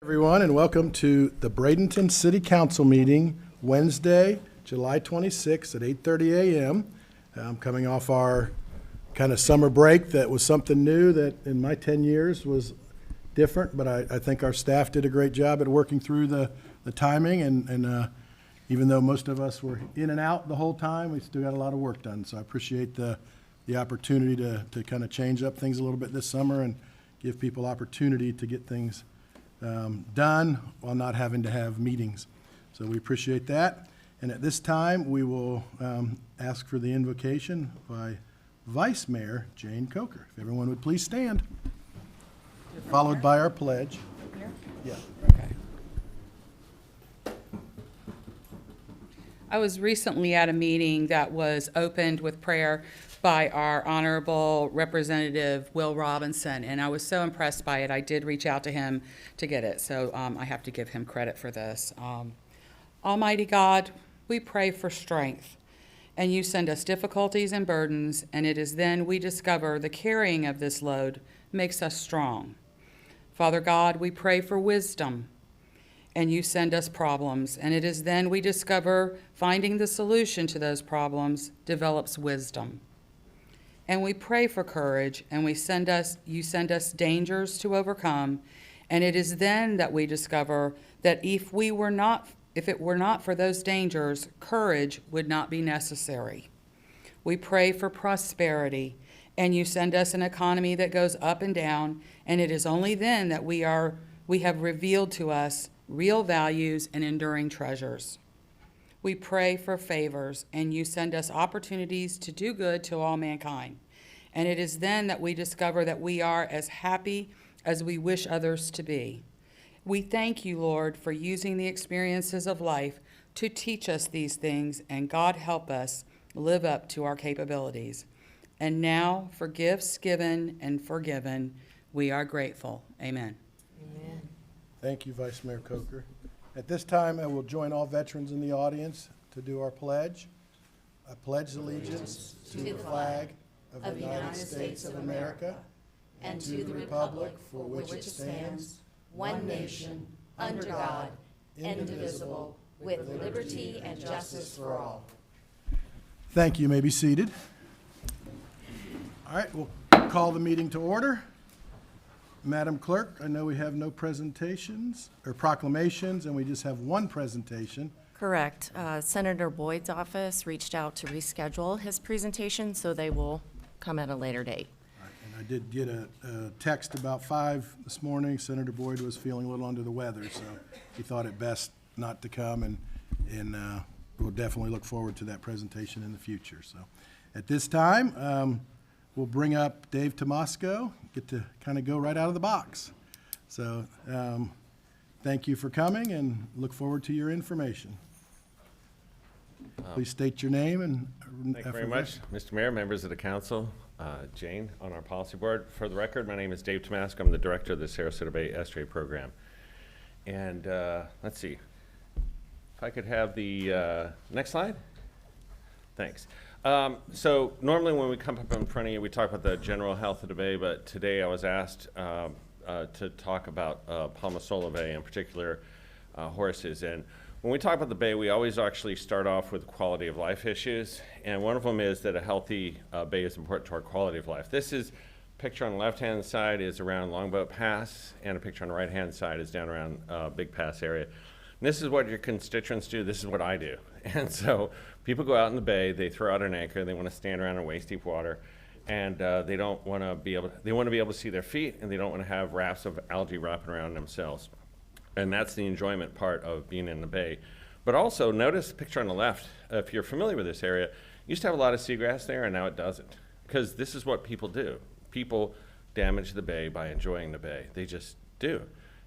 Everyone, and welcome to the Bradenton City Council meeting, Wednesday, July 26th at 8:30 a.m. Coming off our kind of summer break that was something new that in my 10 years was different, but I think our staff did a great job at working through the timing, and even though most of us were in and out the whole time, we still got a lot of work done. So I appreciate the opportunity to kind of change up things a little bit this summer and give people opportunity to get things done while not having to have meetings. So we appreciate that. And at this time, we will ask for the invocation by Vice Mayor Jane Coker. If everyone would please stand. Followed by our pledge. Yeah. Okay. I was recently at a meeting that was opened with prayer by our Honorable Representative Will Robinson, and I was so impressed by it. I did reach out to him to get it, so I have to give him credit for this. Almighty God, we pray for strength, and you send us difficulties and burdens, and it is then we discover the carrying of this load makes us strong. Father God, we pray for wisdom, and you send us problems, and it is then we discover finding the solution to those problems develops wisdom. And we pray for courage, and you send us dangers to overcome, and it is then that we discover that if it were not for those dangers, courage would not be necessary. We pray for prosperity, and you send us an economy that goes up and down, and it is only then that we have revealed to us real values and enduring treasures. We pray for favors, and you send us opportunities to do good to all mankind. And it is then that we discover that we are as happy as we wish others to be. We thank you, Lord, for using the experiences of life to teach us these things, and God help us live up to our capabilities. And now, for gifts given and forgiven, we are grateful. Amen. Amen. Thank you, Vice Mayor Coker. At this time, I will join all veterans in the audience to do our pledge. I pledge allegiance to the flag of the United States of America and to the republic for which it stands, one nation, under God, indivisible, with liberty and justice for all. Thank you. You may be seated. All right, we'll call the meeting to order. Madam Clerk, I know we have no presentations or proclamations, and we just have one presentation. Correct. Senator Boyd's office reached out to reschedule his presentation, so they will come at a later date. All right, and I did get a text about 5 this morning. Senator Boyd was feeling a little under the weather, so he thought it best not to come, and we'll definitely look forward to that presentation in the future. So at this time, we'll bring up Dave Tomasco, get to kind of go right out of the box. So thank you for coming and look forward to your information. Please state your name and Thank you very much, Mr. Mayor, members of the council, Jane on our policy board. For the record, my name is Dave Tomasco. I'm the director of the Sarasota Bay Estuary Program. And let's see, if I could have the next slide. Thanks. So normally when we come up in front of you, we talk about the general health of the Bay, but today I was asked to talk about Palmasola Bay, in particular horses. And when we talk about the Bay, we always actually start off with quality of life issues, and one of them is that a healthy Bay is important to our quality of life. This is picture on the left-hand side is around Longboat Pass, and a picture on the right-hand side is down around Big Pass area. And this is what your constituents do. This is what I do. And so people go out in the Bay, they throw out an anchor, they want to stand around in waist-deep water, and they don't want to be able to, they want to be able to see their feet, and they don't want to have rafts of algae wrapping around themselves. And that's the enjoyment part of being in the Bay. But also notice the picture on the left. If you're familiar with this area, it used to have a lot of seagrass there, and now it doesn't, because this is what people do. People damage the Bay by enjoying the Bay. They just do.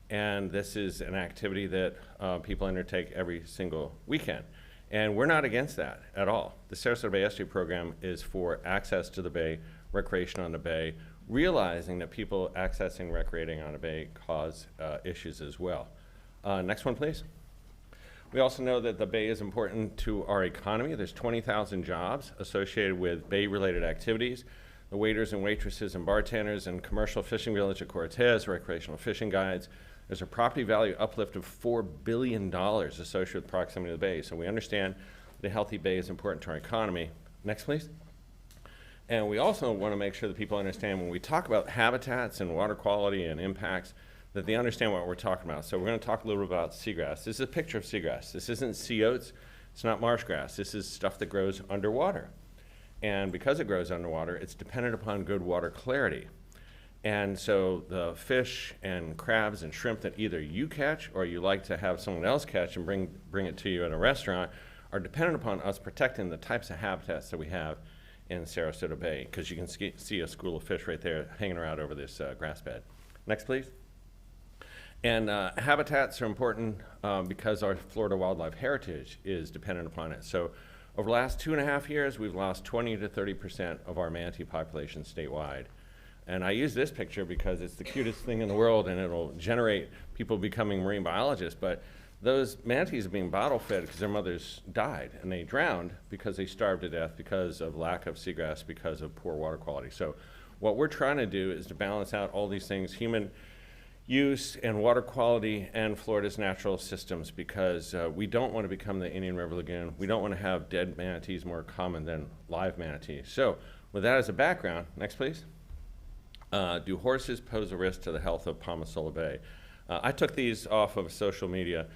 And this is an activity that people undertake every single weekend. And we're not against that at all. The Sarasota Bay Estuary Program is for access to the Bay, recreation on the Bay, realizing that people accessing, recreating on the Bay cause issues as well. Next one, please. We also know that the Bay is important to our economy. There's 20,000 jobs associated with Bay-related activities. The waiters and waitresses and bartenders and commercial fishing village at Cortez, recreational fishing guides, There's a property value uplift of $4 billion associated with proximity to the bay. So we understand the healthy bay is important to our economy. Next, please. And we also want to make sure that people understand when we talk about habitats and water quality and impacts, that they understand what we're talking about. So we're going to talk a little bit about seagrass. This is a picture of seagrass. This isn't sea oats. It's not marsh grass. This is stuff that grows underwater. And because it grows underwater, it's dependent upon good water clarity. And so the fish and crabs and shrimp that either you catch or you like to have someone else catch and bring it to you at a restaurant are dependent upon us protecting the types of habitats that we have in Sarasota Bay, because you can see a school of fish right there hanging around over this grass bed. Next, please. And habitats are important because our Florida wildlife heritage is dependent upon it. So over the last 2.5 years, we've lost 20 to 30% of our manatee population statewide. And I use this picture because it's the cutest thing in the world, and it'll generate people becoming marine biologists. But those manatees are being bottle fed because their mothers died, and they drowned because they starved to death because of lack of seagrass, because of poor water quality. So what we're trying to do is to balance out all these things, human use and water quality and Florida's natural systems, because we don't want to become the Indian River Lagoon. We don't want to have dead manatees more common than live manatees. So with that as a background, next please. Do horses pose a risk to the health of Palmasola Bay? I took these off of social media,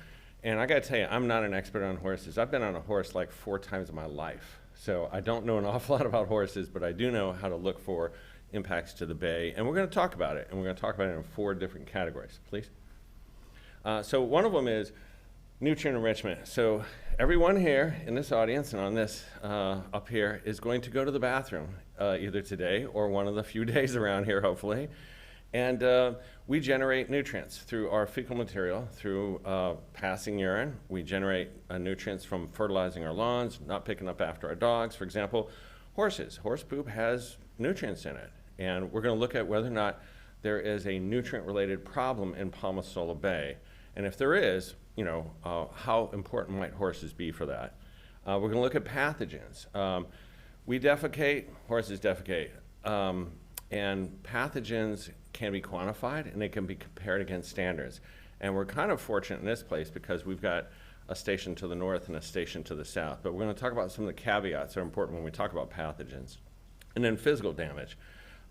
and I gotta tell you, I'm not an expert on horses. I've been on a horse like 4 times in my life. So I don't know an awful lot about horses, but I do know how to look for impacts to the bay, and we're gonna talk about it, and we're gonna talk about it in 4 different categories, please. So one of them is nutrient enrichment. So everyone here in this audience and on this up here is going to go to the bathroom either today or one of the few days around here, hopefully. And we generate nutrients through our fecal material, through passing urine. We generate nutrients from fertilizing our lawns, not picking up after our dogs. For example, horses. Horse poop has nutrients in it. And we're going to look at whether or not there is a nutrient-related problem in Palmasola Bay. And if there is, you know, how important might horses be for that? We're going to look at pathogens. We defecate, horses defecate. And pathogens can be quantified, and they can be compared against standards. And we're kind of fortunate in this place because we've got a station to the north and a station to the south. But we're going to talk about some of the caveats that are important when we talk about pathogens. And then physical damage.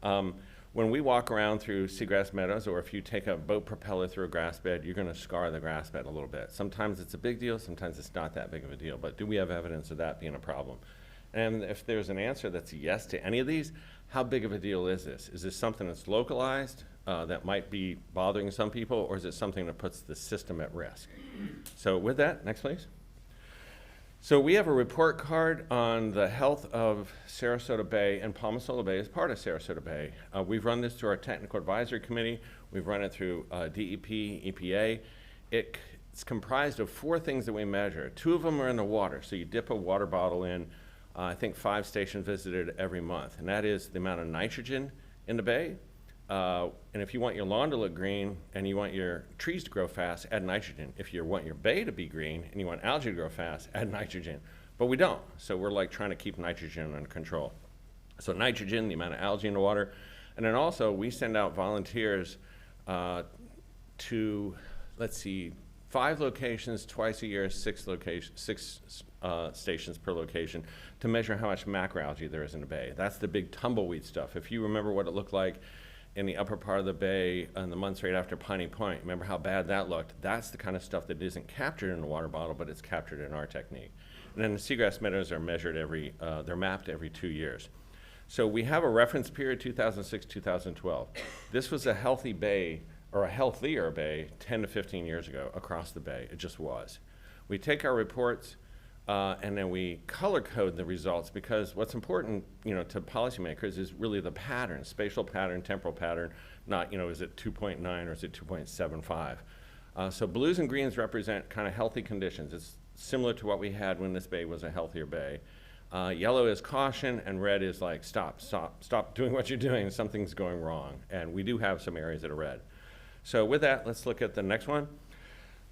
When we walk around through seagrass meadows, or if you take a boat propeller through a grass bed, you're going to scar the grass bed a little bit. Sometimes it's a big deal, sometimes it's not that big of a deal. But do we have evidence of that being a problem? And if there's an answer that's yes to any of these, how big of a deal is this? Is this something that's localized that might be bothering some people, or is it something that puts the system at risk? So with that, next please. So we have a report card on the health of Sarasota Bay, and Palmasola Bay is part of Sarasota Bay. We've run this through our technical advisory committee. We've run it through DEP, EPA. It's comprised of 4 things that we measure. 2 of them are in the water. So you dip a water bottle in. I think 5 stations visited every month, and that is the amount of nitrogen in the bay. And if you want your lawn to look green and you want your trees to grow fast, add nitrogen. If you want your bay to be green and you want algae to grow fast, add nitrogen. But we don't, so we're like trying to keep nitrogen under control. So nitrogen, the amount of algae in the water, and then also we send out volunteers to, let's see, 5 locations twice a year, 6 stations per location to measure how much macroalgae there is in the bay. That's the big tumbleweed stuff. If you remember what it looked like in the upper part of the bay in the months right after Piney Point, remember how bad that looked? That's the kind of stuff that isn't captured in the water bottle, but it's captured in our technique. And then the seagrass meadows are measured they're mapped every 2 years. So we have a reference period, 2006, 2012. This was a healthy bay, or a healthier bay, 10 to 15 years ago across the bay. It just was. We take our reports and then we color code the results, because what's important, you know, to policymakers is really the pattern, spatial pattern, temporal pattern, not, you know, is it 2.9 or is it 2.75? So blues and greens represent kind of healthy conditions. It's similar to what we had when this bay was a healthier bay. Yellow is caution, and red is like, stop doing what you're doing, something's going wrong. And we do have some areas that are red. So with that, let's look at the next one.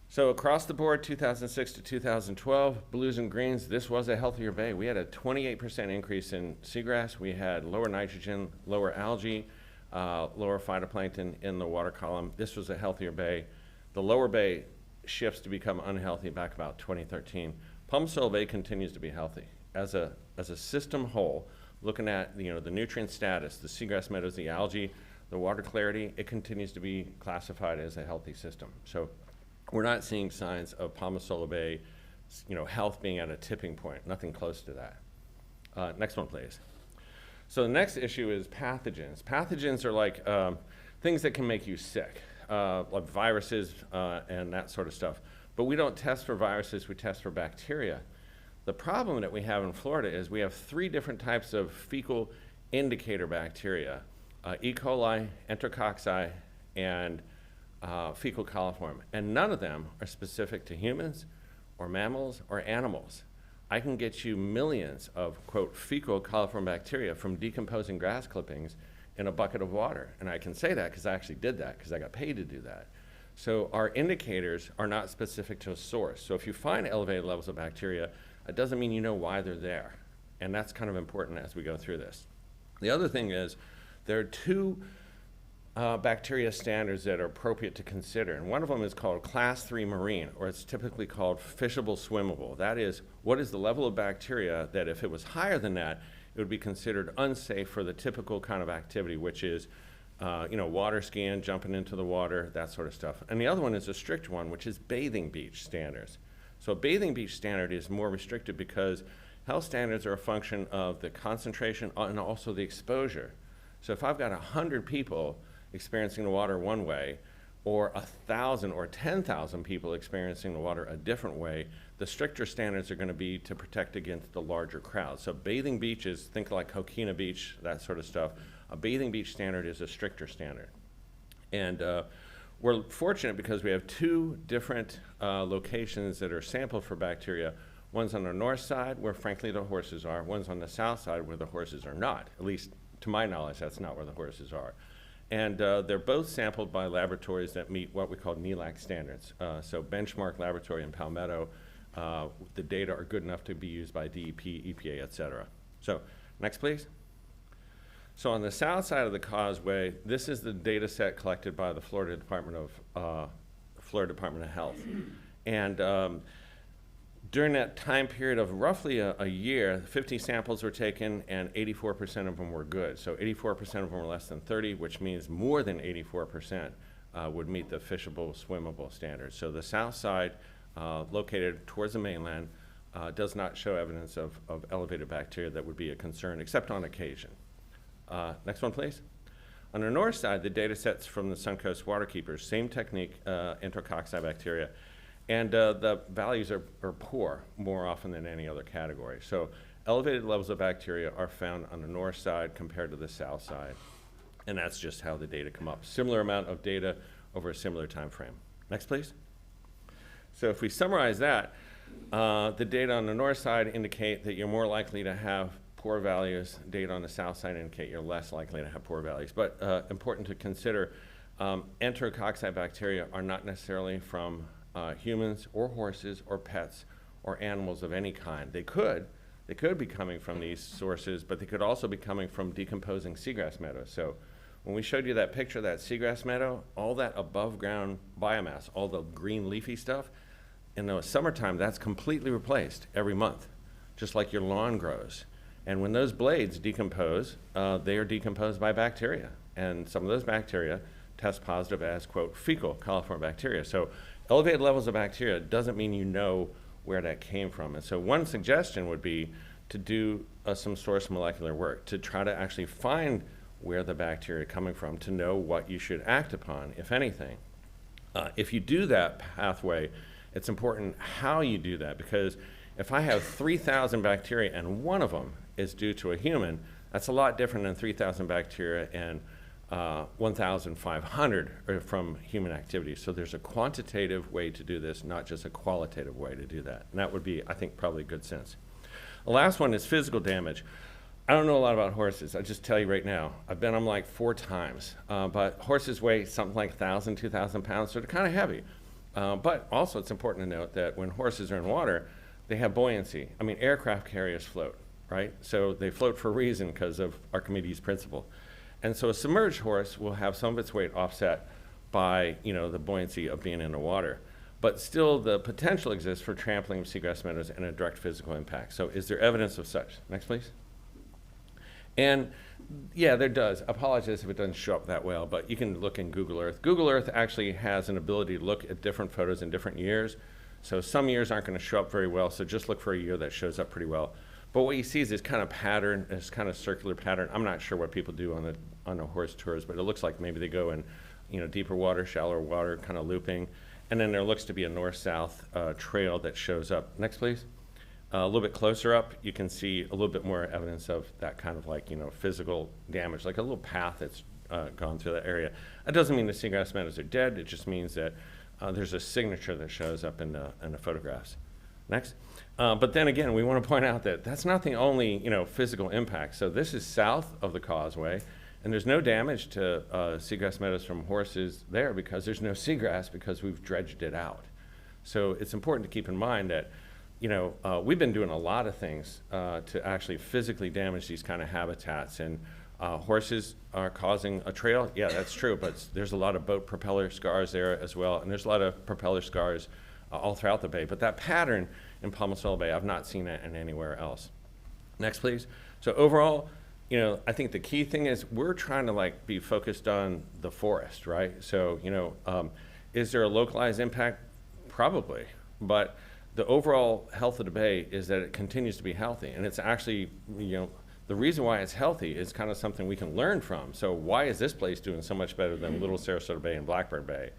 So across the board, 2006 to 2012, blues and greens, this was a healthier bay. We had a 28% increase in seagrass. We had lower nitrogen, lower algae, lower phytoplankton in the water column. This was a healthier bay. The lower bay shifts to become unhealthy back about 2013. Palmasola Bay continues to be healthy. As a system whole, looking at the nutrient status, the seagrass meadows, the algae, the water clarity, it continues to be classified as a healthy system. So we're not seeing signs of Palmasola Bay health being at a tipping point, nothing close to that. Next one, please. So the next issue is pathogens. Pathogens are like things that can make you sick, like viruses and that sort of stuff. But we don't test for viruses, we test for bacteria. The problem that we have in Florida is we have 3 different types of fecal indicator bacteria, E. coli, enterococci, and fecal coliform. And none of them are specific to humans or mammals or animals. I can get you millions of, quote, fecal coliform bacteria from decomposing grass clippings in a bucket of water. And I can say that because I actually did that because I got paid to do that. So our indicators are not specific to a source. So if you find elevated levels of bacteria, it doesn't mean you know why they're there. And that's kind of important as we go through this. The other thing is there are 2 bacteria standards that are appropriate to consider. And one of them is called Class 3 marine, or it's typically called fishable swimmable. That is, what is the level of bacteria that if it was higher than that, it would be considered unsafe for the typical kind of activity, which is water skiing, jumping into the water, that sort of stuff. And the other one is a strict one, which is bathing beach standards. So a bathing beach standard is more restricted because health standards are a function of the concentration and also the exposure. So if I've got 100 people experiencing the water one way, or 1,000 or 10,000 people experiencing the water a different way, the stricter standards are going to be to protect against the larger crowds. So bathing beaches, think like Coquina Beach, that sort of stuff. A bathing beach standard is a stricter standard. And we're fortunate because we have 2 different locations that are sampled for bacteria. One's on the north side, where frankly the horses are. One's on the south side, where the horses are not. At least to my knowledge, that's not where the horses are. And they're both sampled by laboratories that meet what we call NELAC standards. So Benchmark Laboratory in Palmetto, the data are good enough to be used by DEP, EPA, et cetera. So next, please. So on the south side of the causeway, this is the data set collected by the Florida Department of Health. And during that time period of roughly a year, 50 samples were taken and 84% of them were good. So 84% of them were less than 30, which means more than 84% would meet the fishable, swimmable standards. So the south side, located towards the mainland, does not show evidence of elevated bacteria that would be a concern, except on occasion. Next one, please. On the north side, the data sets from the Suncoast Waterkeepers, same technique, enterococci bacteria. And the values are poor more often than any other category. So elevated levels of bacteria are found on the north side compared to the south side. And that's just how the data come up. Similar amount of data over a similar time frame. Next, please. So if we summarize that, the data on the north side indicate that you're more likely to have poor values. Data on the south side indicate you're less likely to have poor values. But important to consider, enterococci bacteria are not necessarily from humans or horses or pets or animals of any kind. They could be coming from these sources, but they could also be coming from decomposing seagrass meadows. So when we showed you that picture of that seagrass meadow, all that above ground biomass, all the green leafy stuff, in the summertime, that's completely replaced every month, just like your lawn grows. And when those blades decompose, they are decomposed by bacteria. And some of those bacteria test positive as, quote, fecal coliform bacteria. So elevated levels of bacteria doesn't mean you know where that came from. And so one suggestion would be to do some source molecular work, to try to actually find where the bacteria are coming from, to know what you should act upon, if anything. If you do that pathway, it's important how you do that, because if I have 3,000 bacteria and one of them is due to a human, that's a lot different than 3,000 bacteria and 1,500 are from human activity. So there's a quantitative way to do this, not just a qualitative way to do that. And that would be, I think, probably good sense. The last one is physical damage. I don't know a lot about horses. I just tell you right now, I've been on them like 4 times. But horses weigh something like 1,000, 2,000 pounds, so they're kind of heavy. But also it's important to note that when horses are in water, they have buoyancy. I mean, aircraft carriers float, right? So they float for a reason because of Archimedes' principle. And so a submerged horse will have some of its weight offset by, the buoyancy of being in the water. But still, the potential exists for trampling of seagrass meadows and a direct physical impact. So is there evidence of such? Next, please. And yeah, there does. Apologize if it doesn't show up that well, but you can look in Google Earth. Google Earth actually has an ability to look at different photos in different years. So some years aren't going to show up very well, so just look for a year that shows up pretty well. But what you see is this kind of pattern, this kind of circular pattern. I'm not sure what people do on the horse tours, but it looks like maybe they go in, deeper water, shallower water, kind of looping. And then there looks to be a north-south trail that shows up. Next, please. A little bit closer up, you can see a little bit more evidence of that kind of physical damage, like a little path that's gone through that area. That doesn't mean the seagrass meadows are dead. It just means that there's a signature that shows up in the photographs. Next. But then again, we want to point out that that's not the only, physical impact. So this is south of the causeway, and there's no damage to seagrass meadows from horses there because there's no seagrass because we've dredged it out. So it's important to keep in mind that, we've been doing a lot of things to actually physically damage these kind of habitats. And horses are causing a trail. Yeah, that's true, but there's a lot of boat propeller scars there as well, and there's a lot of propeller scars all throughout the bay. But that pattern in Palmasola Bay, I've not seen it in anywhere else. Next, please. So overall, I think the key thing is we're trying to be focused on the forest, right? So, is there a localized impact? Probably, but the overall health of the bay is that it continues to be healthy, and it's actually, the reason why it's healthy is kind of something we can learn from. So why is this place doing so much better than Little Sarasota Bay and Blackbird Bay?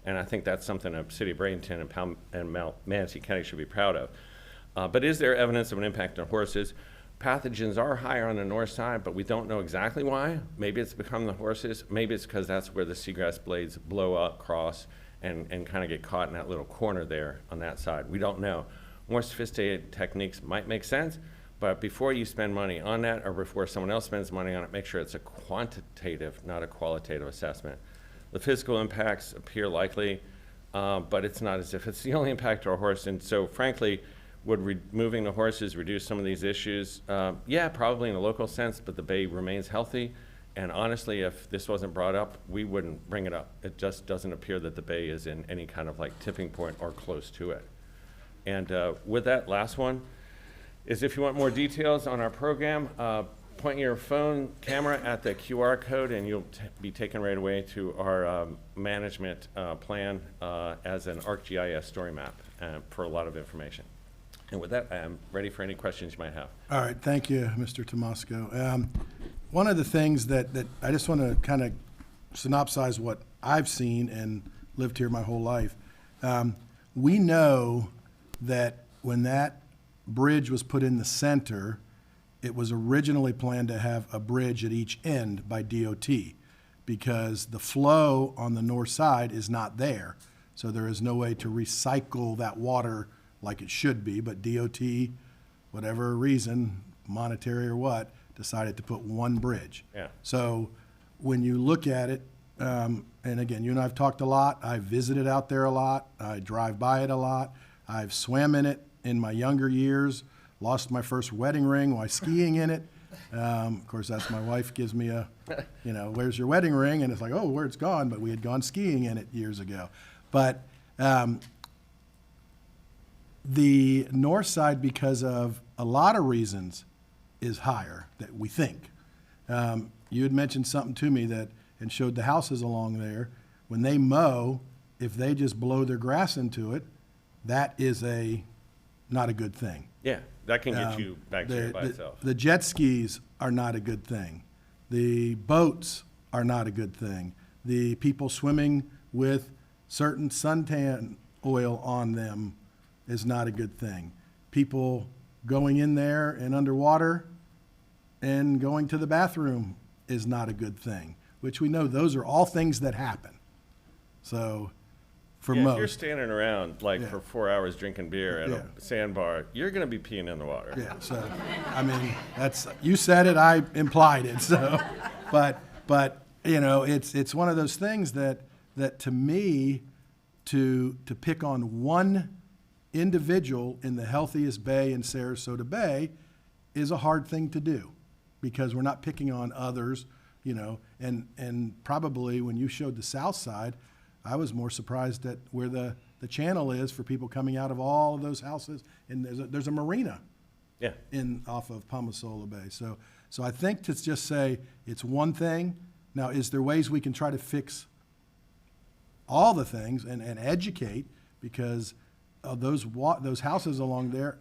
And I think that's something the city of Bradenton and Manatee County should be proud of. But is there evidence of an impact on horses? Pathogens are higher on the north side, but we don't know exactly why. Maybe it's become the horses. Maybe it's because that's where the seagrass blades blow up, cross, and kind of get caught in that little corner there on that side. We don't know. More sophisticated techniques might make sense, but before you spend money on that or before someone else spends money on it, make sure it's a quantitative, not a qualitative assessment. The physical impacts appear likely, but it's not as if it's the only impact to our horse. And so frankly, would removing the horses reduce some of these issues? Yeah, probably in a local sense, but the bay remains healthy. And honestly, if this wasn't brought up, we wouldn't bring it up. It just doesn't appear that the bay is in any kind of tipping point or close to it. And with that, last one is if you want more details on our program, point your phone camera at the QR code and you'll be taken right away to our management plan as an ArcGIS story map for a lot of information. And with that, I'm ready for any questions you might have. All right, thank you, Mr. Tomasco. One of the things that I just want to kind of synopsize what I've seen and lived here my whole life. We know that when that bridge was put in the center, it was originally planned to have a bridge at each end by DOT because the flow on the north side is not there. So there is no way to recycle that water like it should be, but DOT, whatever reason, monetary or what, decided to put one bridge. Yeah. So when you look at it, and again, you and I have talked a lot, I've visited out there a lot, I drive by it a lot, I've swam in it in my younger years, lost my first wedding ring while skiing in it. Of course, that's my wife gives me a, where's your wedding ring? And it's like, oh, where it's gone, but we had gone skiing in it years ago. But the north side, because of a lot of reasons, is higher that we think. You had mentioned something to me that, and showed the houses along there. When they mow, if they just blow their grass into it, that is not a good thing. Yeah, that can get you bacteria by itself. The jet skis are not a good thing. The boats are not a good thing. The people swimming with certain suntan oil on them is not a good thing. People going in there and underwater and going to the bathroom is not a good thing, which we know those are all things that happen. So for If most. you're standing around for 4 hours drinking beer at a sandbar, you're going to be peeing in the water. Yeah, so, I mean, you said it, I implied it, so, but, it's one of those things that to me, to pick on one individual in the healthiest bay in Sarasota Bay is a hard thing to do, because we're not picking on others, and probably when you showed the south side, I was more surprised at where the channel is for people coming out of all of those houses. And there's a marina Yeah. off of Palmasola Bay. So I think to just say it's one thing. Now, is there ways we can try to fix all the things and educate? Because those houses along there,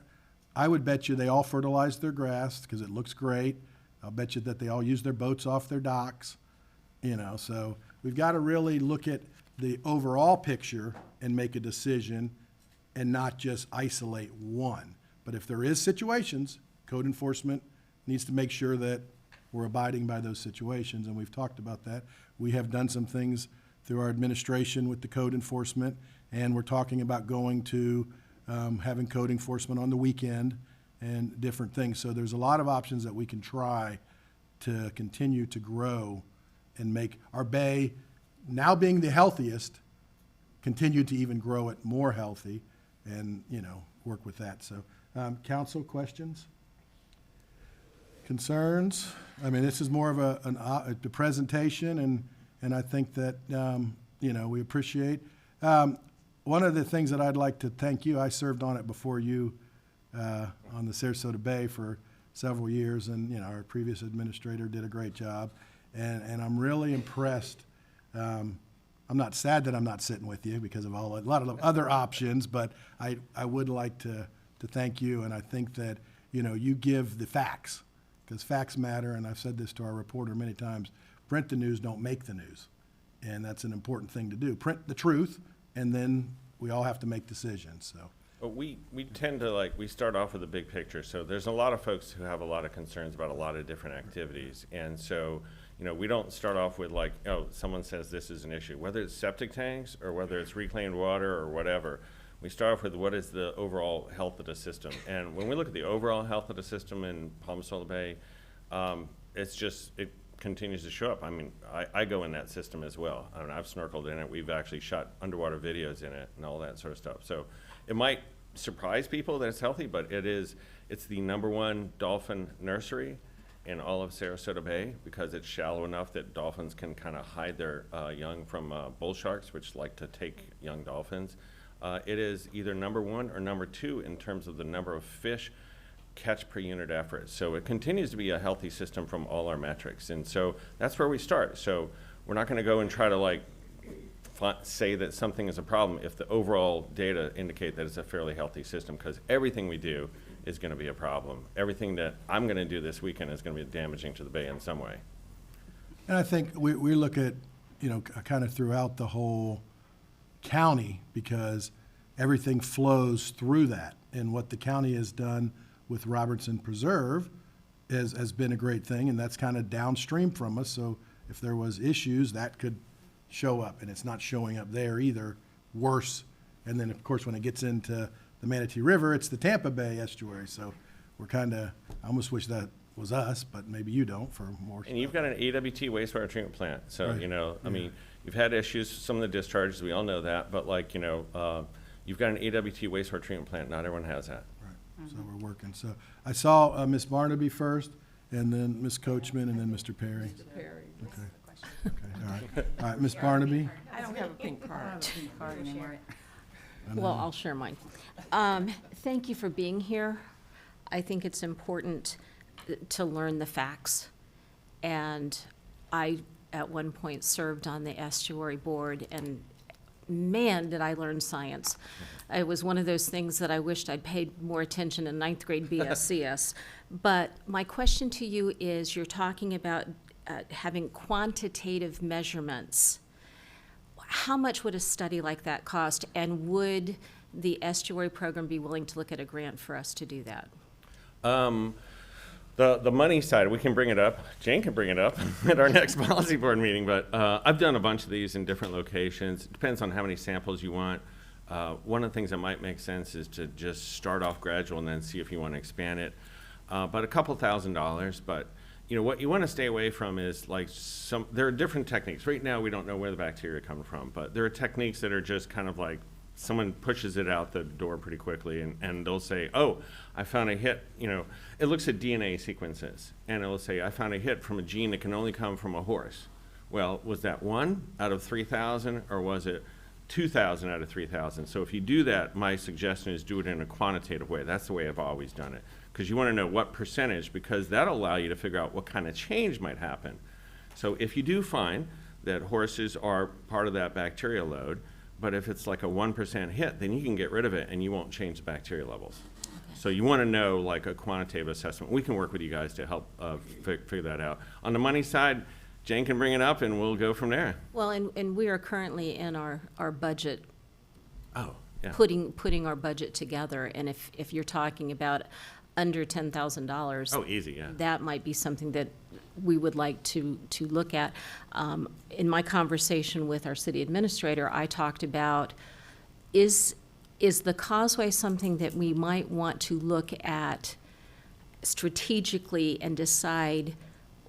I would bet you they all fertilize their grass because it looks great. I'll bet you that they all use their boats off their docks, so we've got to really look at the overall picture and make a decision and not just isolate one. But if there is situations, code enforcement needs to make sure that we're abiding by those situations, and we've talked about that. We have done some things through our administration with the code enforcement, and we're talking about going to having code enforcement on the weekend and different things. So there's a lot of options that we can try to continue to grow and make our bay, now being the healthiest, continue to even grow it more healthy and, work with that. So, council, questions? Concerns? I mean, this is more of a presentation, and I think that, we appreciate. One of the things that I'd like to thank you, I served on it before you on the Sarasota Bay for several years, and, our previous administrator did a great job, and I'm really impressed. I'm not sad that I'm not sitting with you because of a lot of other options, but I would like to thank you, and I think that, you give the facts, because facts matter, and I've said this to our reporter many times. Print the news, don't make the news, and that's an important thing to do. Print the truth, and then we all have to make decisions, so. But we tend to we start off with the big picture. So there's a lot of folks who have a lot of concerns about a lot of different activities. And so, we don't start off with someone says this is an issue, whether it's septic tanks or whether it's reclaimed water or whatever. We start off with what is the overall health of the system. And when we look at the overall health of the system in Palmasola Bay, it continues to show up. I mean, I go in that system as well. I mean, I've snorkeled in it. We've actually shot underwater videos in it and all that sort of stuff. So it might surprise people that it's healthy, but it's the #1 dolphin nursery in all of Sarasota Bay because it's shallow enough that dolphins can kind of hide their young from bull sharks, which like to take young dolphins. It is either #1 or #2 in terms of the number of fish catch per unit effort. So it continues to be a healthy system from all our metrics. And so that's where we start. So we're not going to go and try to say that something is a problem if the overall data indicate that it's a fairly healthy system, because everything we do is going to be a problem. Everything that I'm going to do this weekend is going to be damaging to the bay in some way. And I think we look at, kind of throughout the whole county, because everything flows through that. And what the county has done with Robertson Preserve has been a great thing, and that's kind of downstream from us. So if there was issues, that could show up, and it's not showing up there either, worse. And then, of course, when it gets into the Manatee River, it's the Tampa Bay estuary. So we're I almost wish that was us, but maybe you don't for more. And you've got an AWT wastewater treatment plant. So, Right. I mean, you've had issues, some of the discharges, we all know that, but you've got an AWT wastewater treatment plant, not everyone has that. Right. So we're working. So I saw Ms. Barnaby first, and then Ms. Coachman, and then Mr. Perry. Okay. Okay, all right. All right, Ms. Barnaby? I don't have a pink card. Anymore. Well, I'll share mine. Thank you for being here. I think it's important to learn the facts. And I, at one point, served on the estuary board, and man, did I learn science. It was one of those things that I wished I'd paid more attention in ninth grade BSCS. But my question to you is, you're talking about having quantitative measurements. How much would a study like that cost, and would the estuary program be willing to look at a grant for us to do that? The money side, we can bring it up. Jane can bring it up at our next policy board meeting, but I've done a bunch of these in different locations. It depends on how many samples you want. One of the things that might make sense is to just start off gradual and then see if you want to expand it. But a couple $1,000s, but what you want to stay away from is there are different techniques. Right now, we don't know where the bacteria come from, but there are techniques that are just kind of like someone pushes it out the door pretty quickly, and they'll say, oh, I found a hit. It looks at DNA sequences, and it'll say, I found a hit from a gene that can only come from a horse. Well, was that 1 out of 3,000 or was it 2,000 out of 3,000? So if you do that, my suggestion is do it in a quantitative way. That's the way I've always done it. Because you want to know what percentage, because that'll allow you to figure out what kind of change might happen. So if you do find that horses are part of that bacteria load, but if it's like a 1% hit, then you can get rid of it and you won't change the bacteria levels. So you want to know like a quantitative assessment. We can work with you guys to help figure that out. On the money side, Jane can bring it up and we'll go from there. Well, and we are currently in our budget, Oh, yeah. putting our budget together, and if you're talking about under $10,000. Oh, easy, yeah. That might be something that we would like to look at. In my conversation with our city administrator, I talked about, is the causeway something that we might want to look at strategically and decide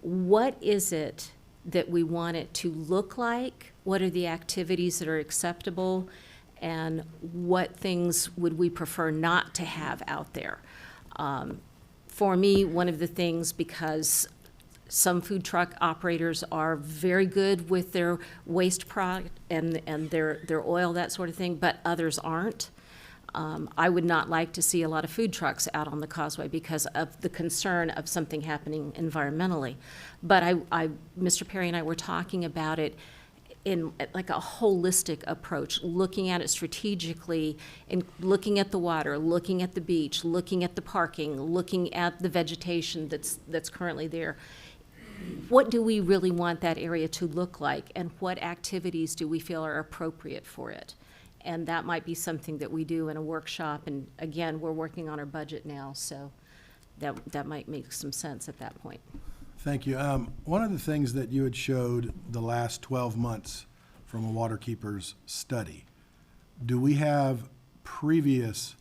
what is it that we want it to look like? What are the activities that are acceptable? And what things would we prefer not to have out there? For me, one of the things, because some food truck operators are very good with their waste product and their oil, that sort of thing, but others aren't. I would not like to see a lot of food trucks out on the causeway because of the concern of something happening environmentally. But Mr. Perry and I were talking about it in like a holistic approach, looking at it strategically and looking at the water, looking at the beach, looking at the parking, looking at the vegetation that's currently there. What do we really want that area to look like, and what activities do we feel are appropriate for it? And that might be something that we do in a workshop, and again, we're working on our budget now, so that might make some sense at that point. Thank you. One of the things that you had showed the last 12 months from a Waterkeepers study, do we have previous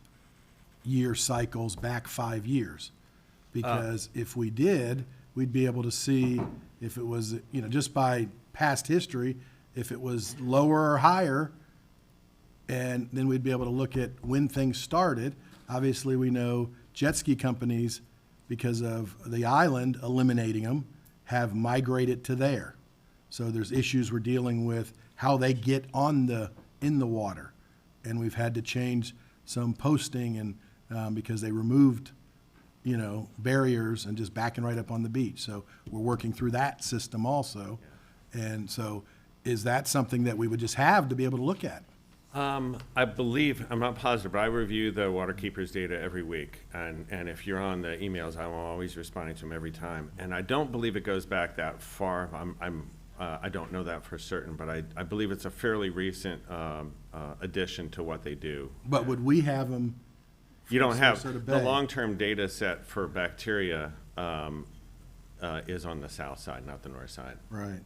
year cycles back 5 years? Because if we did, we'd be able to see if it was, just by past history, if it was lower or higher, and then we'd be able to look at when things started. Obviously, we know jet ski companies, because of the island eliminating them, have migrated to there. So there's issues we're dealing with how they get in the water. And we've had to change some posting and because they removed, barriers and just backing right up on the beach. So we're working through that system also. And so is that something that we would just have to be able to look at? I believe, I'm not positive, but I review the Waterkeepers data every week. And if you're on the emails, I'm always responding to them every time. And I don't believe it goes back that far. I don't know that for certain, but I believe it's a fairly recent addition to what they do. But would we have them? You don't have, Sarasota the Bay? long-term data set for bacteria is on the south side, not the north side. Right.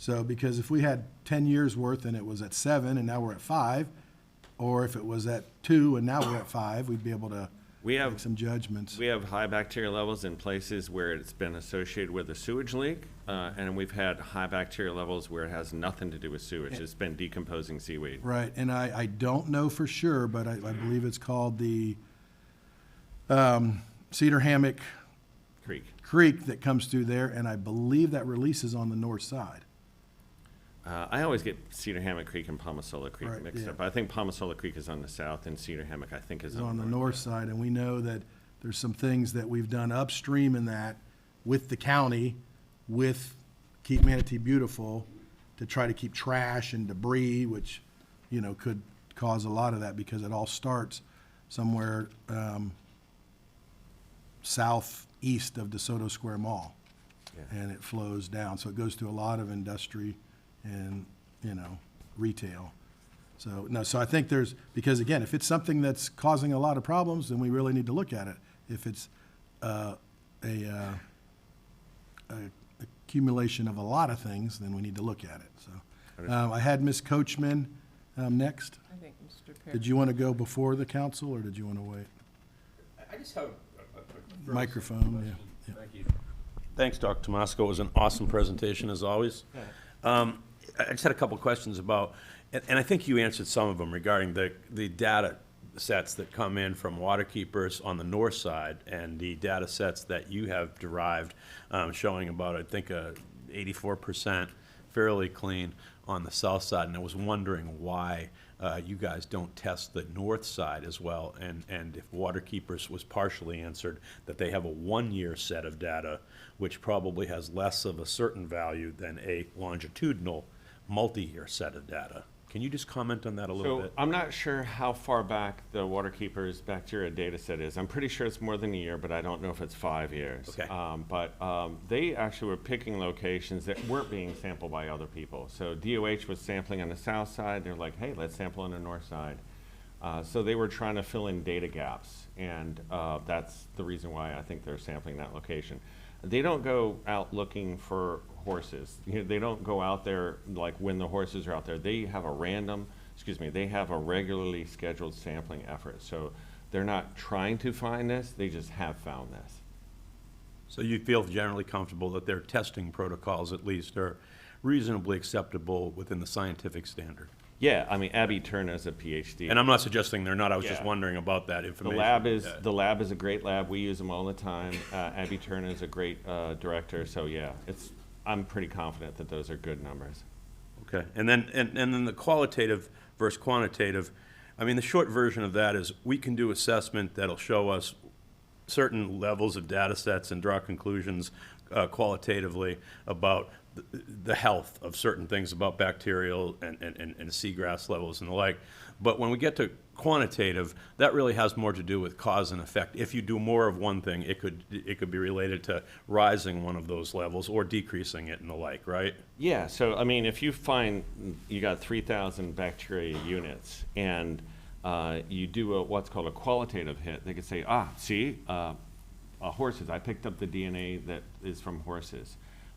So, because if we had 10 years worth and it was at 7 and now we're at 5, or if it was at 2 and now we're at 5, we'd be able to make some judgments. We have high bacteria levels in places where it's been associated with a sewage leak, and we've had high bacteria levels where it has nothing to do with sewage. It's been decomposing seaweed. Right, and I don't know for sure, but I believe it's called the Cedar Hammock Creek that comes through there, and I believe that releases on the north side. I always get Cedar Hammock Creek and Palmasola Creek Right, mixed yeah. up. I think Palmasola Creek is on the south and Cedar Hammock, I think, is It's on on the north side, and we know that there's some things that we've done upstream in that with the county, with Keep Manatee Beautiful, to try to keep trash and debris, which, could cause a lot of that because it all starts somewhere southeast of DeSoto Square Mall. Yeah. And it flows down, so it goes through a lot of industry and, retail. So, no, so I think because again, if it's something that's causing a lot of problems, then we really need to look at it. If it's a accumulation of a lot of things, then we need to look at it, so. I had Ms. Coachman next. I think Mr. Perry. Did you want to go before the council, or did you want to wait? I just have a Microphone, yeah. Thank you. Thanks, Dr. Tomasco. It was an awesome presentation, as always. I just had a couple questions about, and I think you answered some of them regarding the data sets that come in from Waterkeepers on the north side and the data sets that you have derived showing about, I think, 84% fairly clean on the south side, and I was wondering why you guys don't test the north side as well, and if Waterkeepers was partially answered, that they have a one-year set of data, which probably has less of a certain value than a longitudinal multi-year set of data. Can you just comment on that a little So bit? I'm not sure how far back the Waterkeeper's bacteria data set is. I'm pretty sure it's more than a year, but I don't know if it's 5 years. Okay. But they actually were picking locations that weren't being sampled by other people. So DOH was sampling on the south side. They're like, hey, let's sample on the north side. So they were trying to fill in data gaps, and that's the reason why I think they're sampling that location. They don't go out looking for horses. They don't go out there like when the horses are out there. They have they have a regularly scheduled sampling effort. So they're not trying to find this, they just have found this. So you feel generally comfortable that their testing protocols at least are reasonably acceptable within the scientific standard? Yeah, I mean, Abby Turner's a PhD. And I'm not suggesting they're not, I was just Yeah. wondering about that The information. lab is a great lab. We use them all the time. Abby Turner is a great director. So yeah, I'm pretty confident that those are good numbers. Okay, and then the qualitative versus quantitative, I mean, the short version of that is we can do assessment that'll show us certain levels of data sets and draw conclusions qualitatively about the health of certain things about bacterial and seagrass levels and the like. But when we get to quantitative, that really has more to do with cause and effect. If you do more of one thing, it could be related to rising one of those levels or decreasing it and the like, right? Yeah, so I mean, if you find you got 3,000 bacteria units and you do what's called a qualitative hit, they could say, horses, I picked up the DNA that is from horses.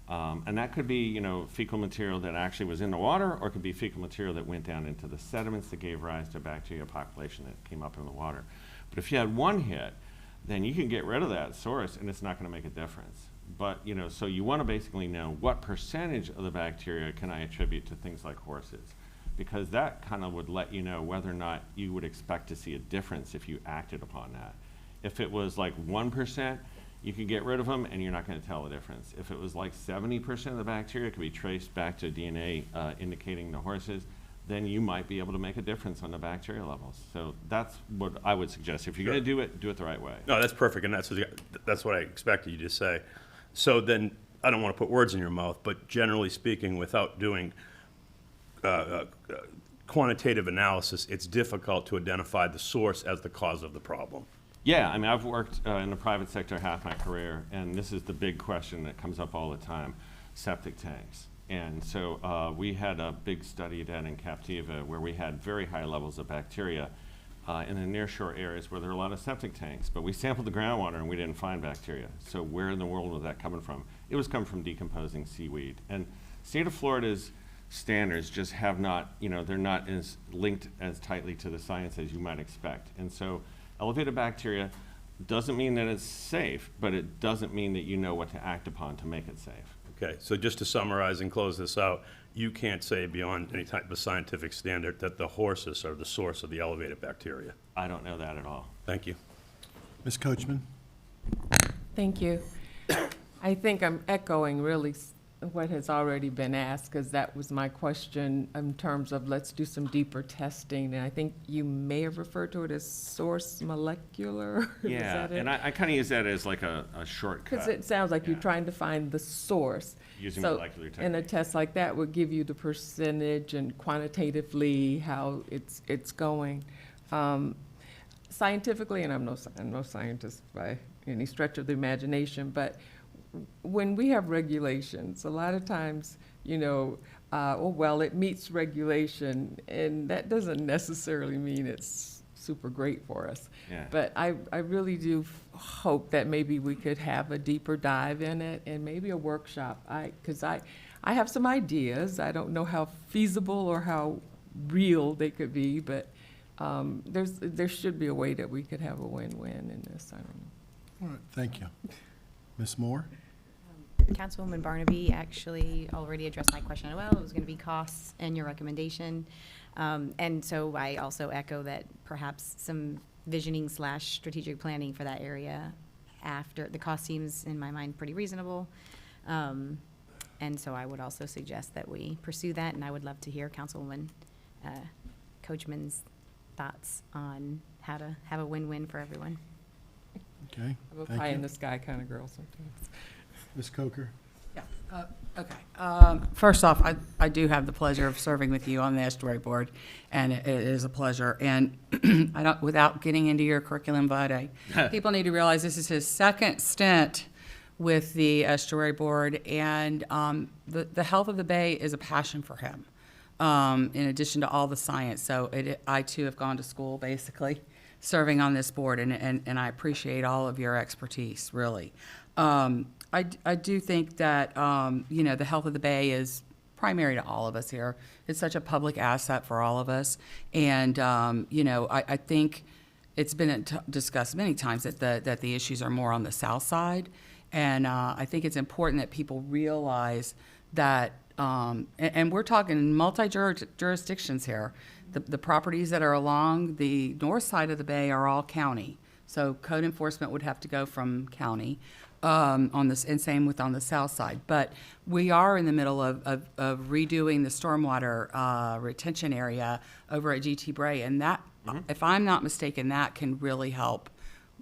And that could be, fecal material that actually was in the water, or it could be fecal material that went down into the sediments that gave rise to a bacteria population that came up in the water. But if you had one hit, then you can get rid of that source and it's not going to make a difference. But, so you want to basically know what percentage of the bacteria can I attribute to things like horses, because that kind of would let you know whether or not you would expect to see a difference if you acted upon that. If it was like 1%, you could get rid of them and you're not going to tell the difference. If it was like 70% of the bacteria could be traced back to DNA indicating the horses, then you might be able to make a difference on the bacteria levels. So that's what I would suggest. If you're going to do it the right way. No, that's perfect, and that's what I expected you to say. So then, I don't want to put words in your mouth, but generally speaking, without doing quantitative analysis, it's difficult to identify the source as the cause of the problem. Yeah, I mean, I've worked in the private sector half my career, and this is the big question that comes up all the time, septic tanks. And so we had a big study down in Captiva where we had very high levels of bacteria in the nearshore areas where there are a lot of septic tanks. But we sampled the groundwater and we didn't find bacteria. So where in the world was that coming from? It was coming from decomposing seaweed. And state of Florida's standards just have not, they're not as linked as tightly to the science as you might expect. And so elevated bacteria doesn't mean that it's safe, but it doesn't mean that you know what to act upon to make it safe. Okay, so just to summarize and close this out, you can't say beyond any type of scientific standard that the horses are the source of the elevated bacteria. I don't know that at all. Thank you. Ms. Coachman? Thank you. I think I'm echoing really what has already been asked, because that was my question in terms of let's do some deeper testing. And I think you may have referred to it as source molecular. Yeah, and I kind of use that as like a shortcut. Because it sounds like you're Yeah. trying to find the source. Using So, molecular and a techniques. test like that would give you the percentage and quantitatively how it's going. Scientifically, and I'm no scientist by any stretch of the imagination, but when we have regulations, a lot of times, it meets regulation, and that doesn't necessarily mean it's super great for us. Yeah. But I really do hope that maybe we could have a deeper dive in it and maybe a workshop. Because I have some ideas. I don't know how feasible or how real they could be, but there should be a way that we could have a win-win in this. I don't know. All right, thank you. Ms. Moore? Councilwoman Barnaby actually already addressed my question as well. It was going to be costs and your recommendation. And so I also echo that perhaps some visioning / strategic planning for that area after. The cost seems, in my mind, pretty reasonable. And And so I would also suggest that we pursue that, and I would love to hear Councilwoman Coachman's thoughts on how to have a win-win for everyone. Okay, I'm a thank pie in you. the sky kind of girl sometimes. Ms. Coker? Yeah, first off, I do have the pleasure of serving with you on the estuary board, and it is a pleasure. And I don't, without getting into your curriculum vitae, people need to realize this is his second stint with the estuary board, and the health of the bay is a passion for him, in addition to all the science. So I too have gone to school, basically, serving on this board, and I appreciate all of your expertise, really. I do think that, the health of the bay is primary to all of us here. It's such a public asset for all of us. And, I think it's been discussed many times that the issues are more on the south side. And I think it's important that people realize that, and we're talking multi-jurisdictions here. The properties that are along the north side of the bay are all county. So code enforcement would have to go from county. On this, and same with on the south side. But we are in the middle of redoing the stormwater retention area over at GT Bray, and that, if I'm not mistaken, that can really help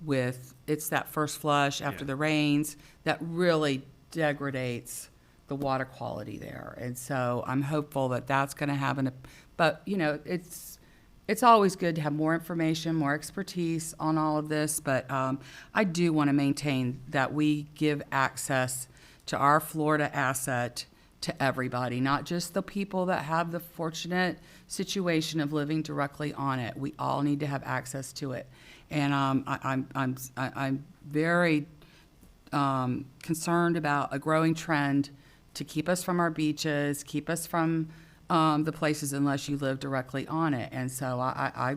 with, it's that first flush after the rains that really degrades the water quality there. And so I'm hopeful that that's going to happen. But, it's always good to have more information, more expertise on all of this, but I do want to maintain that we give access to our Florida asset to everybody, not just the people that have the fortunate situation of living directly on it. We all need to have access to it, and I'm very concerned about a growing trend to keep us from our beaches, keep us from the places unless you live directly on it. And so I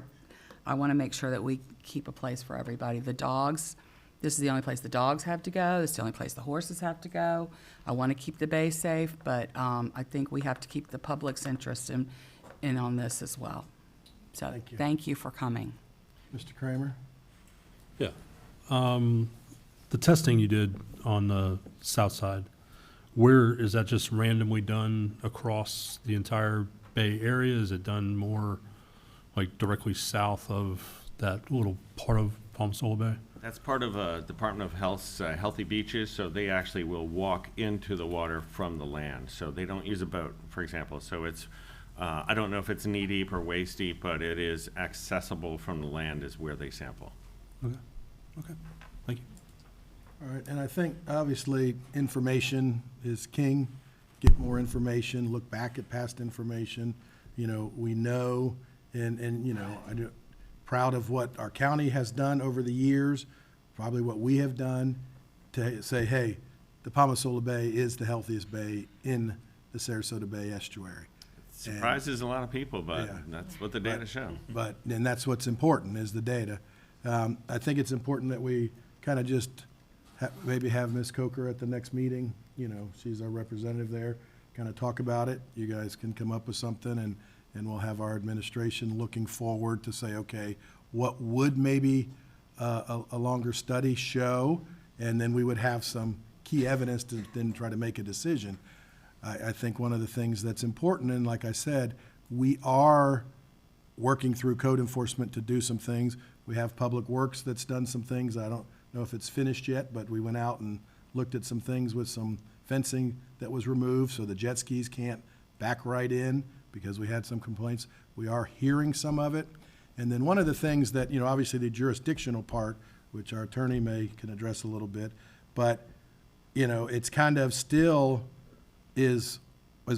want to make sure that we keep a place for everybody. The dogs, this is the only place the dogs have to go. This is the only place the horses have to go. I want to keep the bay safe, but I think we have to keep the public's interest in on this as well. So thank you for coming. Mr. Kramer? Yeah. The testing you did on the south side, where is that just randomly done across the entire Bay Area? Is it done more like directly south of that little part of Palm Sol Bay? That's part of Department of Health's Healthy Beaches, so they actually will walk into the water from the land. So they don't use a boat, for example. So it's, I don't know if it's knee deep or waist deep, but it is accessible from the land is where they sample. Okay. Thank you. All right, and I think, obviously, information is king. Get more information, look back at past information. We know, I'm proud of what our county has done over the years, probably what we have done to say, hey, the Palmasola Bay is the healthiest bay in the Sarasota Bay estuary. Surprises a lot of people, but Yeah. that's what the data show. And that's what's important, is the data. I think it's important that we kind of just maybe have Ms. Coker at the next meeting. She's our representative there, kind of talk about it. You guys can come up with something, and we'll have our administration looking forward to say, okay, what would maybe a longer study show? And then we would have some key evidence to then try to make a decision. I think one of the things that's important, and like I said, we are working through code enforcement to do some things. We have Public Works that's done some things. I don't know if it's finished yet, but we went out and looked at some things with some fencing that was removed so the jet skis can't back right in because we had some complaints. We are hearing some of it. And then one of the things that, obviously the jurisdictional part, which our attorney can address a little bit, but, it's kind of still does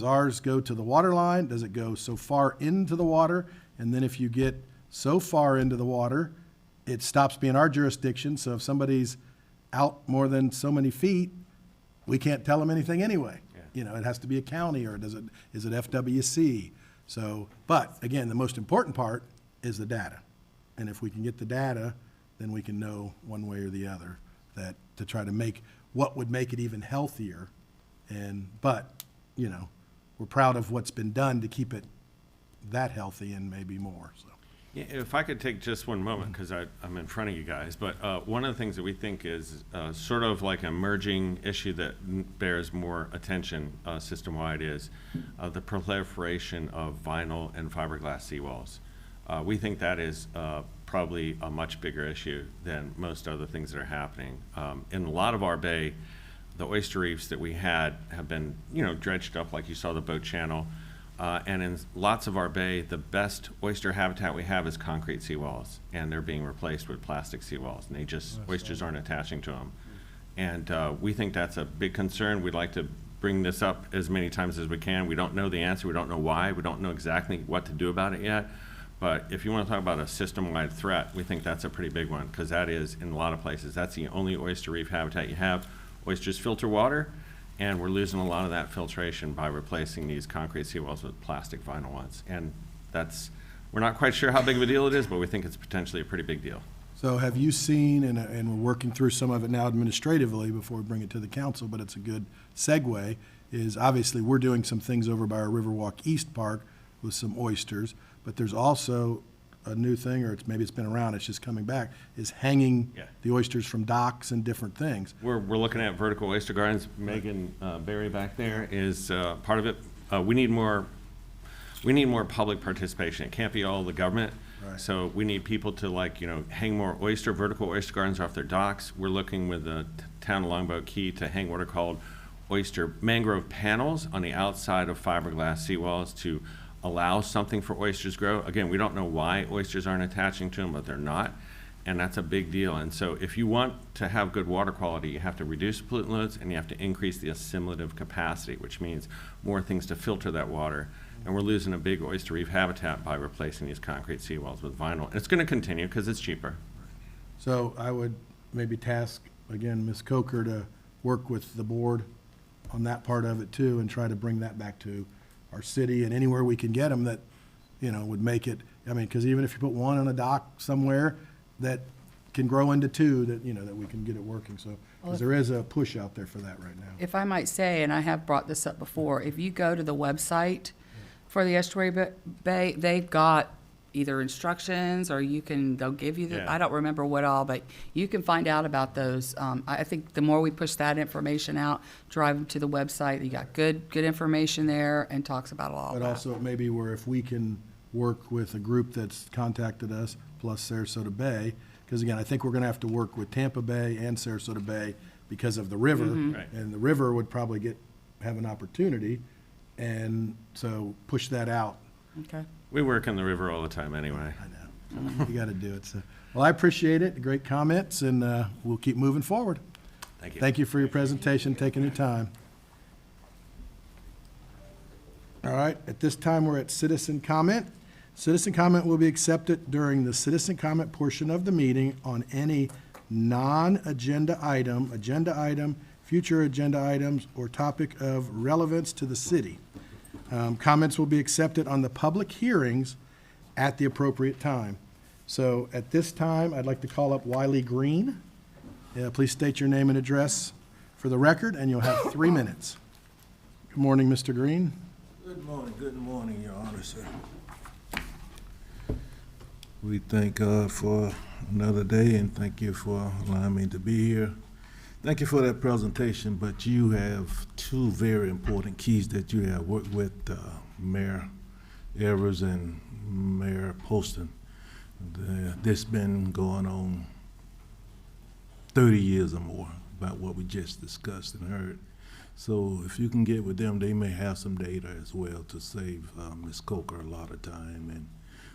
ours go to the water line? Does it go so far into the water? And then if you get so far into the water, it stops being our jurisdiction. So if somebody's out more than so many feet, we can't tell them anything anyway. Yeah. It has to be a county, or is it FWC? So, but again, the most important part is the data. And if we can get the data, then we can know one way or the other that to try to make what would make it even healthier. But we're proud of what's been done to keep it that healthy and maybe more, so. Yeah, if I could take just one moment, because I'm in front of you guys, but one of the things that we think is sort of like an emerging issue that bears more attention system-wide is the proliferation of vinyl and fiberglass seawalls. We think that is probably a much bigger issue than most other things that are happening. In a lot of our bay, the oyster reefs that we had have been, dredged up, like you saw the boat channel. And in lots of our bay, the best oyster habitat we have is concrete seawalls, and they're being replaced with plastic seawalls, and oysters aren't attaching to them. And we think that's a big concern. We'd like to bring this up as many times as we can. We don't know the answer. We don't know why. We don't know exactly what to do about it yet. But if you want to talk about a system-wide threat, we think that's a pretty big one, because that is, in a lot of places, that's the only oyster reef habitat you have. Oysters filter water, and we're losing a lot of that filtration by replacing these concrete seawalls with plastic vinyl ones. And we're not quite sure how big of a deal it is, but we think it's potentially a pretty big deal. So have you seen, and we're working through some of it now administratively before we bring it to the council, but it's a good segue, is obviously we're doing some things over by our Riverwalk East Park with some oysters, but there's also a new thing, or maybe it's been around, it's just coming back, is hanging the oysters from docks and different things. We're looking at vertical oyster gardens. Megan Berry back there is part of it. We need more public participation. It can't be all the government. Right. So we need people to hang more vertical oyster gardens off their docks. We're looking with the town of Longboat Key to hang what are called mangrove panels on the outside of fiberglass seawalls to allow something for oysters to grow. Again, we don't know why oysters aren't attaching to them, but they're not, and that's a big deal. And so if you want to have good water quality, you have to reduce pollutant loads and you have to increase the assimilative capacity, which means more things to filter that water. And we're losing a big oyster reef habitat by replacing these concrete seawalls with vinyl. And it's going to continue because it's cheaper. So I would maybe task, again, Ms. Coker to work with the board on that part of it too, and try to bring that back to our city and anywhere we can get them that, would make it, because even if you put one on a dock somewhere, that can grow into two, that, that we can get it working. So, because there is a push out there for that right now. If I might say, and I have brought this up before, if you go to the website for the Estuary Bay, they've got either instructions or they'll give you Yeah. I don't remember what all, but you can find out about those. I think the more we push that information out, drive them to the website, you got good information there and talks about all But that. also maybe where if we can work with a group that's contacted us, plus Sarasota Bay, because again, I think we're gonna have to work with Tampa Bay and Sarasota Bay because of the river. Right. And the river would probably have an opportunity, and so push that out. Okay. We work in the river all the time anyway. I know. You gotta do it, so. Well, I appreciate it, great comments, and we'll keep moving forward. Thank you. Thank you for your presentation, taking your time. All right, at this time, we're at citizen comment. Citizen comment will be accepted during the citizen comment portion of the meeting on any non-agenda item, future agenda items, or topic of relevance to the city. Comments will be accepted on the public hearings at the appropriate time. So at this time, I'd like to call up Wiley Green. Please state your name and address for the record, and you'll have 3 minutes. Good morning, Mr. Green. Good morning, Your Honor, sir. We thank God for another day, and thank you for allowing me to be here. Thank you for that presentation, but you have two very important keys that you have worked with Mayor Evers and Mayor Poston. This been going on 30 years or more about what we just discussed and heard. So if you can get with them, they may have some data as well to save Ms. Coker a lot of time, and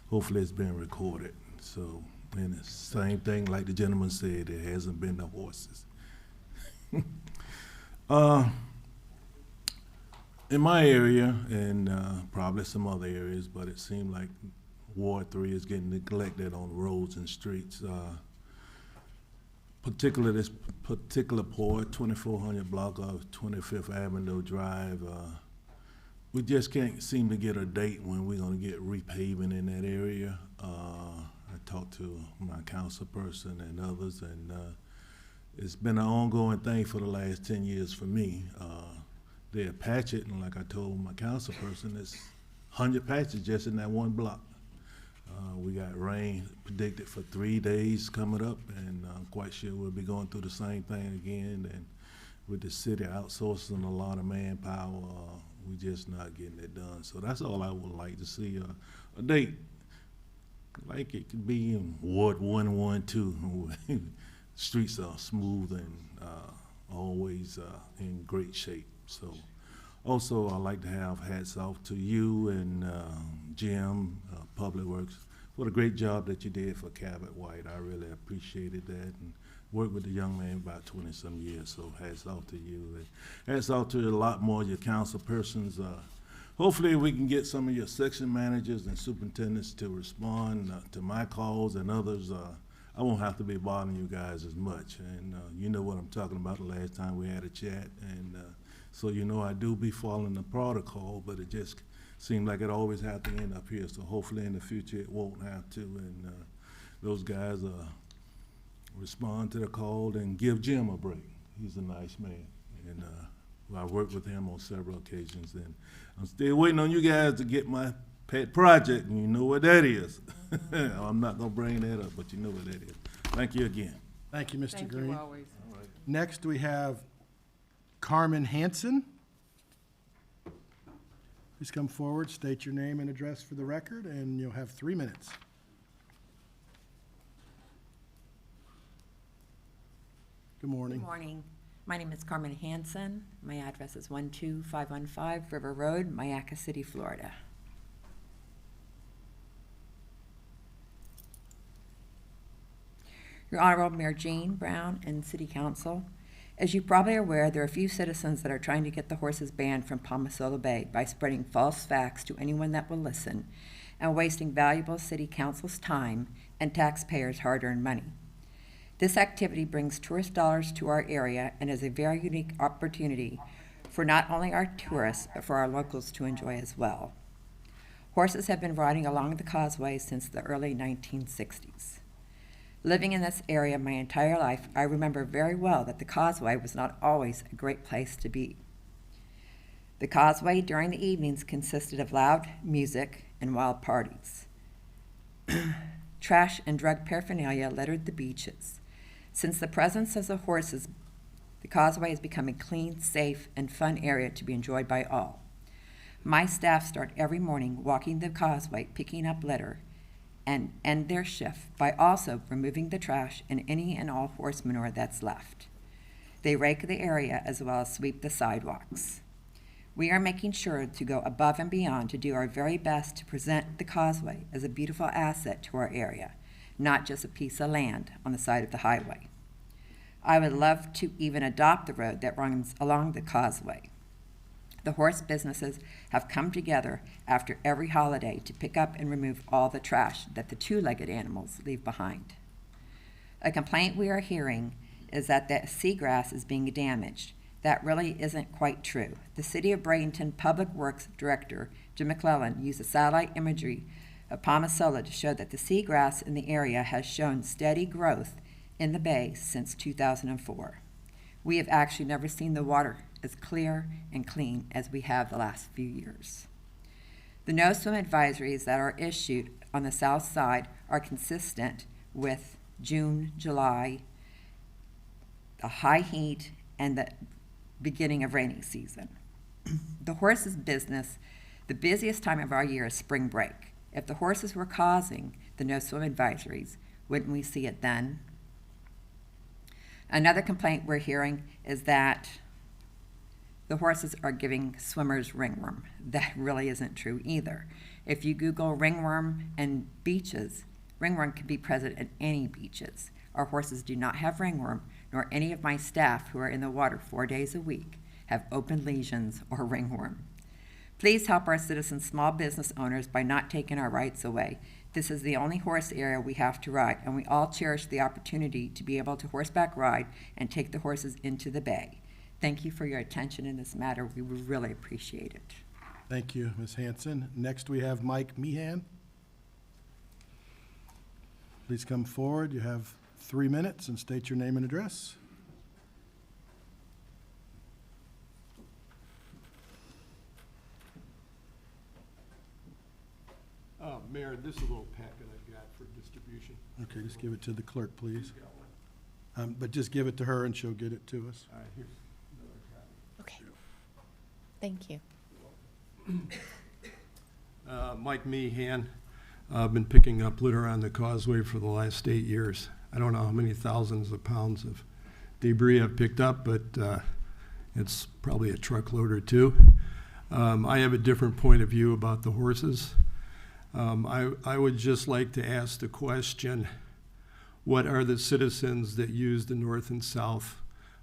hopefully it's been recorded. So, and it's the same thing like the gentleman said, there hasn't been no horses. In my area, and probably some other areas, but it seemed like Ward 3 is getting neglected on roads and streets. Particularly this particular port, 2400 block of 25th Avenue Drive, we just can't seem to get a date when we're gonna get repaving in that area. I talked to my council person and others, and it's been an ongoing thing for the last 10 years for me. They'll patch it, and like I told my council person, it's 100 patches just in that one block. We got rain predicted for 3 days coming up, and I'm quite sure we'll be going through the same thing again. And with the city outsourcing a lot of manpower, we just not getting it done. So that's all I would like to see, a date. Like it could be in Ward 1 and Ward 2. Streets are smooth and always in great shape. So also, I'd like to have hats off to you and Jim, Public Works, for the great job that you did for Cabot White. I really appreciated that, and worked with the young man about 20-some years, so hats off to you. And hats off to a lot more of your council persons. Hopefully, we can get some of your section managers and superintendents to respond to my calls and others. I won't have to be bothering you guys as much, and you know what I'm talking about the last time we had a chat, and so you know I do be following the protocol, but it just seemed like it always had to end up here, so hopefully in the future it won't have to, and those guys respond to the call and give Jim a break. He's a nice man, and I worked with him on several occasions, and I'm still waiting on you guys to get my pet project, and you know what that is. I'm not gonna bring that up, but you know what that is. Thank you again. Thank you, Mr. Thank Green. you always. Next, we have Carmen Hanson. Please come forward, state your name and address for the record, and you'll have 3 minutes. Good morning. Good morning. My name is Carmen Hanson. My address is 12515 River Road, Mayaca City, Florida. Your Honorable Mayor Jane Brown and City Council, as you probably are aware, there are a few citizens that are trying to get the horses banned from Palmasola Bay by spreading false facts to anyone that will listen and wasting valuable City Council's time and taxpayers' hard-earned money. This activity brings tourist dollars to our area and is a very unique opportunity for not only our tourists, but for our locals to enjoy as well. Horses have been riding along the causeway since the early 1960s. Living in this area my entire life, I remember very well that the causeway was not always a great place to be. The causeway during the evenings consisted of loud music and wild parties. Trash and drug paraphernalia littered the beaches. Since the presence of the horses, the causeway has become a clean, safe, and fun area to be enjoyed by all. My staff start every morning walking the causeway, picking up litter, and end their shift by also removing the trash and any and all horse manure that's left. They rake the area as well as sweep the sidewalks. We are making sure to go above and beyond to do our very best to present the causeway as a beautiful asset to our area, not just a piece of land on the side of the highway. I would love to even adopt the road that runs along the causeway. The horse businesses have come together after every holiday to pick up and remove all the trash that the two-legged animals leave behind. A complaint we are hearing is that the seagrass is being damaged. That really isn't quite true. The City of Bradenton Public Works Director, Jim McClellan, used the satellite imagery of Palmasola to show that the seagrass in the area has shown steady growth in the bay since 2004. We have actually never seen the water as clear and clean as we have the last few years. The no swim advisories that are issued on the south side are consistent with June, July, the high heat, and the beginning of rainy season. The horses business, the busiest time of our year is spring break. If the horses were causing the no swim advisories, wouldn't we see it then? Another complaint we're hearing is that the horses are giving swimmers ringworm. That really isn't true either. If you Google ringworm and beaches, ringworm can be present at any beaches. Our horses do not have ringworm, nor any of my staff who are in the water 4 days a week have open lesions or ringworm. Please help our citizens, small business owners, by not taking our rights away. This is the only horse area we have to ride, and we all cherish the opportunity to be able to horseback ride and take the horses into the bay. Thank you for your attention in this matter. We would really appreciate it. Thank you, Ms. Hanson. Next, we have Mike Meehan. Please come forward. You have 3 minutes and state your name and address. Mayor, this is a little packet I Okay, just give it to the clerk, please. But just give it to her and she'll get it to us. Okay. Thank you. Mike Meehan. I've been picking up litter on the causeway for the last 8 years. I don't know how many thousands of pounds of debris I've picked up, but it's probably a truckload or two. I have a different point of view about the horses. I would just like to ask the question, what are the citizens that use the North and South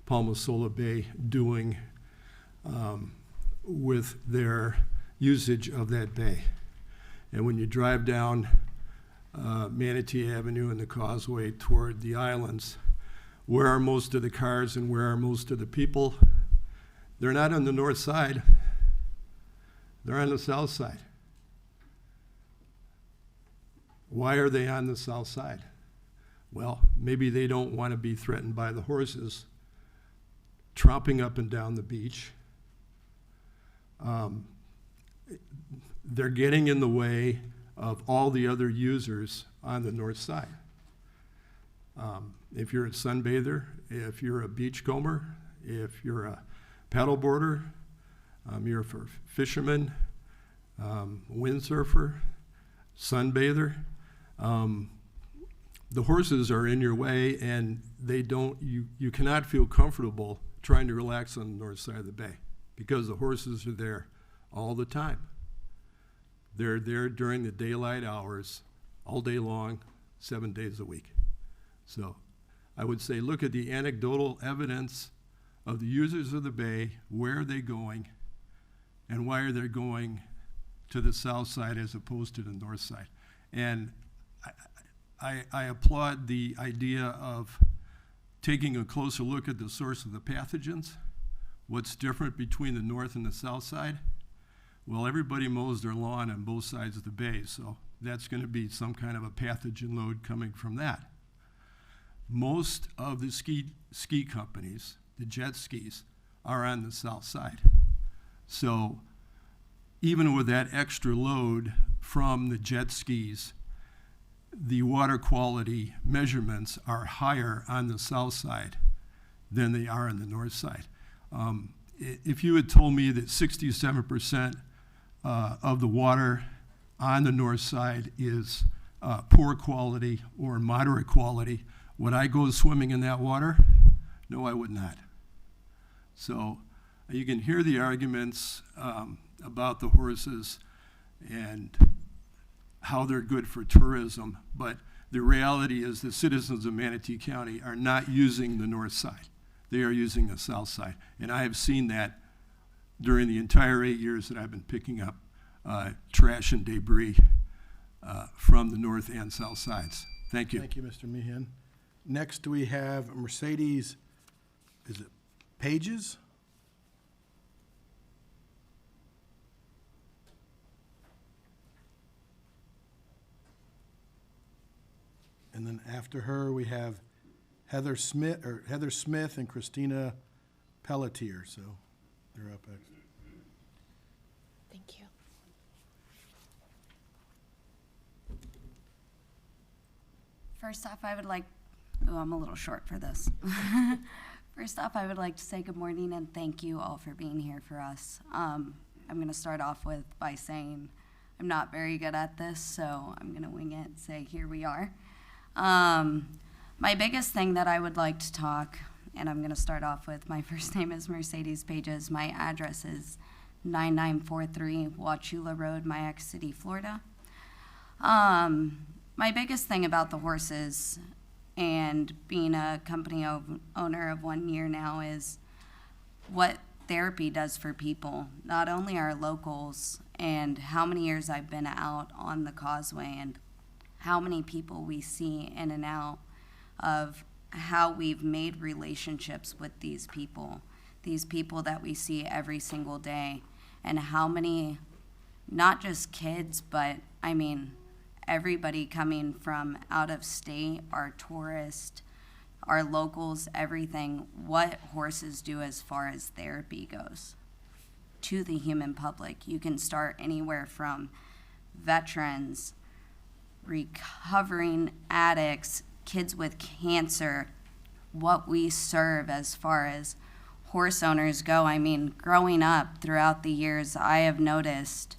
Palmasola Bay doing with their usage of that bay? And when you drive down Manatee Avenue and the causeway toward the islands, where are most of the cars and where are most of the people? They're not on the north side. They're on the south side. Why are they on the south side? Well, maybe they don't want to be threatened by the horses tromping up and down the beach. They're getting in the way of all the other users on the north side. If you're a sunbather, if you're a beachcomber, if you're a paddleboarder, you're a fisherman, windsurfer, sunbather, the horses are in your way, and you cannot feel comfortable trying to relax on the north side of the bay because the horses are there all the time. They're there during the daylight hours, all day long, 7 days a week. So I would say look at the anecdotal evidence of the users of the bay, where are they going, and why are they going to the south side as opposed to the north side. And I applaud the idea of taking a closer look at the source of the pathogens. What's different between the north and the south side? Well, everybody mows their lawn on both sides of the bay, so that's going to be some kind of a pathogen load coming from that. Most of the ski companies, the jet skis, are on the south side. So even with that extra load from the jet skis, the water quality measurements are higher on the south side than they are on the north side. If you had told me that 67% of the water on the north side is poor quality or moderate quality, would I go swimming in that water? No, I would not. So you can hear the arguments about the horses and how they're good for tourism, but the reality is the citizens of Manatee County are not using the north side. They are using the south side. And I have seen that during the entire 8 years that I've been picking up trash and debris from the north and south sides. Thank you. Thank you, Mr. Meehan. Next, we have Mercedes, is it Pages? And then after her, we have Heather Smith and Christina Pelletier, so they're up next. Thank you. First off, I would like, oh, I'm a little short for this. First off, I would like to say good morning and thank you all for being here for us. I'm going to start off by saying I'm not very good at this, so I'm going to wing it and say here we are. My biggest thing that I would like to talk, and I'm going to start off with, my first name is Mercedes Pages. My address is 9943 Wauchula Road, Mayac City, Florida. My biggest thing about the horses and being a company owner of 1 year now is what therapy does for people, not only our locals, and how many years I've been out on the causeway and how many people we see in and out of how we've made relationships with these people that we see every single day, and how many, not just kids, but I mean, everybody coming from out of state, our tourists, our locals, everything, what horses do as far as therapy goes to the human public. You can start anywhere from veterans, recovering addicts, kids with cancer, what we serve as far as horse owners go. I mean, growing up throughout the years, I have noticed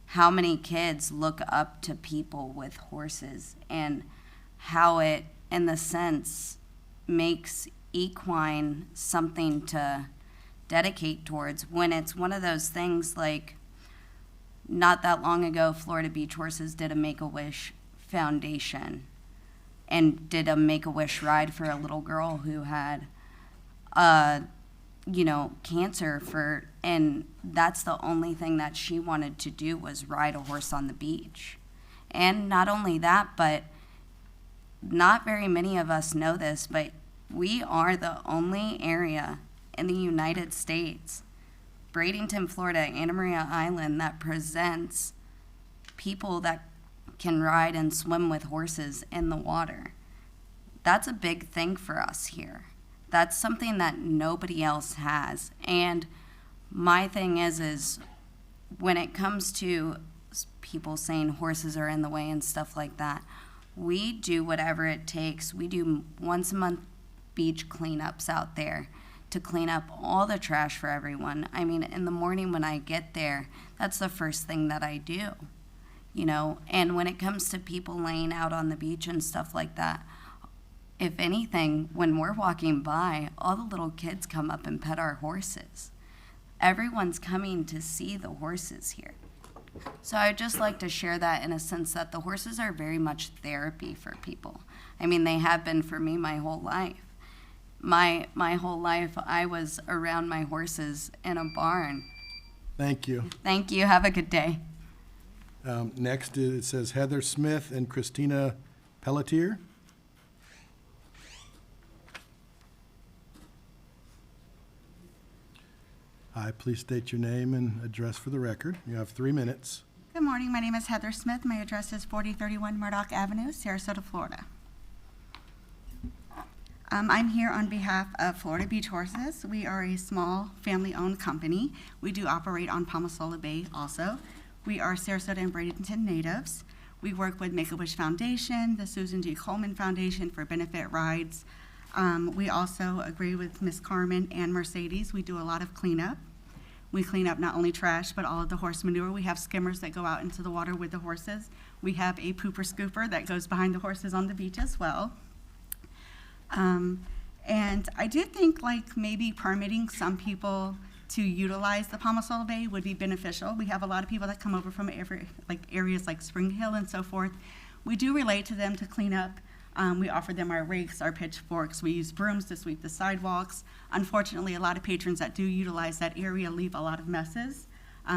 how many kids look up to people with horses and how it, in the sense, makes equine something to dedicate towards, when it's one of those things like, not that long ago, Florida Beach Horses did a Make-A-Wish Foundation and did a Make-A-Wish ride for a little girl who had, cancer and that's the only thing that she wanted to do was ride a horse on the beach. And not only that, but not very many of us know this, but we are the only area in the United States, Bradenton, Florida, Anna Maria Island, that presents people that can ride and swim with horses in the water. That's a big thing for us here. That's something that nobody else has. And my thing is when it comes to people saying horses are in the way and stuff like that, we do whatever it takes. We do once a month beach cleanups out there to clean up all the trash for everyone. I mean, in the morning when I get there, that's the first thing that I do, And when it comes to people laying out on the beach and stuff like that, if anything, when we're walking by, all the little kids come up and pet our horses. Everyone's coming to see the horses here. So I'd just like to share that in a sense that the horses are very much therapy for people. I mean, they have been for me my whole life. My whole life, I was around my horses in a barn. Thank you. Thank you. Have a good day. Next, it says Heather Smith and Christina Pelletier. Hi, please state your name and address for the record. You have 3 minutes. Good morning. My name is Heather Smith. My address is 4031 Murdoch Avenue, Sarasota, Florida. I'm here on behalf of Florida Beach Horses. We are a small family-owned company. We do operate on Palmasola Bay also. We are Sarasota and Bradenton natives. We work with Make-A-Wish Foundation, the Susan G. Coleman Foundation for benefit rides. We also agree with Ms. Carmen and Mercedes. We do a lot of cleanup. We clean up not only trash, but all of the horse manure. We have skimmers that go out into the water with the horses. We have a pooper scooper that goes behind the horses on the beach as well. And I do think like maybe permitting some people to utilize the Palmasola Bay would be beneficial. We have a lot of people that come over from areas like Spring Hill and so forth. We do relate to them to clean up. We offer them our rakes, our pitchforks. We use brooms to sweep the sidewalks. Unfortunately, a lot of patrons that do utilize that area leave a lot of messes.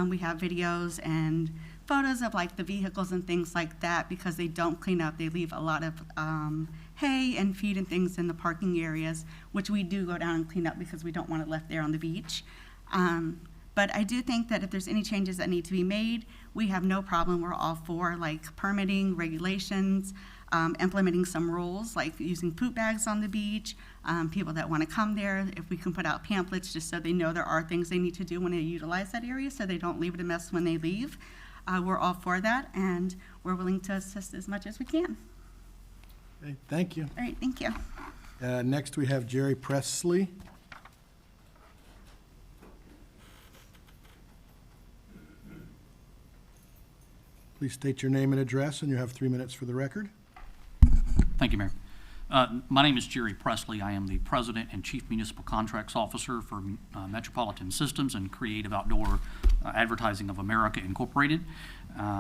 We have videos and photos of like the vehicles and things like that because they don't clean up. They leave a lot of hay and feed and things in the parking areas, which we do go down and clean up because we don't want it left there on the beach. But I do think that if there's any changes that need to be made, we have no problem. We're all for like permitting, regulations, implementing some rules like using poop bags on the beach, people that want to come there, if we can put out pamphlets just so they know there are things they need to do when they utilize that area so they don't leave it a mess when they leave. We're all for that, and we're willing to assist as much as we can. Okay, thank you. All right, thank you. Next, we have Jerry Presley. Please state your name and address, and you have 3 minutes for the record. Thank you, Mayor. My name is Jerry Presley. I am the President and Chief Municipal Contracts Officer for Metropolitan Systems and Creative Outdoor Advertising of America, Incorporated.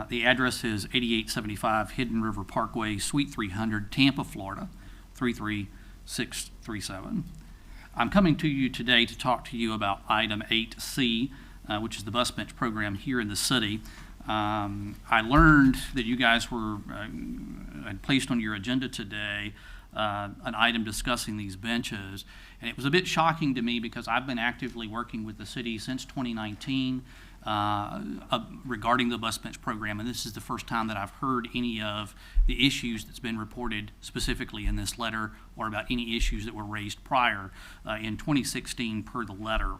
The address is 8875 Hidden River Parkway, Suite 300, Tampa, Florida, 33637. I'm coming to you today to talk to you about item 8C, which is the bus bench program here in the city. I learned that you guys had placed on your agenda today an item discussing these benches, and it was a bit shocking to me because I've been actively working with the city since 2019 regarding the bus bench program, and this is the first time that I've heard any of the issues that's been reported specifically in this letter or about any issues that were raised prior in 2016 per the letter.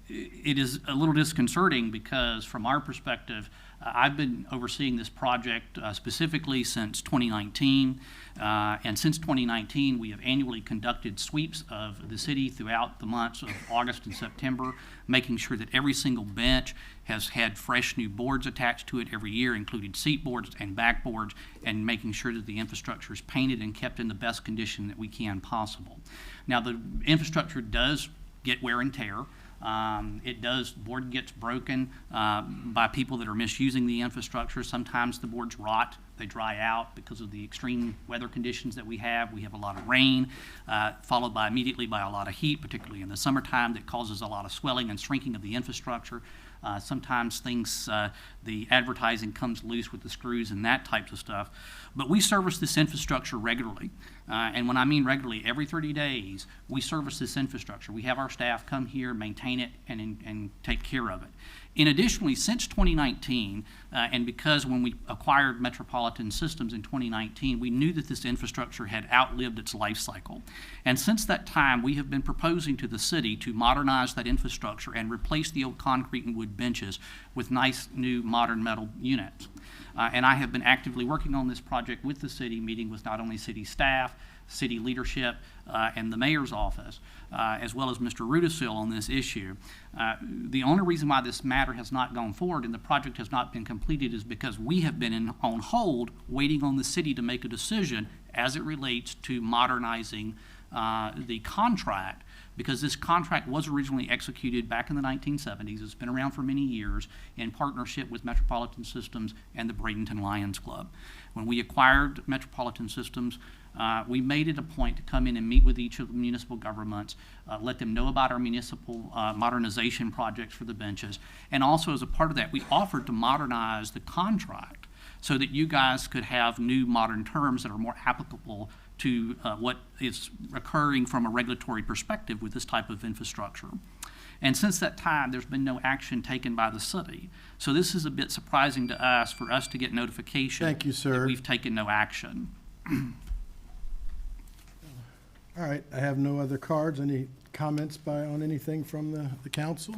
It is a little disconcerting because from our perspective, I've been overseeing this project specifically since 2019, and since 2019 we have annually conducted sweeps of the city throughout the months of August and September, making sure that every single bench has had fresh new boards attached to it every year, including seat boards and backboards, and making sure that the infrastructure is painted and kept in the best condition that we can possible. Now, the infrastructure does get wear and tear. Board gets broken by people that are misusing the infrastructure. Sometimes the boards rot, they dry out because of the extreme weather conditions that we have. We have a lot of rain, followed by immediately by a lot of heat, particularly in the summertime, that causes a lot of swelling and shrinking of the infrastructure. Sometimes the advertising comes loose with the screws and that types of stuff. But we service this infrastructure regularly. And when I mean regularly, every 30 days, we service this infrastructure. We have our staff come here, maintain it, and take care of it. And additionally, since 2019, and because when we acquired Metropolitan Systems in 2019, we knew that this infrastructure had outlived its life cycle. And since that time, we have been proposing to the city to modernize that infrastructure and replace the old concrete and wood benches with nice new modern metal units. And I have been actively working on this project with the city, meeting with not only city staff, city leadership, and the mayor's office, as well as Mr. Rudisil on this issue. The only reason why this matter has not gone forward and the project has not been completed is because we have been on hold waiting on the city to make a decision as it relates to modernizing the contract, because this contract was originally executed back in the 1970s. It's been around for many years in partnership with Metropolitan Systems and the Bradenton Lions Club. When we acquired Metropolitan Systems, we made it a point to come in and meet with each of the municipal governments, let them know about our municipal modernization projects for the benches, and also as a part of that, we offered to modernize the contract so that you guys could have new modern terms that are more applicable to what is occurring from a regulatory perspective with this type of infrastructure. And since that time, there's been no action taken by the city. So this is a bit surprising to us for us to get notification. Thank you, sir. That we've taken no action. All right, I have no other cards. Any comments on anything from the council?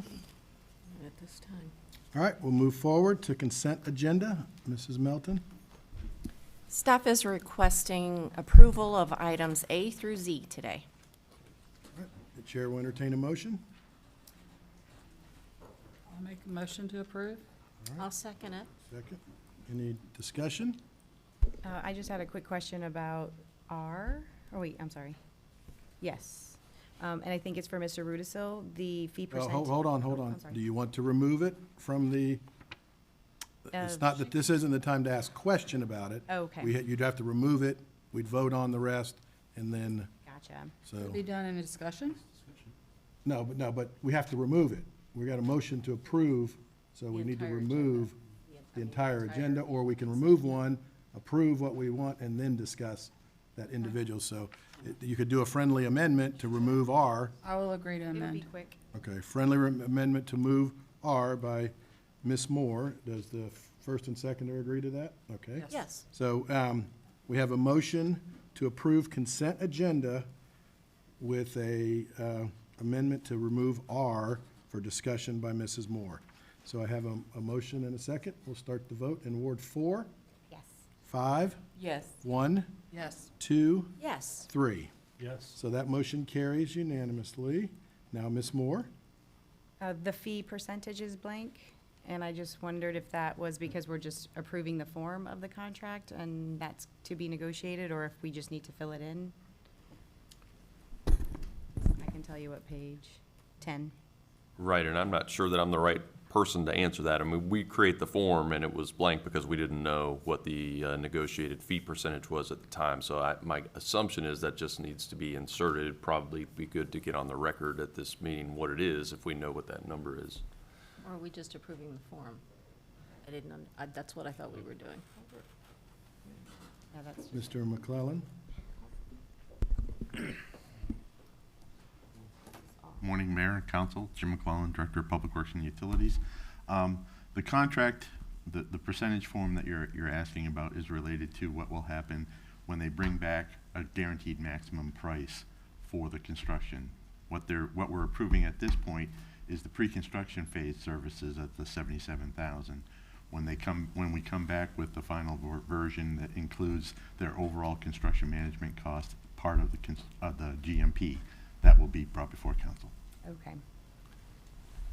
At this time. All right, we'll move forward to consent agenda. Mrs. Melton? Staff is requesting approval of items A through Z today. All right, the chair will entertain a motion. I'll make a motion to approve. I'll second it. Second. Any discussion? I just had a quick question about I'm sorry. Yes. And I think it's for Mr. Rudisil, the fee percent. Hold on. I'm sorry. Do you want to remove it from the, it's not that this isn't the time to ask question about it. Okay. You'd have to remove it, we'd vote on the rest, and then, Gotcha. so, Be done in a discussion? no, but we have to remove it. We got a motion to approve, so we need to remove the entire agenda, or we can remove one, approve what we want, and then discuss that individual. So you could do a friendly amendment to remove R. I will agree to It'll be amend. quick. Okay, friendly amendment to move R by Ms. Moore. Does the first and seconder agree to that? Okay. Yes. So we have a motion to approve consent agenda with a amendment to remove R for discussion by Mrs. Moore. So I have a motion and a second. We'll start the vote in Ward 4, Yes. 5, Yes. 1, Yes. 2, Yes. 3. Yes. So that motion carries unanimously. Now, Ms. Moore? The fee percentage is blank, and I just wondered if that was because we're just approving the form of the contract and that's to be negotiated, or if we just need to fill it in. I can tell you what page, 10. Right, and I'm not sure that I'm the right person to answer that. I mean, we create the form and it was blank because we didn't know what the negotiated fee percentage was at the time. So my assumption is that just needs to be inserted. It'd probably be good to get on the record at this meeting what it is if we know what that number is. Or are we just approving the form? I didn't, that's what I thought we were doing. Yeah, that's Mr. McClellan? Morning, Mayor and Council. Jim McClellan, Director of Public Works and Utilities. The contract, the percentage form that you're asking about is related to what will happen when they bring back a guaranteed maximum price for the construction. What we're approving at this point is the pre-construction phase services at the 77,000. When we come back with the final version that includes their overall construction management cost, part of the GMP, that will be brought before council. Okay.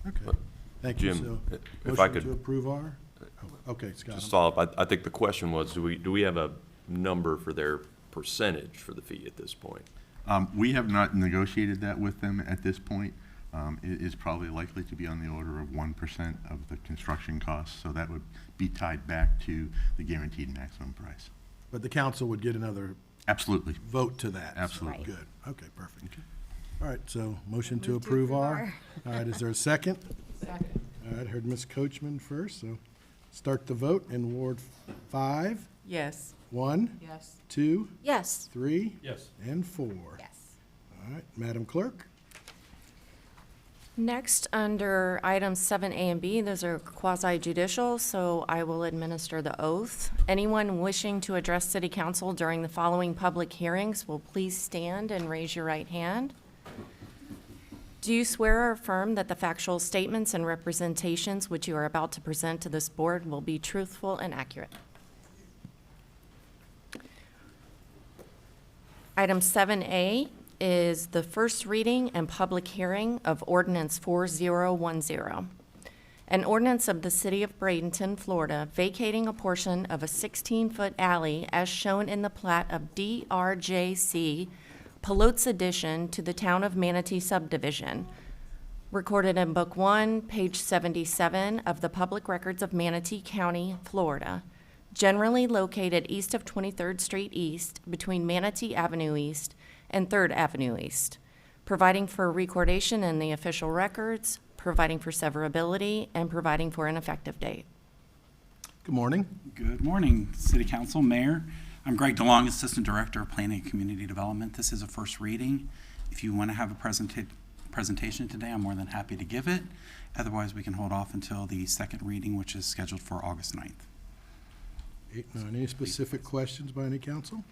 Okay, thank you. Jim, So, if I motion could- to approve our, okay, Scott. Just follow up, I think the question was, do we have a number for their percentage for the fee at this point? We have not negotiated that with them at this point. It is probably likely to be on the order of 1% of the construction costs, so that would be tied back to the guaranteed maximum price. But the council would get another Absolutely. vote to that. Absolutely. Right. Good, okay, perfect. All right, so motion to approve our, all right, is there a second? Second. All right, heard Ms. Coachman first, so start the vote in Ward 5, Yes. 1, Yes. 2, Yes. 3, Yes. and 4. Yes. All right, Madam Clerk? Next, under items 7A and B, those are quasi judicial, so I will administer the oath. Anyone wishing to address City Council during the following public hearings will please stand and raise your right hand. Do you swear or affirm that the factual statements and representations which you are about to present to this board will be truthful and accurate? Item 7A is the first reading and public hearing of Ordinance 4010. An ordinance of the City of Bradenton, Florida, vacating a portion of a 16-foot alley as shown in the plat of DRJC Palotes addition to the Town of Manatee subdivision, recorded in Book 1, page 77 of the Public Records of Manatee County, Florida, generally located east of 23rd Street East between Manatee Avenue East and 3rd Avenue East, providing for recordation in the official records, providing for severability, and providing for an effective date. Good morning. Good morning, City Council, Mayor. I'm Greg DeLong, Assistant Director of Planning and Community Development. This is a first reading. If you want to have a presentation today, I'm more than happy to give it. Otherwise, we can hold off until the second reading, which is scheduled for August 9th. Any specific questions by any council?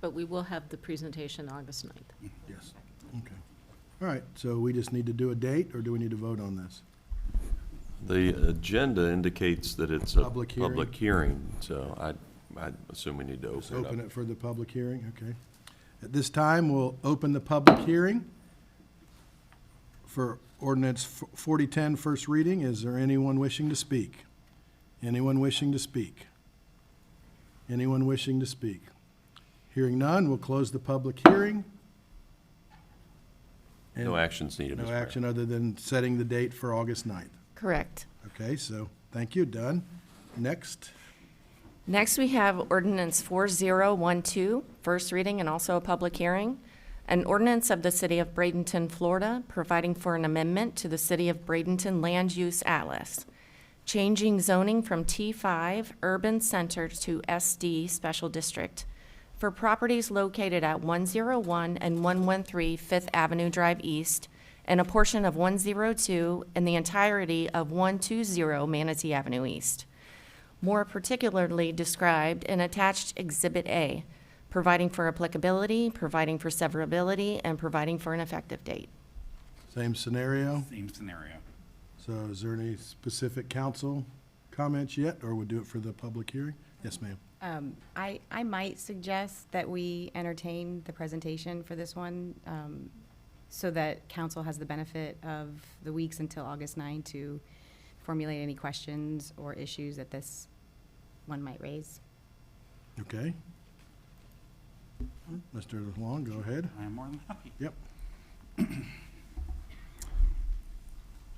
But we will have the presentation August 9th. Yes. Okay. All right, so we just need to do a date, or do we need to vote on this? The agenda indicates that it's a Public hearing. public hearing, so I assume we need to Just open it up. open it for the public hearing, okay. At this time, we'll open the public hearing for ordinance 4010, first reading. Is there anyone wishing to speak? Anyone wishing to speak? Anyone wishing to speak? Hearing none, we'll close the public hearing. And No actions needed, Mr. no Mayor. action other than setting the date for August 9th. Correct. Okay, so, thank you, done. Next. Next, we have ordinance 4012, first reading and also a public hearing. An ordinance of the City of Bradenton, Florida, providing for an amendment to the City of Bradenton Land Use Atlas, changing zoning from T5 Urban Center to SD Special District for properties located at 101 and 113 Fifth Avenue Drive East and a portion of 102 and the entirety of 120 Manatee Avenue East. More particularly described in attached Exhibit A, providing for applicability, providing for severability, and providing for an effective date. Same scenario. Same scenario. So is there any specific council comments yet, or we'll do it for the public hearing? Yes, ma'am. I might suggest that we entertain the presentation for this one, so that council has the benefit of the weeks until August 9 to formulate any questions or issues that this one might raise. Okay. Mr. Long, go ahead. I am more than happy. Yep.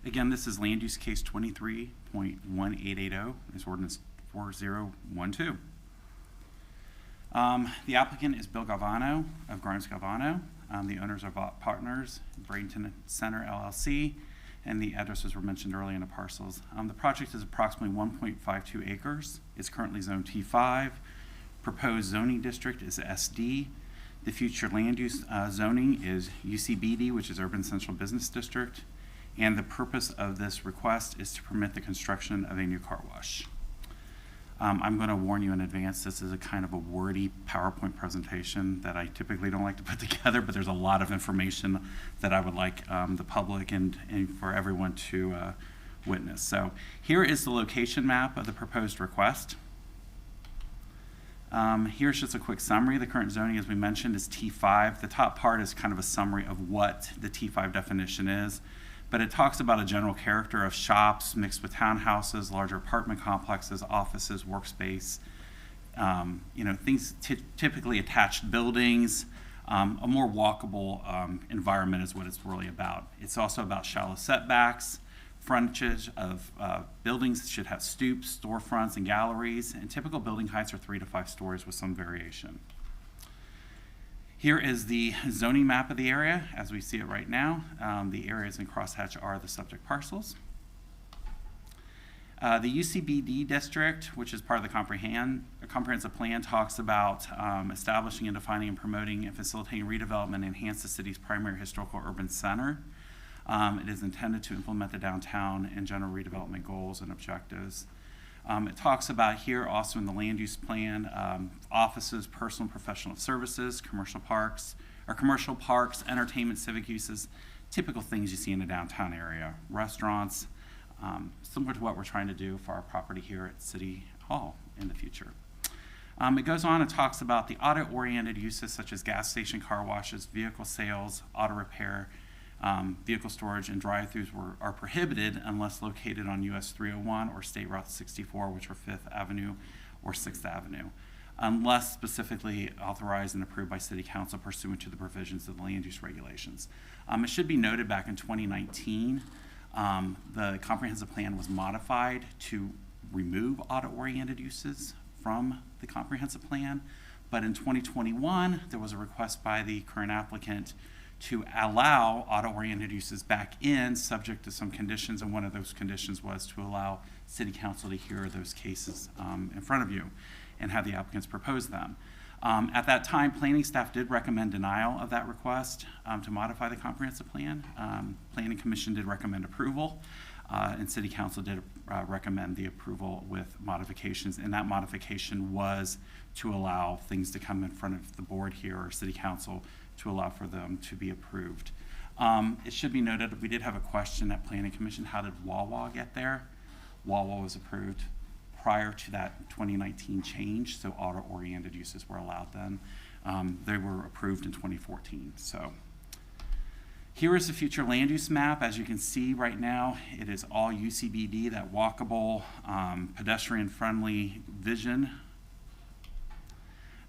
Again, this is Land Use Case 23.1880, is ordinance 4012. The applicant is Bill Galvano of Grimes Galvano. The owners are Vought Partners, Bradenton Center LLC, and the addresses were mentioned earlier in the parcels. The project is approximately 1.52 acres. It's currently zone T5. Proposed zoning district is SD. The future land use zoning is UCBD, which is Urban Central Business District. And the purpose of this request is to permit the construction of a new car wash. I'm going to warn you in advance, this is a kind of a wordy PowerPoint presentation that I typically don't like to put together, but there's a lot of information that I would like the public and for everyone to witness. So here is the location map of the proposed request. Here's just a quick summary. The current zoning, as we mentioned, is T5. The top part is kind of a summary of what the T5 definition is, but it talks about a general character of shops mixed with townhouses, larger apartment complexes, offices, workspace, things typically attached buildings. A more walkable environment is what it's really about. It's also about shallow setbacks. Frontage of buildings should have stoops, storefronts, and galleries, and typical building heights are 3 to 5 stories with some variation. Here is the zoning map of the area as we see it right now. The areas in crosshatch are the subject parcels. The UCBD district, which is part of the comprehensive plan, talks about establishing and defining and promoting and facilitating redevelopment and enhance the city's primary historical urban center. It is intended to implement the downtown and general redevelopment goals and objectives. It talks about here also in the land use plan, offices, personal and professional services, commercial parks, entertainment, civic uses, typical things you see in the downtown area, restaurants, similar to what we're trying to do for our property here at City Hall in the future. It goes on and talks about the audit-oriented uses such as gas station, car washes, vehicle sales, auto repair, vehicle storage, and drive-throughs are prohibited unless located on US 301 or State Route 64, which are 5th Avenue or 6th Avenue, unless specifically authorized and approved by City Council pursuant to the provisions of the land use regulations. It should be noted back in 2019, the comprehensive plan was modified to remove auto-oriented uses from the comprehensive plan, but in 2021, there was a request by the current applicant to allow auto-oriented uses back in, subject to some conditions, and one of those conditions was to allow City Council to hear those cases in front of you and have the applicants propose them. At that time, planning staff did recommend denial of that request to modify the comprehensive plan. Planning Commission did recommend approval, and City Council did recommend the approval with modifications, and that modification was to allow things to come in front of the board here or City Council to allow for them to be approved. It should be noted we did have a question at Planning Commission, how did Wawa get there? Wawa was approved prior to that 2019 change, so auto-oriented uses were allowed then. They were approved in 2014. So here is the future land use map. As you can see right now, it is all UCBD, that walkable, pedestrian-friendly vision.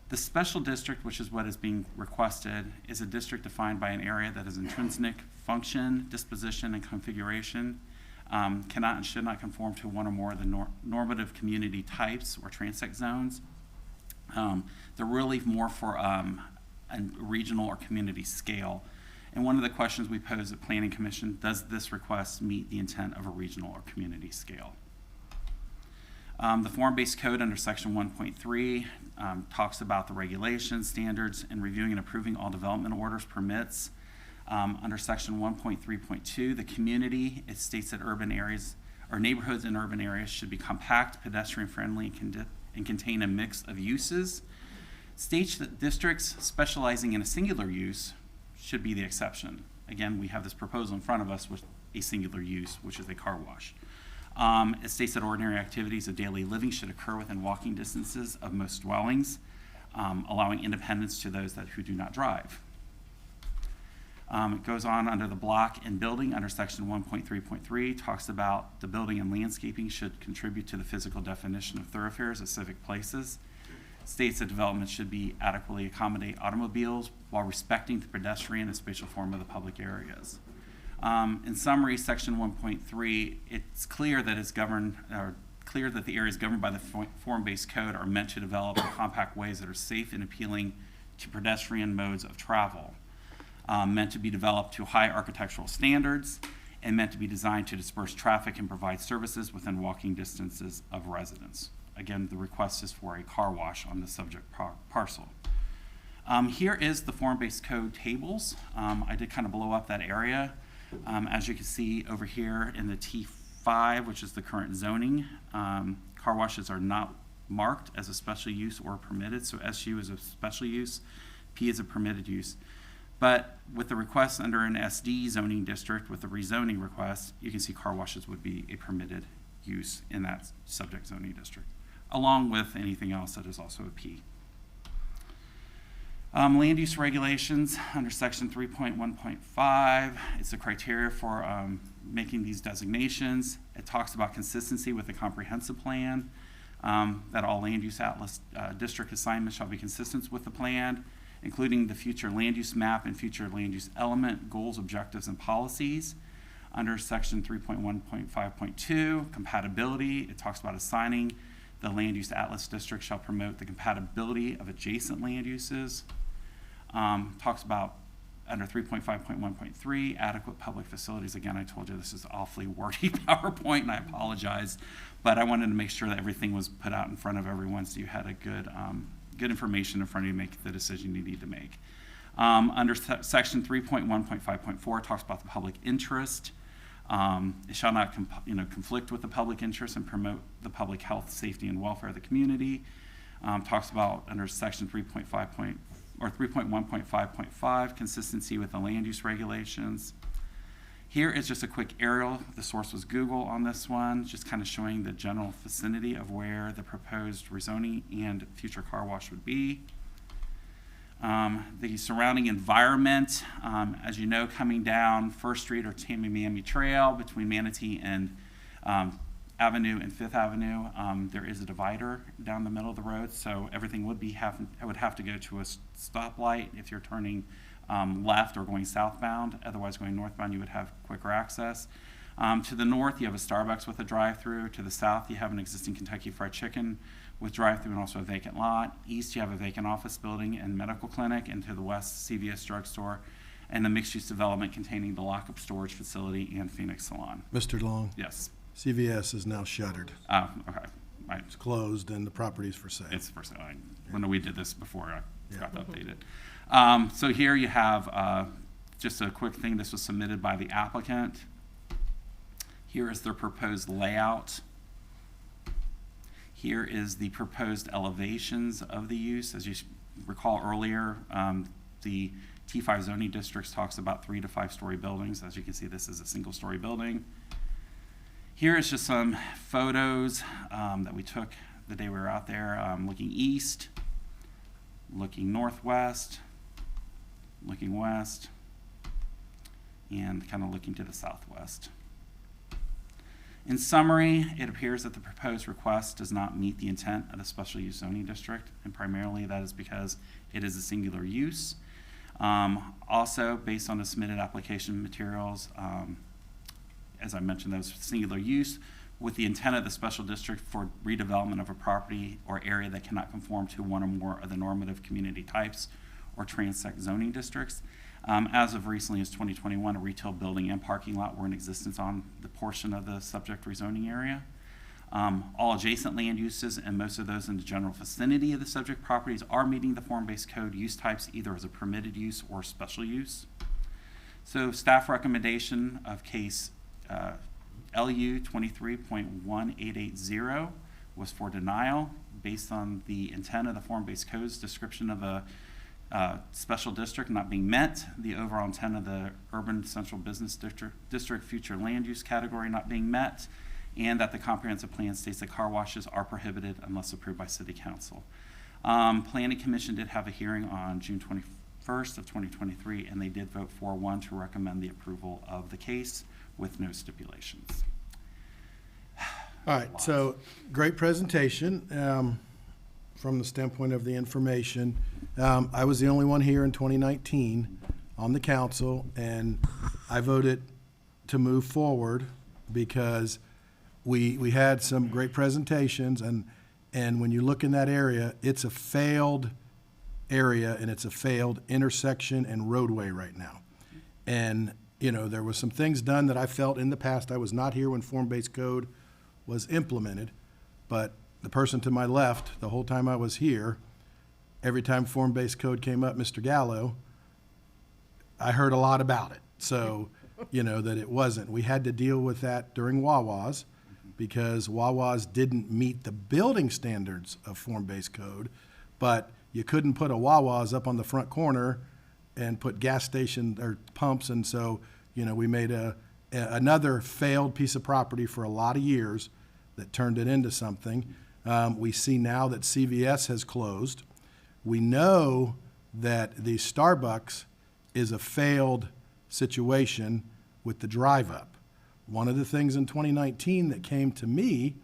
The special district, which is what is being requested, is a district defined by an area that is intrinsic function, disposition, and configuration, cannot and should not conform to one or more of the normative community types or transect zones. They're really more for a regional or community scale. And one of the questions we pose at Planning Commission, does this request meet the intent of a regional or community scale? The form-based code under section 1.3 talks about the regulations, standards, and reviewing and approving all development orders, permits. Under section 1.3.2, the community, it states that urban areas or neighborhoods in urban areas should be compact, pedestrian-friendly, and contain a mix of uses. States that districts specializing in a singular use should be the exception. Again, we have this proposal in front of us with a singular use, which is a car wash. It states that ordinary activities of daily living should occur within walking distances of most dwellings, allowing independence to those who do not drive. It goes on under the block and building under section 1.3.3, talks about the building and landscaping should contribute to the physical definition of thoroughfares as civic places. States that development should be adequately accommodate automobiles while respecting the pedestrian and spatial form of the public areas. In summary, section 1.3, it's clear that the areas governed by the form-based code are meant to develop in compact ways that are safe and appealing to pedestrian modes of travel, meant to be developed to high architectural standards, and meant to be designed to disperse traffic and provide services within walking distances of residents. Again, the request is for a car wash on the subject parcel. Here is the form-based code tables. I did kind of blow up that area. As you can see over here in the T5, which is the current zoning, car washes are not marked as a special use or permitted. So SU is a special use, P is a permitted use. But with the request under an SD zoning district with the rezoning request, you can see car washes would be a permitted use in that subject zoning district, along with anything else that is also a P. Land use regulations under section 3.1.5, it's the criteria for making these designations. It talks about consistency with the comprehensive plan, that all land use atlas district assignments shall be consistent with the plan, including the future land use map and future land use element, goals, objectives, and policies. Under section 3.1.5.2, compatibility, it talks about assigning the land use atlas district shall promote the compatibility of adjacent land uses. Talks about under 3.5.1.3, adequate public facilities. Again, I told you this is awfully wordy PowerPoint, and I apologize, but I wanted to make sure that everything was put out in front of everyone so you had a good information in front of you to make the decision you need to make. Under section 3.1.5.4, talks about the public interest. It shall not conflict with the public interest and promote the public health, safety, and welfare of the community. Talks about under section 3.1.5.5, consistency with the land use regulations. Here is just a quick aerial. The source was Google on this one, just kind of showing the general vicinity of where the proposed rezoning and future car wash would be. The surrounding environment, as you know, coming down First Street or Tamiami Trail between Manatee and Avenue and Fifth Avenue, there is a divider down the middle of the road, so everything would have to go to a stoplight if you're turning left or going southbound. Otherwise, going northbound, you would have quicker access. To the north, you have a Starbucks with a drive-through. To the south, you have an existing Kentucky Fried Chicken with drive-through and also a vacant lot. East, you have a vacant office building and medical clinic. And to the west, CVS drugstore and the mixed-use development containing the lockup storage facility and Phoenix Salon. Mr. Long? Yes. CVS is now shuttered. Oh, okay. It's closed and the property's for sale. It's for sale. When we did this before, I forgot to update it. So here you have just a quick thing. This was submitted by the applicant. Here is their proposed layout. Here is the proposed elevations of the use. As you recall earlier, the T5 zoning districts talks about 3 to 5 story buildings. As you can see, this is a single story building. Here is just some photos that we took the day we were out there, looking east, looking northwest, looking west, and kind of looking to the southwest. In summary, it appears that the proposed request does not meet the intent of the special use zoning district, and primarily that is because it is a singular use. Also, based on the submitted application materials, as I mentioned, those singular use with the intent of the special district for redevelopment of a property or area that cannot conform to one or more of the normative community types or transect zoning districts. As of recently as 2021, a retail building and parking lot were in existence on the portion of the subject rezoning area. All adjacent land uses and most of those in the general vicinity of the subject properties are meeting the form-based code use types either as a permitted use or special use. So staff recommendation of case LU 23.1880 was for denial based on the intent of the form-based code's description of a special district not being met, the overall intent of the urban central business district future land use category not being met, and that the comprehensive plan states that car washes are prohibited unless approved by city council. Planning Commission did have a hearing on June 21st of 2023, and they did vote 4-1 to recommend the approval of the case with no stipulations. All right, so great presentation from the standpoint of the information. I was the only one here in 2019 on the council, and I voted to move forward because we had some great presentations, and when you look in that area, it's a failed area and it's a failed intersection and roadway right now. And you know, there was some things done that I felt in the past. I was not here when form-based code was implemented, but the person to my left, the whole time I was here, every time form-based code came up, Mr. Gallo, I heard a lot about it. So, you know, that it wasn't. We had to deal with that during Wawa's because Wawa's didn't meet the building standards of form-based code, but you couldn't put a Wawa's up on the front corner and put gas station or pumps, and so, we made another failed piece of property for a lot of years that turned it into something. We see now that CVS has closed. We know that the Starbucks is a failed situation with the drive-up. One of the things in 2019 that came to me,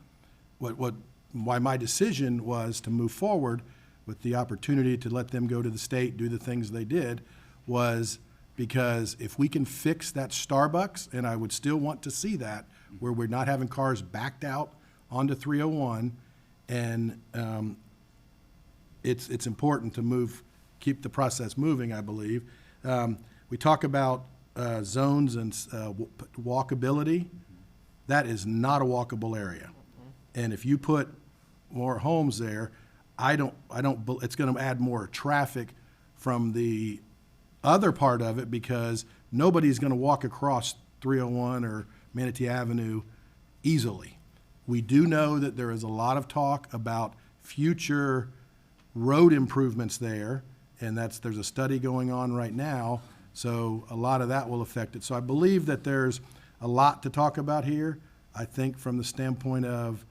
why my decision was to move forward with the opportunity to let them go to the state, do the things they did, was because if we can fix that Starbucks, and I would still want to see that, where we're not having cars backed out onto 301, and it's important to keep the process moving, I believe. We talk about zones and walkability. That is not a walkable area. And if you put more homes there, it's going to add more traffic from the other part of it, because nobody's going to walk across 301 or Manatee Avenue easily. We do know that there is a lot of talk about future road improvements there, and there's a study going on right now, so a lot of that will affect it. So I believe that there's a lot to talk about here. I think from the standpoint of,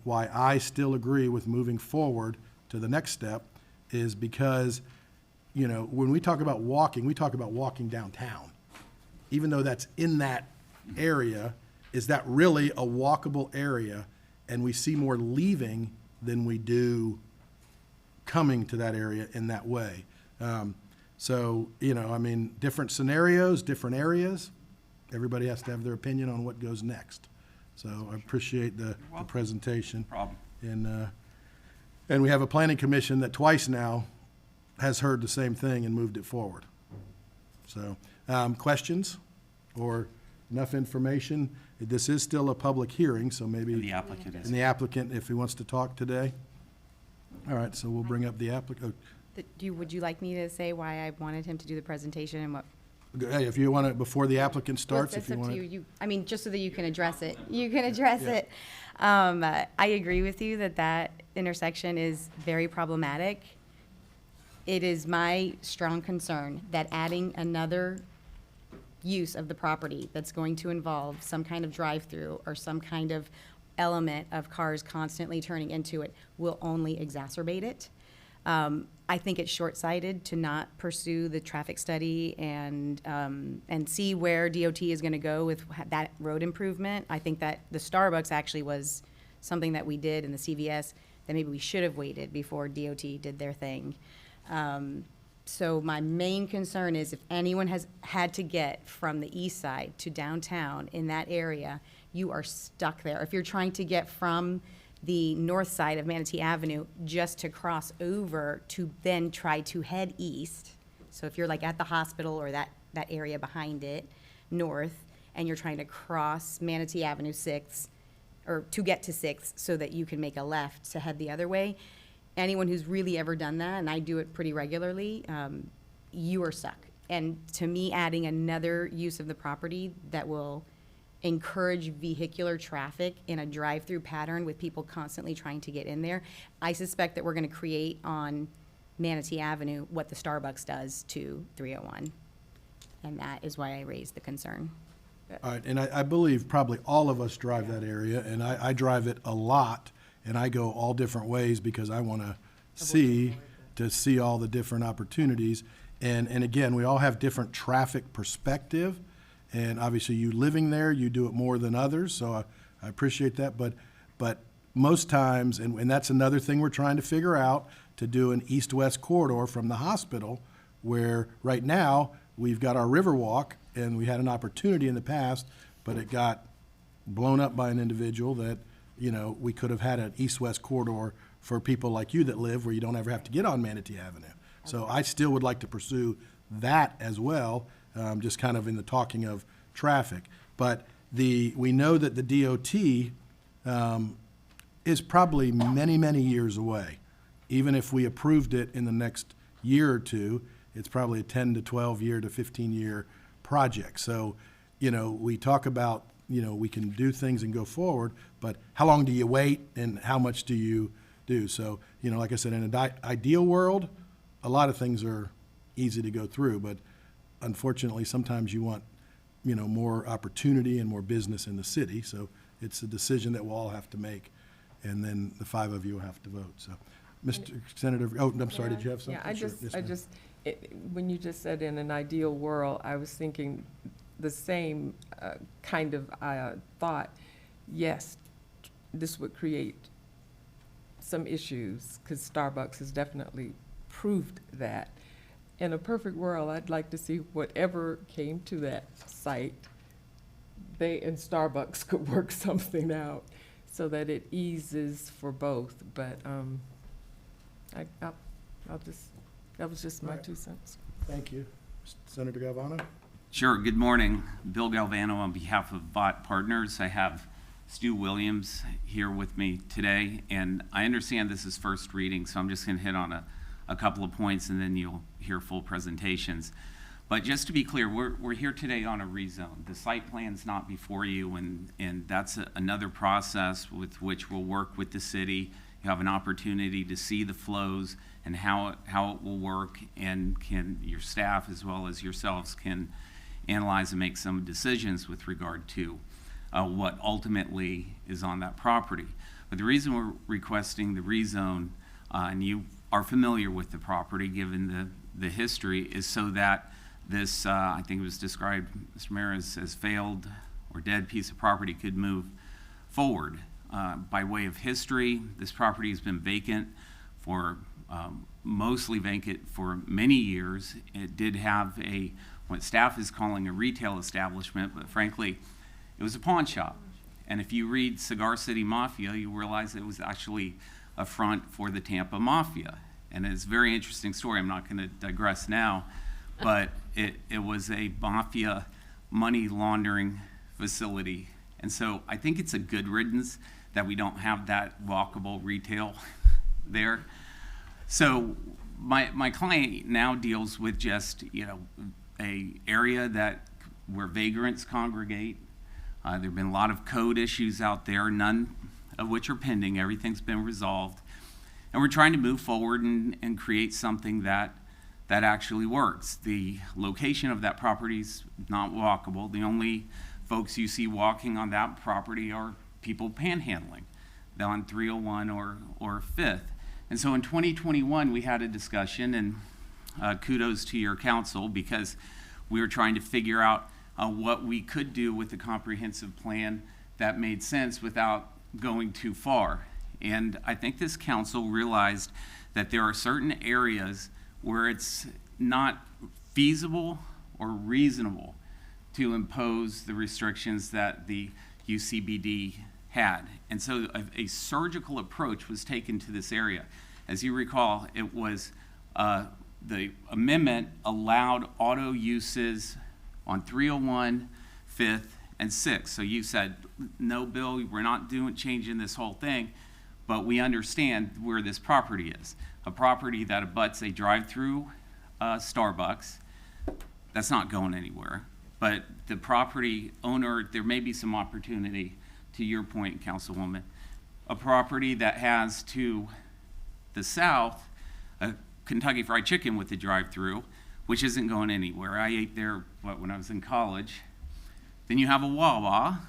why I still agree with moving forward to the next step is because, when we talk about walking, we talk about walking downtown. Even though that's in that area, is that really a walkable area? And we see more leaving than we do coming to that area in that way. So, different scenarios, different areas. Everybody has to have their opinion on what goes next. So I appreciate the presentation. No problem. And we have a planning commission that twice now has heard the same thing and moved it forward. So, questions or enough information? This is still a public hearing, so maybe. And the applicant is. And the applicant, if he wants to talk today. All right, so we'll bring up the applicant. Would you like me to say why I wanted him to do the presentation and what? Hey, if you want to, before the applicant starts, Well, if you it's up want to to. you. I mean, just so that you can address it. You can address it. I agree with you that intersection is very problematic. It is my strong concern that adding another use of the property that's going to involve some kind of drive-through or some kind of element of cars constantly turning into it will only exacerbate it. I think it's short-sighted to not pursue the traffic study and see where DOT is going to go with that road improvement. I think that the Starbucks actually was something that we did in the CVS that maybe we should have waited before DOT did their thing. So my main concern is if anyone has had to get from the east side to downtown in that area, you are stuck there. If you're trying to get from the north side of Manatee Avenue just to cross over to then try to head east, so if you're like at the hospital or that area behind it, north, and you're trying to cross Manatee Avenue 6, or to get to 6 so that you can make a left to head the other way, anyone who's really ever done that, and I do it pretty regularly, you are stuck. And to me, adding another use of the property that will encourage vehicular traffic in a drive-through pattern with people constantly trying to get in there, I suspect that we're going to create on Manatee Avenue what the Starbucks does to 301. And that is why I raised the concern. All right, and I believe probably all of us drive that area, and I drive it a lot, and I go all different ways because I want to see all the different opportunities. And again, we all have different traffic perspective, and obviously you living there, you do it more than others, so I appreciate that. But most times, and that's another thing we're trying to figure out, to do an east-west corridor from the hospital, where right now we've got our Riverwalk, and we had an opportunity in the past, but it got blown up by an individual that, we could have had an east-west corridor for people like you that live where you don't ever have to get on Manatee Avenue. So I still would like to pursue that as well, just kind of in the talking of traffic. But we know that the DOT is probably many, many years away. Even if we approved it in the next year or two, it's probably a 10 to 12 year to 15 year project. So, we talk about we can do things and go forward, but how long do you wait and how much do you do? So, like I said, in an ideal world, a lot of things are easy to go through, but unfortunately, sometimes you want, more opportunity and more business in the city. So it's a decision that we'll all have to make, and then the 5 of you will have to vote. So, Mr. Senator, I'm sorry, did you have something? Yeah, Sure. Yes, ma'am. When you just said in an ideal world, I was thinking the same kind of thought. Yes, this would create some issues, because Starbucks has definitely proved that. In a perfect world, I'd like to see whatever came to that site, they and Starbucks could work something out so that it eases for both. But that was just my Right. 2 cents. Thank you. Senator Galvano? Sure. Good morning. Bill Galvano on behalf of Vought Partners. I have Stu Williams here with me today, and I understand this is first reading, so I'm just going to hit on a couple of points, and then you'll hear full presentations. But just to be clear, we're here today on a rezone. The site plan's not before you, and that's another process with which we'll work with the city. You have an opportunity to see the flows and how it will work, and your staff as well as yourselves can analyze and make some decisions with regard to what ultimately is on that property. But the reason we're requesting the rezone, and you are familiar with the property given the history, is so that this, I think it was described, Mr. Mayor, as failed or dead piece of property could move forward. By way of history, this property has been vacant for, mostly vacant for many years. It did have what staff is calling a retail establishment, but frankly, it was a pawn shop. And if you read Cigar City Mafia, you realize it was actually a front for the Tampa Mafia. And it's a very interesting story. I'm not going to digress now, but it was a mafia money laundering facility. And so I think it's a good riddance that we don't have that walkable retail there. So my client now deals with just, a area where vagrants congregate. There have been a lot of code issues out there, none of which are pending. Everything's been resolved. And we're trying to move forward and create something that actually works. The location of that property is not walkable. The only folks you see walking on that property are people panhandling on 301 or 5th. And so in 2021, we had a discussion, and kudos to your council, because we were trying to figure out what we could do with the comprehensive plan that made sense without going too far. And I think this council realized that there are certain areas where it's not feasible or reasonable to impose the restrictions that the UCBD had. And so a surgical approach was taken to this area. As you recall, it was the amendment allowed auto uses on 301, 5th, and 6th. So you said, no, Bill, we're not changing this whole thing, but we understand where this property is. A property that abuts a drive-through Starbucks, that's not going anywhere. But the property owner, there may be some opportunity, to your point, Councilwoman, a property that has to the south a Kentucky Fried Chicken with the drive-through, which isn't going anywhere. I ate there, when I was in college. Then you have a Wawa,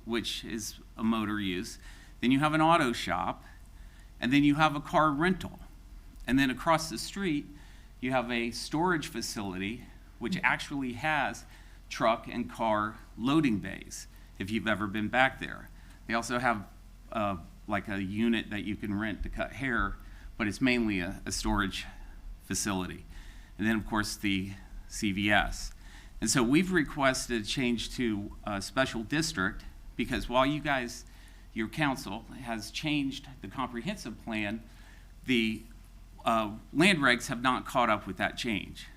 which is a motor use. Then you have an auto shop, and then you have a car rental. And then across the street, you have a storage facility, which actually has truck and car loading bays, if you've ever been back there. They also have like a unit that you can rent to cut hair, but it's mainly a storage facility. And then, of course, the CVS. And so we've requested a change to a special district, because while you guys, your council, has changed the comprehensive plan, the land regs have not caught up with that change.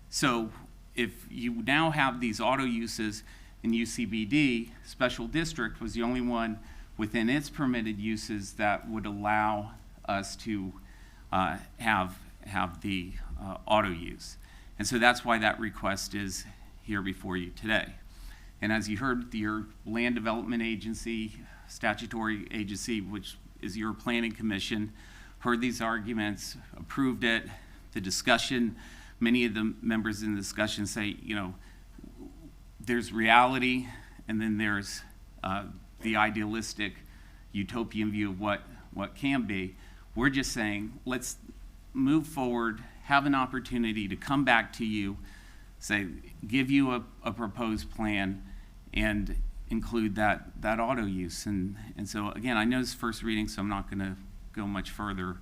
So if you now have these auto uses in UCBD, special district was the only one within its permitted uses that would allow us to have the auto use. And so that's why that request is here before you today. And as you heard, your land development agency, statutory agency, which is your planning commission, heard these arguments, approved it. The discussion, many of the members in the discussion say, you know, there's reality, and then there's the idealistic utopian view of what can be. We're just saying, let's move forward, have an opportunity to come back to you, say, give you a proposed plan, and include that auto use. And so, again, I know it's first reading, so I'm not going to go much further,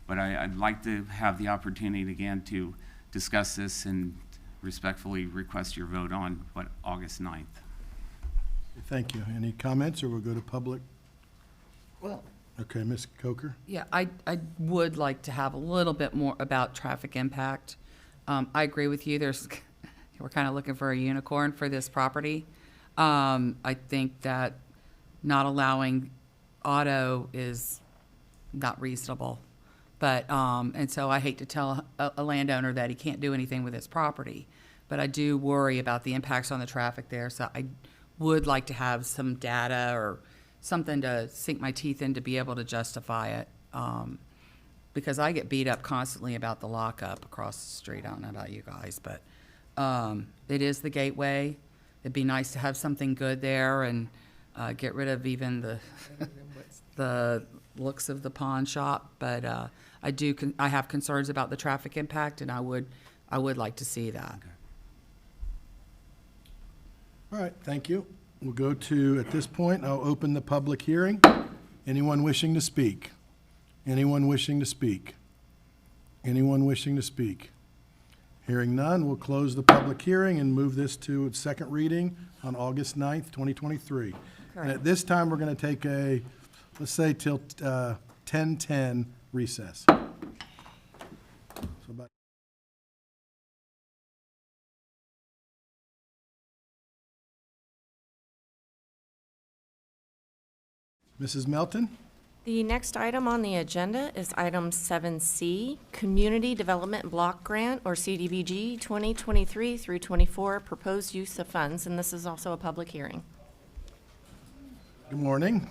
but I'd like to have the opportunity again to discuss this and respectfully request your vote on, August 9th. Thank you. Any comments, or we'll go to public? Well, Okay, Ms. Coker? yeah, I would like to have a little bit more about traffic impact. I agree with you. We're kind of looking for a unicorn for this property. I think that not allowing auto is not reasonable. But, and so I hate to tell a landowner that he can't do anything with his property. But I do worry about the impacts on the traffic there. So I would like to have some data or something to sink my teeth in to be able to justify it. Because I get beat up constantly about the lockup across the street. I don't know about you guys, but it is the gateway. It'd be nice to have something good there and get rid of even the looks of the pawn shop. But I have concerns about the traffic impact, and I would like to see that. All right, thank you. We'll go to, at this point, I'll open the public hearing. Anyone wishing to speak? Anyone wishing to speak? Anyone wishing to speak? Hearing none, we'll close the public hearing and move this to its second reading on August 9th, 2023. And at this time, we're going to take a, let's say, till 10:10 recess. So about Mrs. Melton? The next item on the agenda is item 7C, Community Development Block Grant, or CDBG, 2023 through 24, proposed use of funds, and this is also a public hearing. Good morning.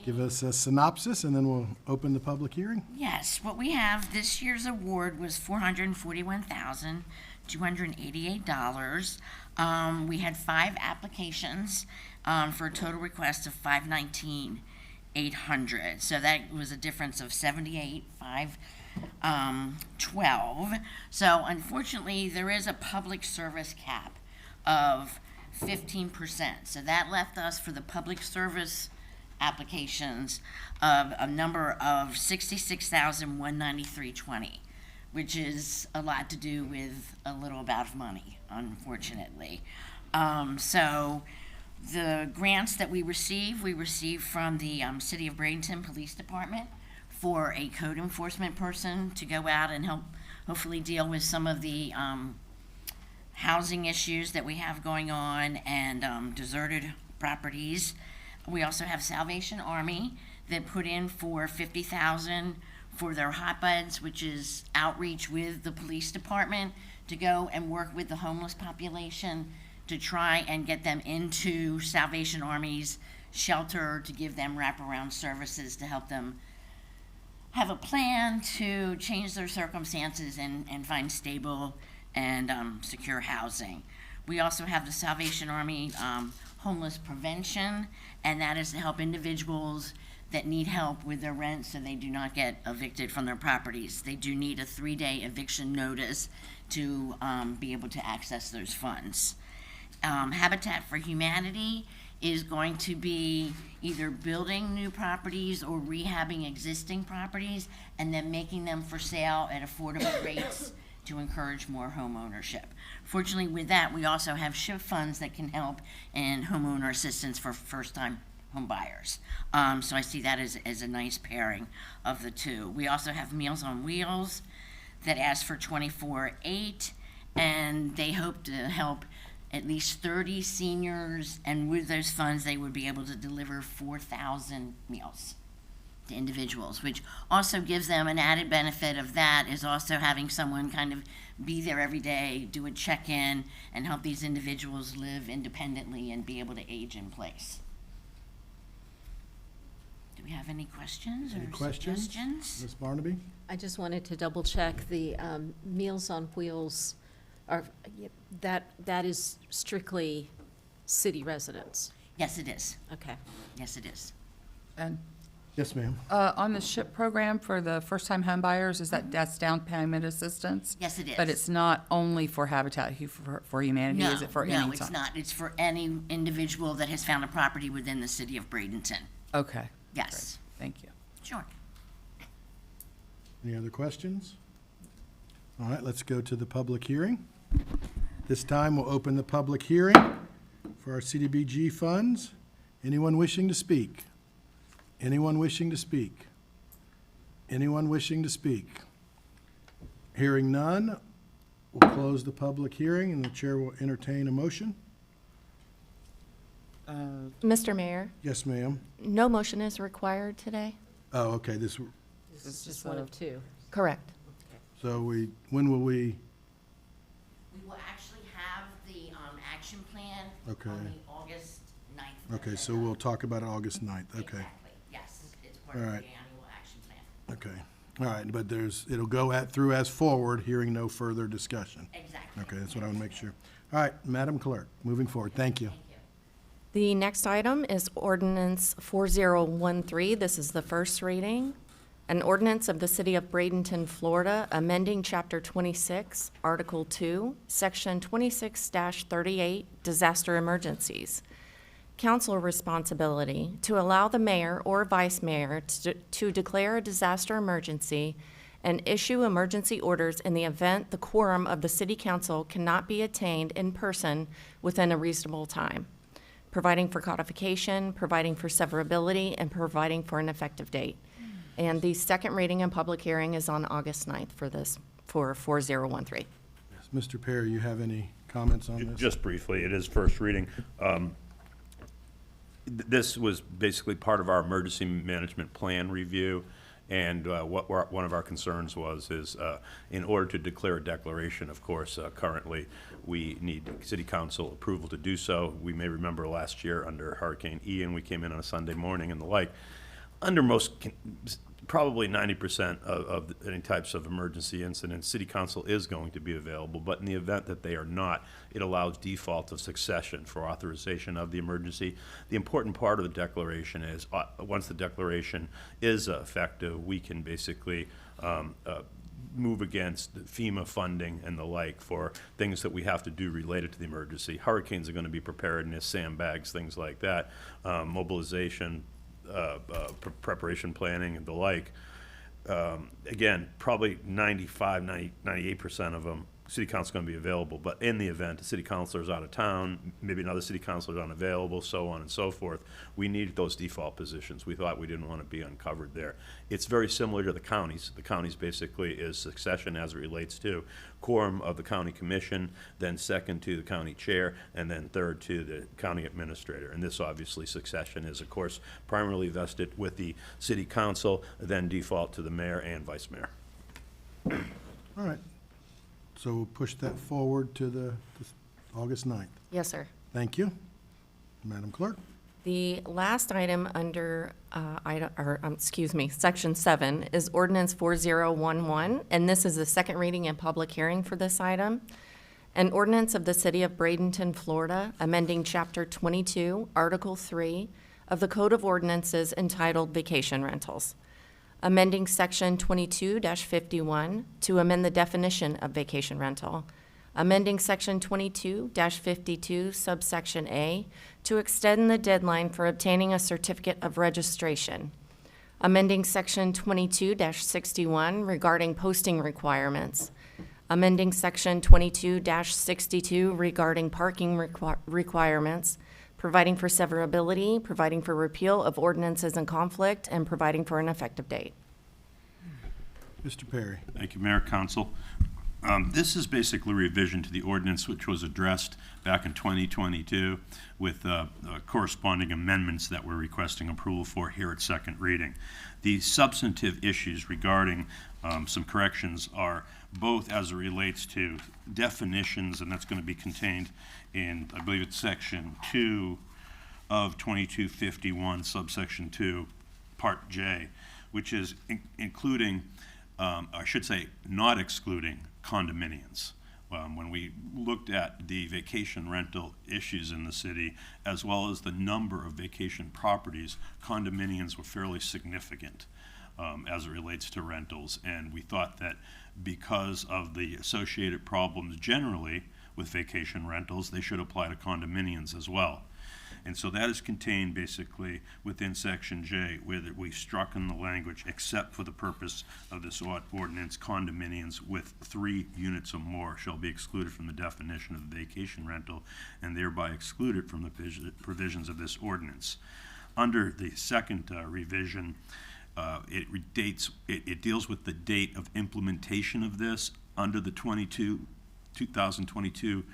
Give us a synopsis, and then we'll open the public hearing. Yes, what we have, this year's award was $441,288. We had 5 applications for a total request of $519,800. So that was a difference of 78,512. So unfortunately, there is a public service cap of 15%. So that left us for the public service applications of a number of $66,193.20, which is a lot to do with a little amount of money, unfortunately. So the grants that we received from the City of Bradenton Police Department for a code enforcement person to go out and help hopefully deal with some of the housing issues that we have going on and deserted properties. We also have Salvation Army that put in for $50,000 for their hotbeds, which is outreach with the police department to go and work with the homeless population to try and get them into Salvation Army's shelter, to give them wraparound services to help them have a plan to change their circumstances and find stable and secure housing. We also have the Salvation Army homeless prevention, and that is to help individuals that need help with their rent so they do not get evicted from their properties. They do need a 3-day eviction notice to be able to access those funds. Habitat for Humanity is going to be either building new properties or rehabbing existing properties and then making them for sale at affordable rates to encourage more home ownership. Fortunately, with that, we also have SHIP funds that can help in homeowner assistance for first-time home buyers. So I see that as a nice pairing of the two. We also have Meals on Wheels that asks for $24,800, and they hope to help at least 30 seniors, and with those funds, they would be able to deliver 4,000 meals to individuals, which also gives them an added benefit of that is also having someone kind of be there every day, do a check-in, and help these individuals live independently and be able to age in place. Do we have any questions Any or questions? suggestions? Ms. Barnaby? I just wanted to double check the Meals on Wheels are, that is strictly city residents. Yes, it is. Okay. Yes, it is. And Yes, ma'am. on the SHIP program for the first-time home buyers, that's down payment assistance? Yes, it is. But it's not only for Habitat for Humanity, is it for any No, time? it's not. It's for any individual that has found a property within the city of Bradenton. Okay. Yes. Thank you. Sure. Any other questions? All right, let's go to the public hearing. This time, we'll open the public hearing for our CDBG funds. Anyone wishing to speak? Anyone wishing to speak? Anyone wishing to speak? Hearing none, we'll close the public hearing, and the chair will entertain a motion. Mr. Mayor, Yes, ma'am. no motion is required today? Oh, okay, This is just one of two. Correct. when will we, We will actually have the action plan Okay. on the August 9th. okay, so we'll talk about it August 9th, okay. Exactly. Yes, it's part All of the right. annual action plan. Okay, all right, but it'll go through as forward, hearing no further discussion. Exactly. Okay, that's what I want to make sure. All right, Madam Clerk, moving forward, thank you. The next item is ordinance 4013. This is the first reading. An ordinance of the City of Bradenton, Florida, amending Chapter 26, Article 2, Section 26-38, Disaster Emergencies. Council responsibility to allow the mayor or vice mayor to declare a disaster emergency and issue emergency orders in the event the quorum of the city council cannot be attained in person within a reasonable time, providing for codification, providing for severability, and providing for an effective date. And the second reading and public hearing is on August 9th for 4013. Yes, Mr. Perry, you have any comments on this? Just briefly, it is first reading. This was basically part of our emergency management plan review, and one of our concerns is in order to declare a declaration, of course, currently, we need city council approval to do so. We may remember last year under Hurricane Ian, we came in on a Sunday morning and the like. Under probably 90% of any types of emergency incidents, city council is going to be available, but in the event that they are not, it allows default of succession for authorization of the emergency. The important part of the declaration is, once the declaration is effective, we can basically move against FEMA funding and the like for things that we have to do related to the emergency. Hurricanes are going to be preparedness, sandbags, things like that, mobilization, preparation planning and the like. Again, probably 98% of them, city council is going to be available, but in the event a city councilor is out of town, maybe another city councilor is unavailable, so on and so forth, we need those default positions. We thought we didn't want to be uncovered there. It's very similar to the counties. The counties basically is succession as it relates to quorum of the county commission, then second to the county chair, and then third to the county administrator. And this obviously succession is, of course, primarily vested with the city council, then default to the mayor and vice mayor. All right, so we'll push that forward to the August 9th. Yes, sir. Thank you. Madam Clerk? The last item under, Section 7 is Ordinance 4011, and this is the second reading and public hearing for this item. An ordinance of the City of Bradenton, Florida, amending Chapter 22, Article 3 of the Code of Ordinances entitled Vacation Rentals. Amending Section 22-51 to amend the definition of vacation rental. Amending Section 22-52 subsection A to extend the deadline for obtaining a certificate of registration. Amending Section 22-61 regarding posting requirements. Amending Section 22-62 regarding parking requirements, providing for severability, providing for repeal of ordinances in conflict, and providing for an effective date. Mr. Perry? Thank you, Mayor, Council. This is basically a revision to the ordinance which was addressed back in 2022 with corresponding amendments that we're requesting approval for here at second reading. The substantive issues regarding some corrections are both as it relates to definitions, and that's going to be contained in, I believe it's section 2 of 2251, subsection 2, part J, which is including, I should say, not excluding condominiums. When we looked at the vacation rental issues in the city, as well as the number of vacation properties, condominiums were fairly significant as it relates to rentals. And we thought that because of the associated problems generally with vacation rentals, they should apply to condominiums as well. And so that is contained basically within section J, where we struck in the language, except for the purpose of this ordinance, condominiums with 3 units or more shall be excluded from the definition of vacation rental and thereby excluded from the provisions of this ordinance. Under the second revision, it deals with the date of implementation of this under the 2022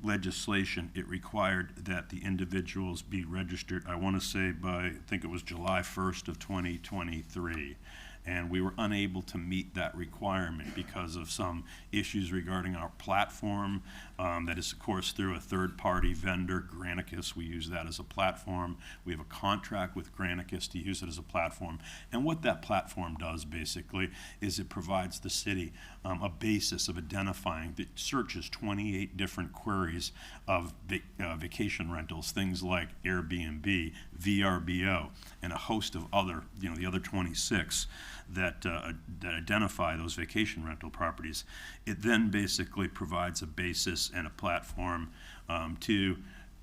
legislation. It required that the individuals be registered, I want to say by, I think it was July 1st of 2023. And we were unable to meet that requirement because of some issues regarding our platform. That is, of course, through a third-party vendor, Granicus. We use that as a platform. We have a contract with Granicus to use it as a platform. And what that platform does, basically, is it provides the city a basis of identifying, that searches 28 different queries of vacation rentals, things like Airbnb, VRBO, and a host of other, the other 26 that identify those vacation rental properties. It then basically provides a basis and a platform to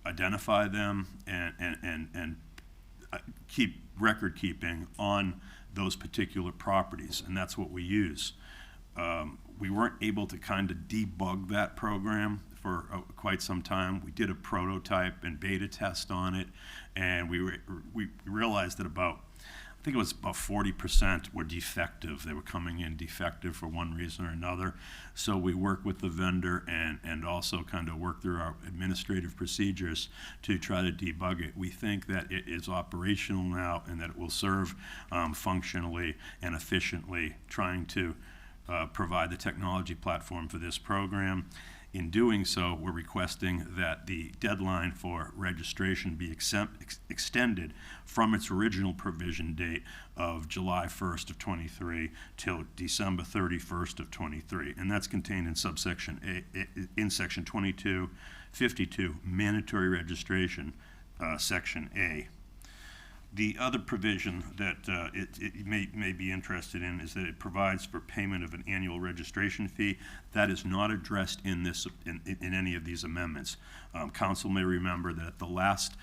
identify them and keep record keeping on those particular properties, and that's what we use. We weren't able to kind of debug that program for quite some time. We did a prototype and beta test on it, and we realized that I think it was about 40% were defective. They were coming in defective for one reason or another. So we worked with the vendor and also kind of worked through our administrative procedures to try to debug it. We think that it is operational now and that it will serve functionally and efficiently, trying to provide the technology platform for this program. In doing so, we're requesting that the deadline for registration be extended from its original provision date of July 1st of 23 till December 31st of 23. And that's contained in subsection A, in section 2252, mandatory registration, section A. The other provision that it may be interested in is that it provides for payment of an annual registration fee. That is not addressed in any of these amendments. Council may remember that the last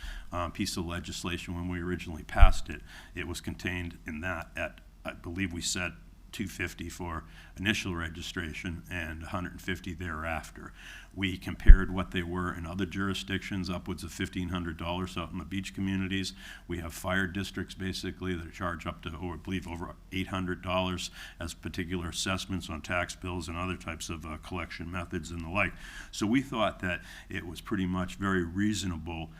piece of legislation, when we originally passed it, it was contained in that at, I believe we said, $250 for initial registration and $150 thereafter. We compared what they were in other jurisdictions, upwards of $1,500 out in the beach communities. We have fire districts basically that charge up to, or I believe, over $800 as particular assessments on tax bills and other types of collection methods and the like. So we thought that it was pretty much very reasonable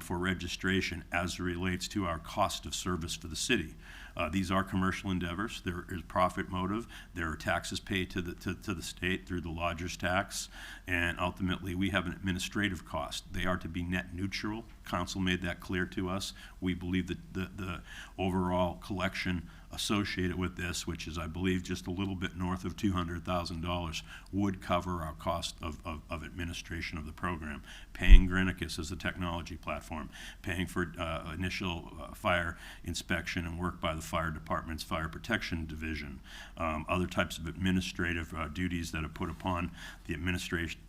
for registration as it relates to our cost of service for the city. These are commercial endeavors. There is profit motive. There are taxes paid to the state through the lodger's tax, and ultimately we have an administrative cost. They are to be net neutral. Council made that clear to us. We believe that the overall collection associated with this, which is, I believe, just a little bit north of $200,000, would cover our cost of administration of the program, paying Granicus as the technology platform, paying for initial fire inspection and work by the fire department's fire protection division, other types of administrative duties that are put upon the administration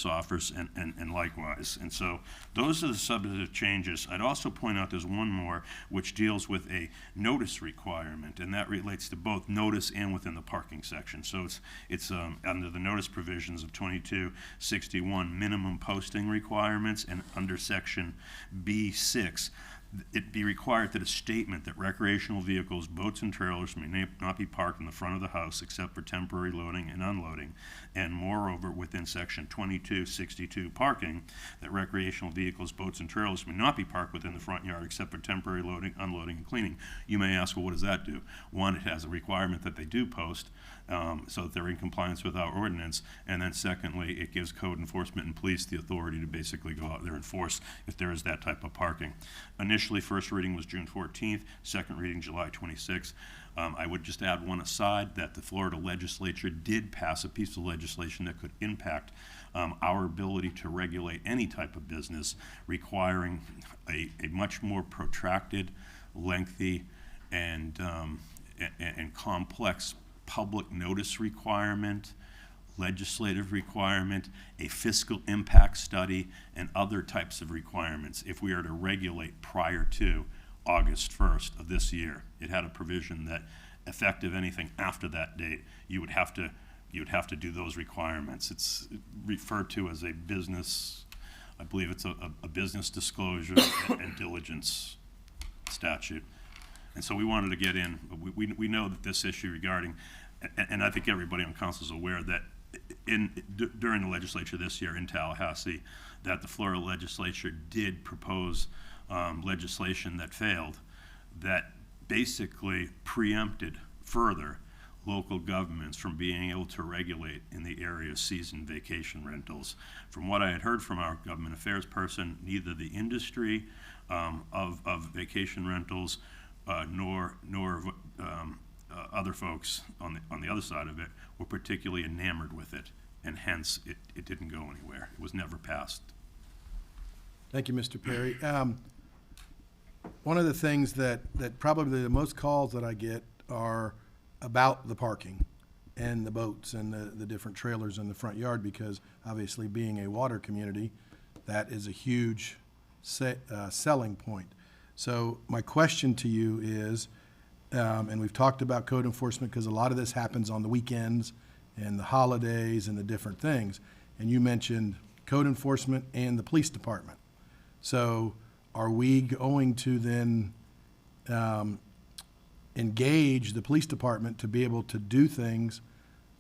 office and likewise. And so those are the substantive changes. I'd also point out there's one more which deals with a notice requirement, and that relates to both notice and within the parking section. So it's under the notice provisions of 2261, minimum posting requirements, and under section B6, it be required that a statement that recreational vehicles, boats, and trailers may not be parked in the front of the house except for temporary loading and unloading, and moreover, within section 2262 parking, that recreational vehicles, boats, and trailers may not be parked within the front yard except for temporary loading, unloading, and cleaning. You may ask, well, what does that do? One, it has a requirement that they do post, so that they're in compliance with our ordinance, and then secondly, it gives code enforcement and police the authority to basically go out there and enforce if there is that type of parking. Initially, first reading was June 14th, second reading July 26th. I would just add one aside that the Florida legislature did pass a piece of legislation that could impact our ability to regulate any type of business, requiring a much more protracted, lengthy, and complex public notice requirement, legislative requirement, a fiscal impact study, and other types of requirements if we are to regulate prior to August 1st of this year. It had a provision that effective anything after that date, you would have to do those requirements. It's referred to as a business, I believe it's a business disclosure and diligence statute. And so we wanted to get in, we know that this issue regarding, and I think everybody on council is aware that during the legislature this year in Tallahassee, that the Florida legislature did propose legislation that failed, that basically preempted further local governments from being able to regulate in the area of season vacation rentals. From what I had heard from our government affairs person, neither the industry of vacation rentals nor other folks on the other side of it were particularly enamored with it, and hence it didn't go anywhere. It was never passed. Thank you, Mr. Perry. One of the things that probably the most calls that I get are about the parking and the boats and the different trailers in the front yard, because obviously being a water community, that is a huge selling point. So my question to you is, and we've talked about code enforcement because a lot of this happens on the weekends and the holidays and the different things, and you mentioned code enforcement and the police department. So are we going to then engage the police department to be able to do things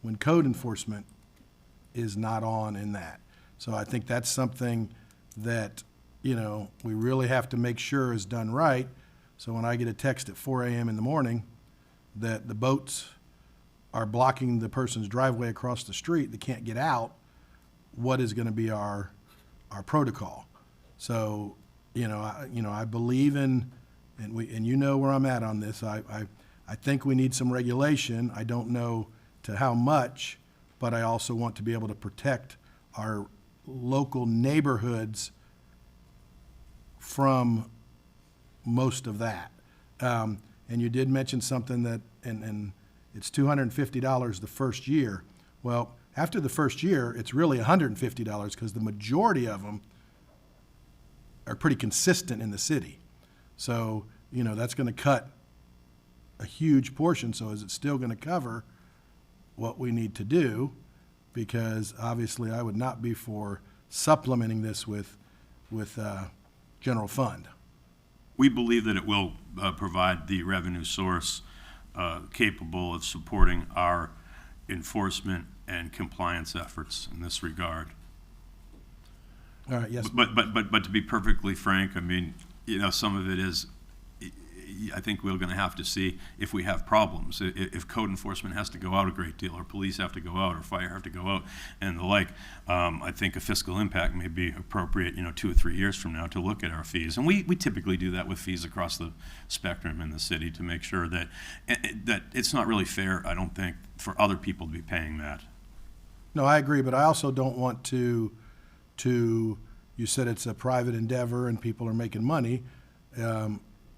when code enforcement is not on in that? So I think that's something that, you know, we really have to make sure is done right. So when I get a text at 4 a.m. in the morning that the boats are blocking the person's driveway across the street, they can't get out, what is going to be our protocol? So, I believe in, and you know where I'm at on this. I think we need some regulation. I don't know to how much, but I also want to be able to protect our local neighborhoods from most of that. And you did mention something that, and it's $250 the first year. Well, after the first year, it's really $150 because the majority of them are pretty consistent in the city. So, that's going to cut a huge portion. So is it still going to cover what we need to do? Because obviously I would not be for supplementing this with general fund. We believe that it will provide the revenue source capable of supporting our enforcement and compliance efforts in this regard. All right, yes. But to be perfectly frank, I mean, some of it is, I think we're going to have to see if we have problems. If code enforcement has to go out a great deal, or police have to go out, or fire have to go out, and the like, I think a fiscal impact may be appropriate, 2 or 3 years from now to look at our fees. And we typically do that with fees across the spectrum in the city to make sure that it's not really fair, I don't think, for other people to be paying that. No, I agree, but I also don't want to, you said it's a private endeavor and people are making money.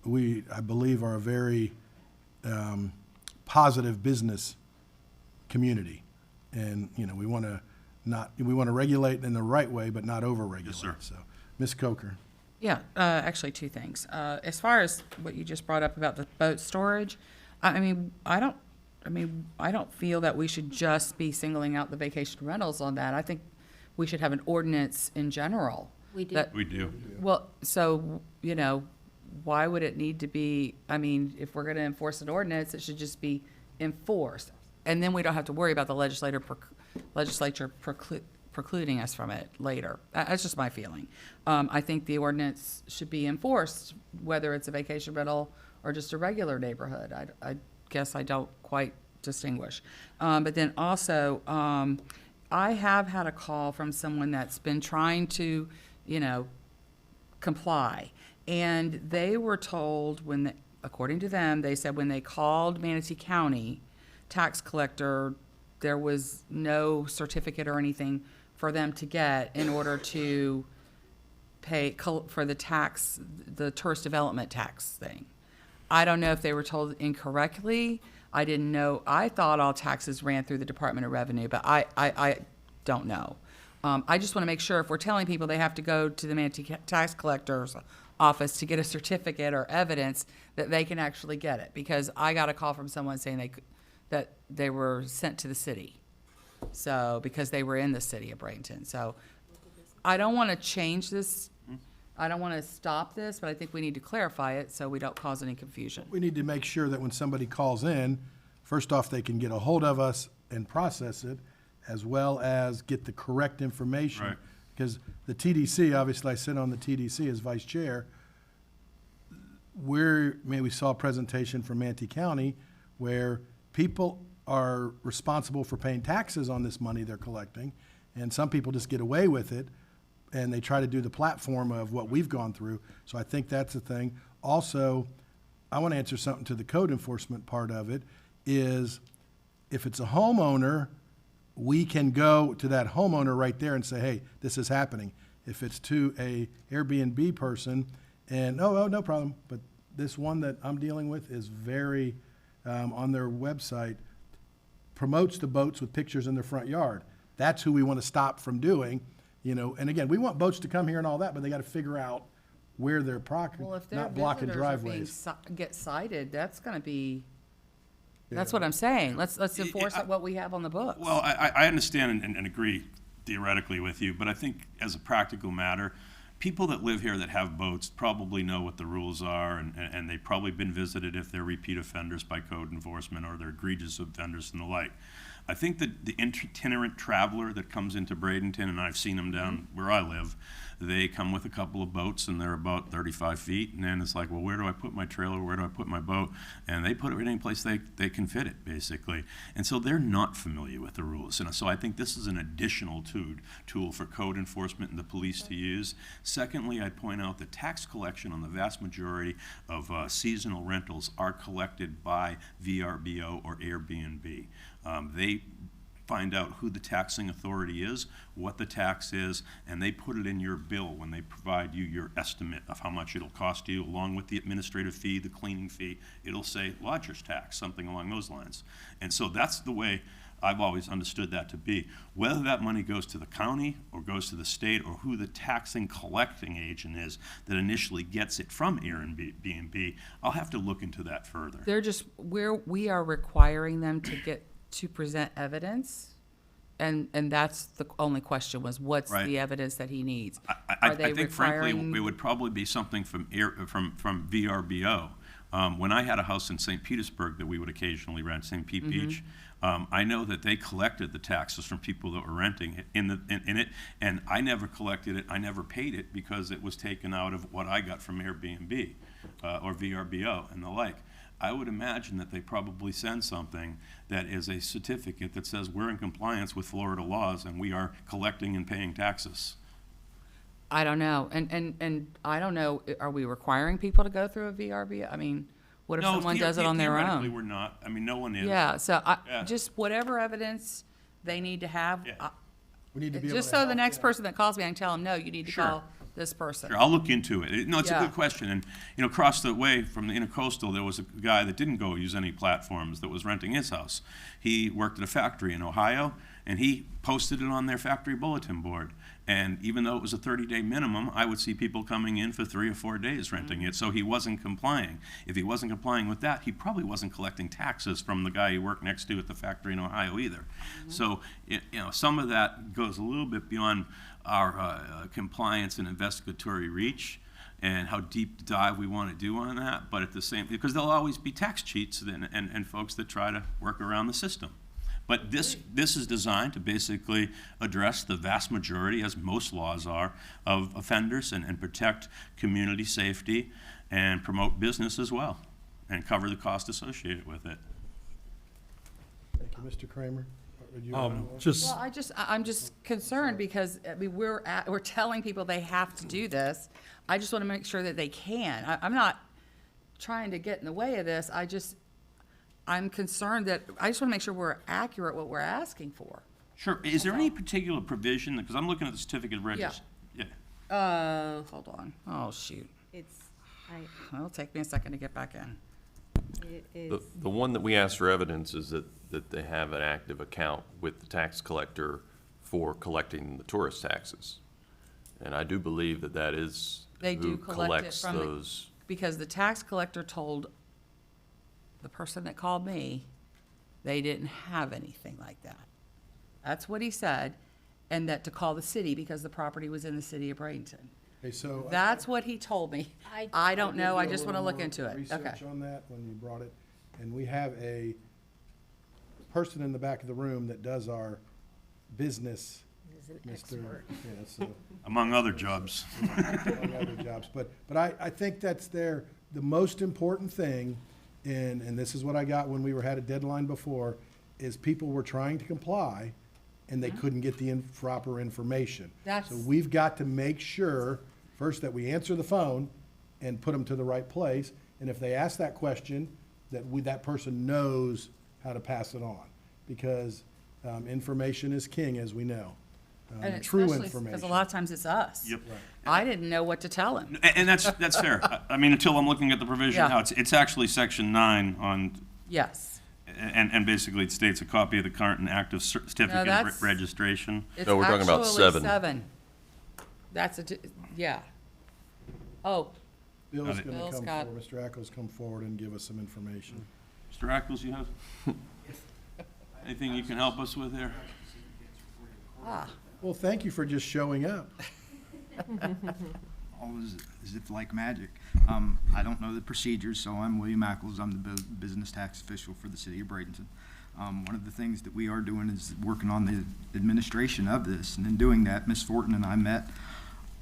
We, I believe, are a very positive business community. And, we want to regulate in the right way, but not over-regulate. Yes, sir. So, Ms. Coker. Yeah, actually two things. As far as what you just brought up about the boat storage, I don't feel that we should just be singling out the vacation rentals on that. I think we should have an ordinance in general. We do. that- We do. Well, so, why would it need to be, I mean, if we're gonna enforce an ordinance, it should just be enforced. And then we don't have to worry about the legislature precluding us from it later. That's just my feeling. I think the ordinance should be enforced, whether it's a vacation rental or just a regular neighborhood. I guess I don't quite distinguish. But then also, I have had a call from someone that's been trying to, comply. And they were told according to them, they said when they called Manatee County tax collector, there was no certificate or anything for them to get in order to pay for the tax, the tourist development tax thing. I don't know if they were told incorrectly. I didn't know. I thought all taxes ran through the Department of Revenue, but I don't know. I just want to make sure if we're telling people they have to go to the Manatee tax collector's office to get a certificate or evidence that they can actually get it. Because I got a call from someone saying that they were sent to the city. So, because they were in the city of Bradenton. So, I don't want to change this. I don't want to stop this, but I think we need to clarify it so we don't cause any confusion. We need to make sure that when somebody calls in, first off, they can get a hold of us and process it, as well as get the correct information. Right. Because the TDC, obviously I sit on the TDC as vice chair. We saw a presentation from Manatee County where people are responsible for paying taxes on this money they're collecting, and some people just get away with it, and they try to do the platform of what we've gone through. So I think that's the thing. Also, I want to answer something to the code enforcement part of it, is if it's a homeowner, we can go to that homeowner right there and say, hey, this is happening. If it's to a Airbnb person, and, oh, no problem, but this one that I'm dealing with is very, on their website, promotes the boats with pictures in their front yard. That's who we want to stop from doing, and again, we want boats to come here and all that, but they got to figure out where they're parked, Well, if their not blocking visitors are being driveways. get cited, that's going to be, that's what I'm saying. Let's enforce what we have on the books. Well, I understand and agree theoretically with you, but I think as a practical matter, people that live here that have boats probably know what the rules are, and they've probably been visited if they're repeat offenders by code enforcement or they're egregious offenders and the like. I think that the itinerant traveler that comes into Bradenton, and I've seen them down where I live, they come with a couple of boats and they're about 35 feet, and then it's like, well, where do I put my trailer, where do I put my boat? And they put it in any place they can fit it, basically. And so they're not familiar with the rules. And so I think this is an additional tool for code enforcement and the police to use. Secondly, I'd point out that tax collection on the vast majority of seasonal rentals are collected by VRBO or Airbnb. They find out who the taxing authority is, what the tax is, and they put it in your bill when they provide you your estimate of how much it'll cost you, along with the administrative fee, the cleaning fee. It'll say lodger's tax, something along those lines. And so that's the way I've always understood that to be. Whether that money goes to the county or goes to the state, or who the taxing collecting agent is that initially gets it from Airbnb, I'll have to look into that further. They're just, we are requiring them to present evidence, and that's the only question was, what's Right. the evidence that he needs? I think frankly, it would probably be something from VRBO. When I had a house in St. Petersburg that we would occasionally rent, St. Pete Beach, I know that they collected the taxes from people that were renting it in it, and I never collected it, I never paid it, because it was taken out of what I got from Airbnb or VRBO and the like. I would imagine that they probably send something that is a certificate that says we're in compliance with Florida laws and we are collecting and paying taxes. I don't know, and I don't know, are we requiring people to go through a VRB? I mean, what if No, someone does it on their theoretically own? we're not. I mean, no one is. Yeah, so Yeah. just whatever evidence they need to have, We need to be able just to so the help, next yeah. person that calls me, I can tell them, no, you need to Sure. call this person. Sure, I'll look into it. No, it's a Yeah. good question. And, across the way from the Intercoastal, there was a guy that didn't go use any platforms that was renting his house. He worked at a factory in Ohio, and he posted it on their factory bulletin board. And even though it was a 30-day minimum, I would see people coming in for 3 or 4 days renting it, so he wasn't complying. If he wasn't complying with that, he probably wasn't collecting taxes from the guy he worked next to at the factory in Ohio either. So, some of that goes a little bit beyond our compliance and investigatory reach. and how deep dive we want to do on that, but at the same, because there'll always be tax cheats and folks that try to work around the system. But this is designed to basically address the vast majority, as most laws are, of offenders and protect community safety and promote business as well, and cover the cost associated with it. Thank you, Mr. Kramer. Or do you Um, wanna- just, Well, I'm just concerned because, I mean, we're telling people they have to do this. I just want to make sure that they can. I'm not trying to get in the way of this. I'm concerned that, I just want to make sure we're accurate what we're asking for. Sure. Is there any particular provision, because I'm looking at the certificate of registration. Yeah. Hold on. Oh, shoot. It's, It'll take me a second to get back in. it is. The one that we asked for evidence is that they have an active account with the tax collector for collecting the tourist taxes. And I do believe that is They do who collect it collects from those. because the tax collector told the person that called me, they didn't have anything like that. That's what he said, and that to call the city because the property was in the city of Bradenton. Okay, so. That's what he told me. I don't know, I just want to look into it. Okay. Research on that when you brought it, and we have a person in the back of the room that does our business. He's an Mr. expert. Yeah, so. Among other jobs. Among other jobs. But I think that's the most important thing, and this is what I got when we had a deadline before, is people were trying to comply, and they couldn't get the proper information. That's- So we've got to make sure, first, that we answer the phone and put them to the right place, and if they ask that question, that person knows how to pass it on, because information is king, as we know. And True especially information. because a lot of times it's us. Yep. I didn't know what to tell him. And that's fair. I mean, until I'm looking at the provision Yeah. now, it's actually section 9 on, Yes. and basically it states a copy of the current and active certificate of that's- registration. It's No, we're talking about actually 7. That's yeah. Oh, Bill's Got it. gonna Bill's come got- forward, Mr. Ackles come forward and give us some information. Mr. Ackles, you have anything you can help us with there? Well, thank you for just showing up. All as if like magic. I don't know the procedures, so I'm William Ackles. I'm the business tax official for the city of Bradenton. One of the things that we are doing is working on the administration of this, and in doing that, Ms. Fortin and I met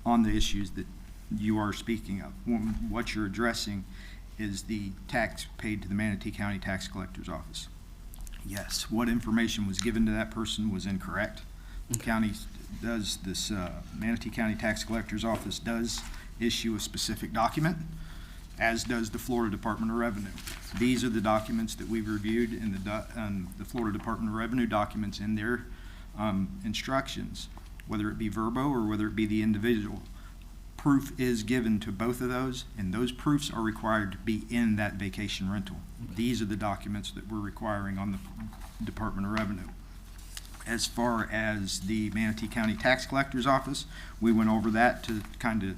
on the issues that you are speaking of. What you're addressing is the tax paid to the Manatee County Tax Collector's Office. Yes, what information was given to that person was incorrect. The county does this, Manatee County Tax Collector's Office does issue a specific document, as does the Florida Department of Revenue. These are the documents that we've reviewed in the Florida Department of Revenue documents in their instructions, whether it be Verbo or whether it be the individual. Proof is given to both of those, and those proofs are required to be in that vacation rental. These are the documents that we're requiring on the Department of Revenue. As far as the Manatee County Tax Collector's Office, we went over that to kind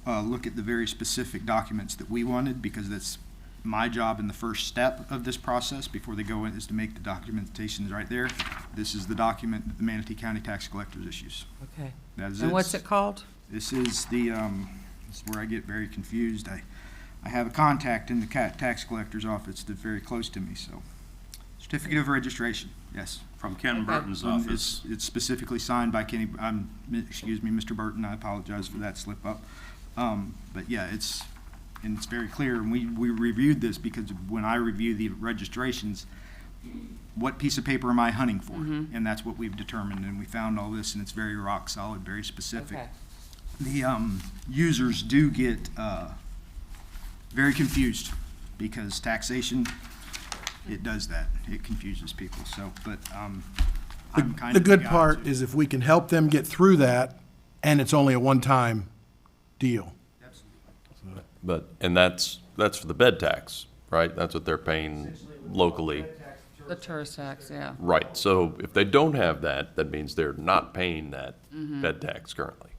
of look at the very specific documents that we wanted, because that's my job in the first step of this process before they go in, is to make the documentation right there. This is the document that the Manatee County Tax Collector's issues. okay. That is And what's it called? This is the, this is where I get very confused. I have a contact in the tax collector's office that's very close to me, so. Certificate of registration, yes. From Ken Burton's And office. It's specifically signed by Kenny, excuse me, Mr. Burton, I apologize for that slip up. But yeah, it's very clear, and we reviewed this because when I review the registrations, what piece of paper am I hunting for? And that's what we've determined, and we found all this, and it's very rock solid, very specific. Okay. The users do get very confused because taxation, it does that. It confuses people, so, but I'm kind The of good guy part to- is if we can help them get through that, and it's only a one-time deal. And that's for the bed tax, right? That's what they're paying locally. The tourist tax, yeah. Right, so if they don't have that, that means they're not paying that bed tax currently.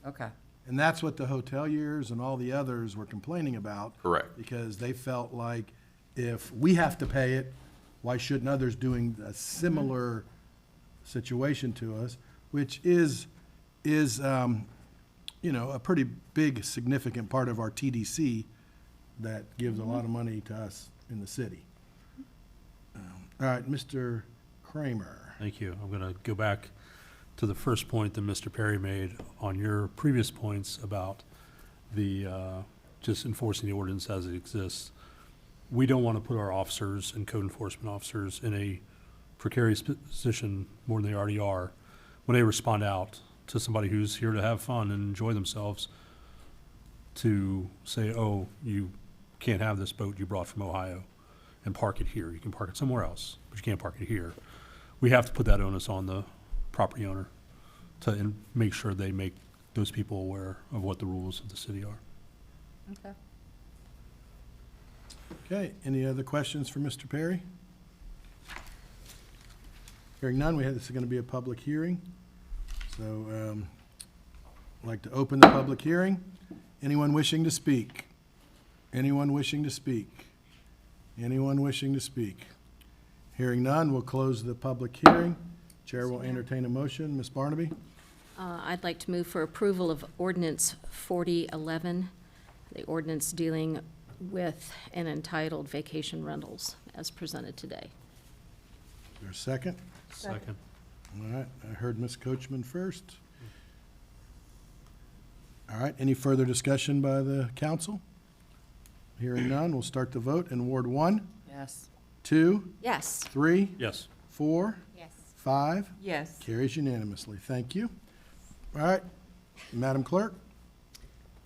Okay. And that's what the hoteliers and all the others were complaining about. Correct. Because they felt like if we have to pay it, why shouldn't others doing a similar situation to us? Which is you know, a pretty big, significant part of our TDC that gives a lot of money to us in the city. All right, Mr. Kramer. Thank you. I'm going to go back to the first point that Mr. Perry made on your previous points about the, just enforcing the ordinance as it exists. We don't want to put our officers and code enforcement officers in a precarious position more than they already are when they respond out to somebody who's here to have fun and enjoy themselves, to say, oh, you can't have this boat you brought from Ohio and park it here. You can park it somewhere else, but you can't park it here. We have to put that onus on the property owner to make sure they make those people aware of what the rules of the city are. Okay. Okay, any other questions for Mr. Perry? Hearing none, this is going to be a public hearing. So I'd like to open the public hearing. Anyone wishing to speak? Anyone wishing to speak? Anyone wishing to speak? Hearing none, we'll close the public hearing. Chair will entertain a motion. Ms. Barnaby? I'd like to move for approval of ordinance 4011, the ordinance dealing with and entitled vacation rentals as presented today. Is there a second? Second. All right, I heard Ms. Coachman first. All right, any further discussion by the council? Hearing none, we'll start the vote in Ward 1, Yes. 2, Yes. 3, Yes. 4, Yes. 5. Yes. Carries unanimously. Thank you. All right, Madam Clerk?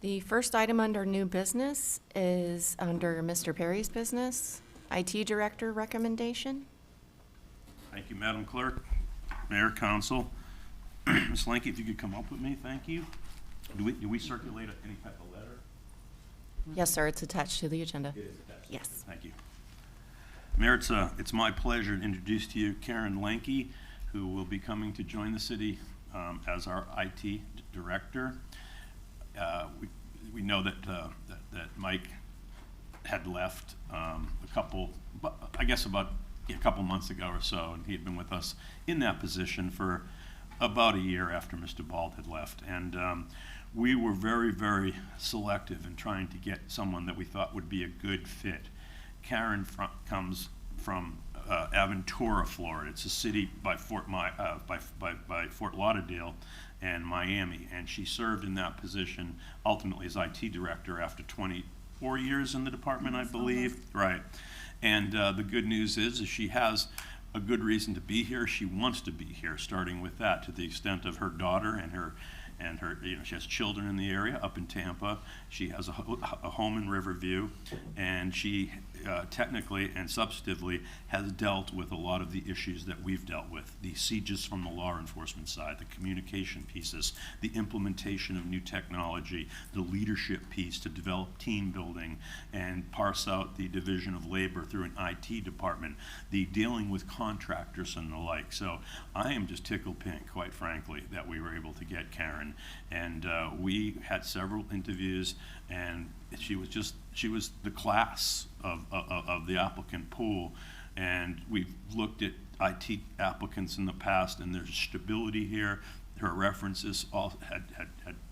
The first item under new business is under Mr. Perry's business, IT Director recommendation. Thank you, Madam Clerk, Mayor, Council. Ms. Lanky, if you could come up with me, thank you. Do we circulate any type of letter? Yes, sir, it's attached to the agenda. It is attached. Yes. Thank you. Mayor, it's my pleasure to introduce to you Karen Lanky, who will be coming to join the city as our IT director. We know that Mike had left about a couple months ago or so, and he had been with us in that position for about a year after Mr. Bald had left. And we were very, very selective in trying to get someone that we thought would be a good fit. Karen comes from Aventura, Florida. It's a city by Fort Lauderdale and Miami, and she served in that position ultimately as IT director after 24 years in the department, I believe. Right. And the good news is she has a good reason to be here. She wants to be here, starting with that, to the extent of her daughter and her, she has children in the area up in Tampa. She has a home in Riverview, and she technically and substantively has dealt with a lot of the issues that we've dealt with, the sieges from the law enforcement side, the communication pieces, the implementation of new technology, the leadership piece to develop team building and parse out the division of labor through an IT department, the dealing with contractors and the like. So I am just tickled pink, quite frankly, that we were able to get Karen. And we had several interviews, and she was the class of the applicant pool. And we've looked at IT applicants in the past, and there's stability here. Her references all had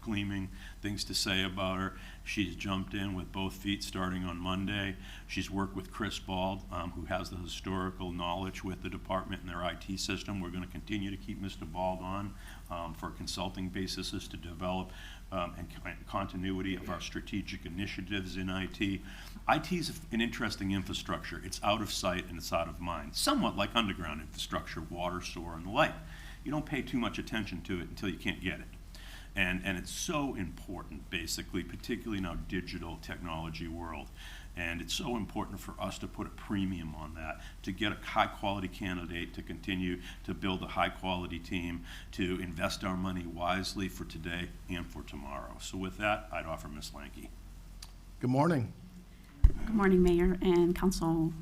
gleaming things to say about her. She's jumped in with both feet starting on Monday. She's worked with Chris Bald, who has the historical knowledge with the department and their IT system. We're going to continue to keep Mr. Bald on for consulting basis to develop and continuity of our strategic initiatives in IT. IT is an interesting infrastructure. It's out of sight and it's out of mind, somewhat like underground infrastructure, water, sewer, and the like. You don't pay too much attention to it until you can't get it. And it's so important, basically, particularly in our digital technology world. And it's so important for us to put a premium on that, to get a high-quality candidate, to continue to build a high-quality team, to invest our money wisely for today and for tomorrow. So with that, I'd offer Ms. Lanky. Good morning. Good morning, Mayor and Council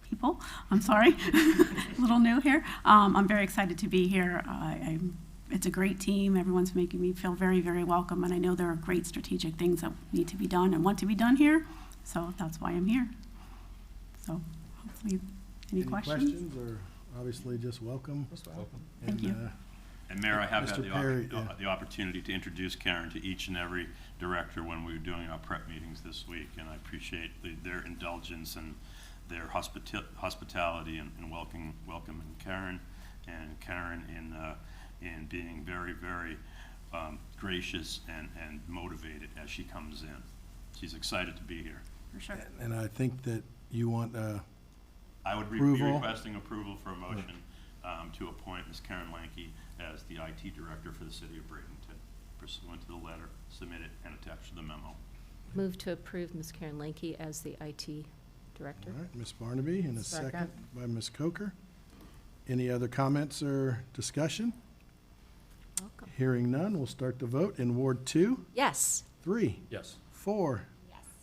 people. I'm sorry, a little new here. I'm very excited to be here. It's a great team. Everyone's making me feel very, very welcome, and I know there are great strategic things that need to be done and want to be done here, so that's why I'm here. So hopefully, any questions? Or obviously just welcome. Thank you. And Mayor, I have had Mr. Perry, yeah. the opportunity to introduce Karen to each and every director when we were doing our prep meetings this week, and I appreciate their indulgence and their hospitality and welcoming Karen, and Karen in being very, very gracious and motivated as she comes in. She's excited to be here. For sure. And I think that you want I would be approval. requesting approval for a motion to appoint Ms. Karen Lanke as the IT Director for the City of Bradenton, pursuant to the letter submitted and attached to the memo. Move to approve Ms. Karen Lanke as the IT Director. All right, Ms. Barnaby, and a second Second. by Ms. Coker. Any other comments or discussion? Welcome. Hearing none, we'll start the vote in Ward 2, Yes. 3, Yes. 4,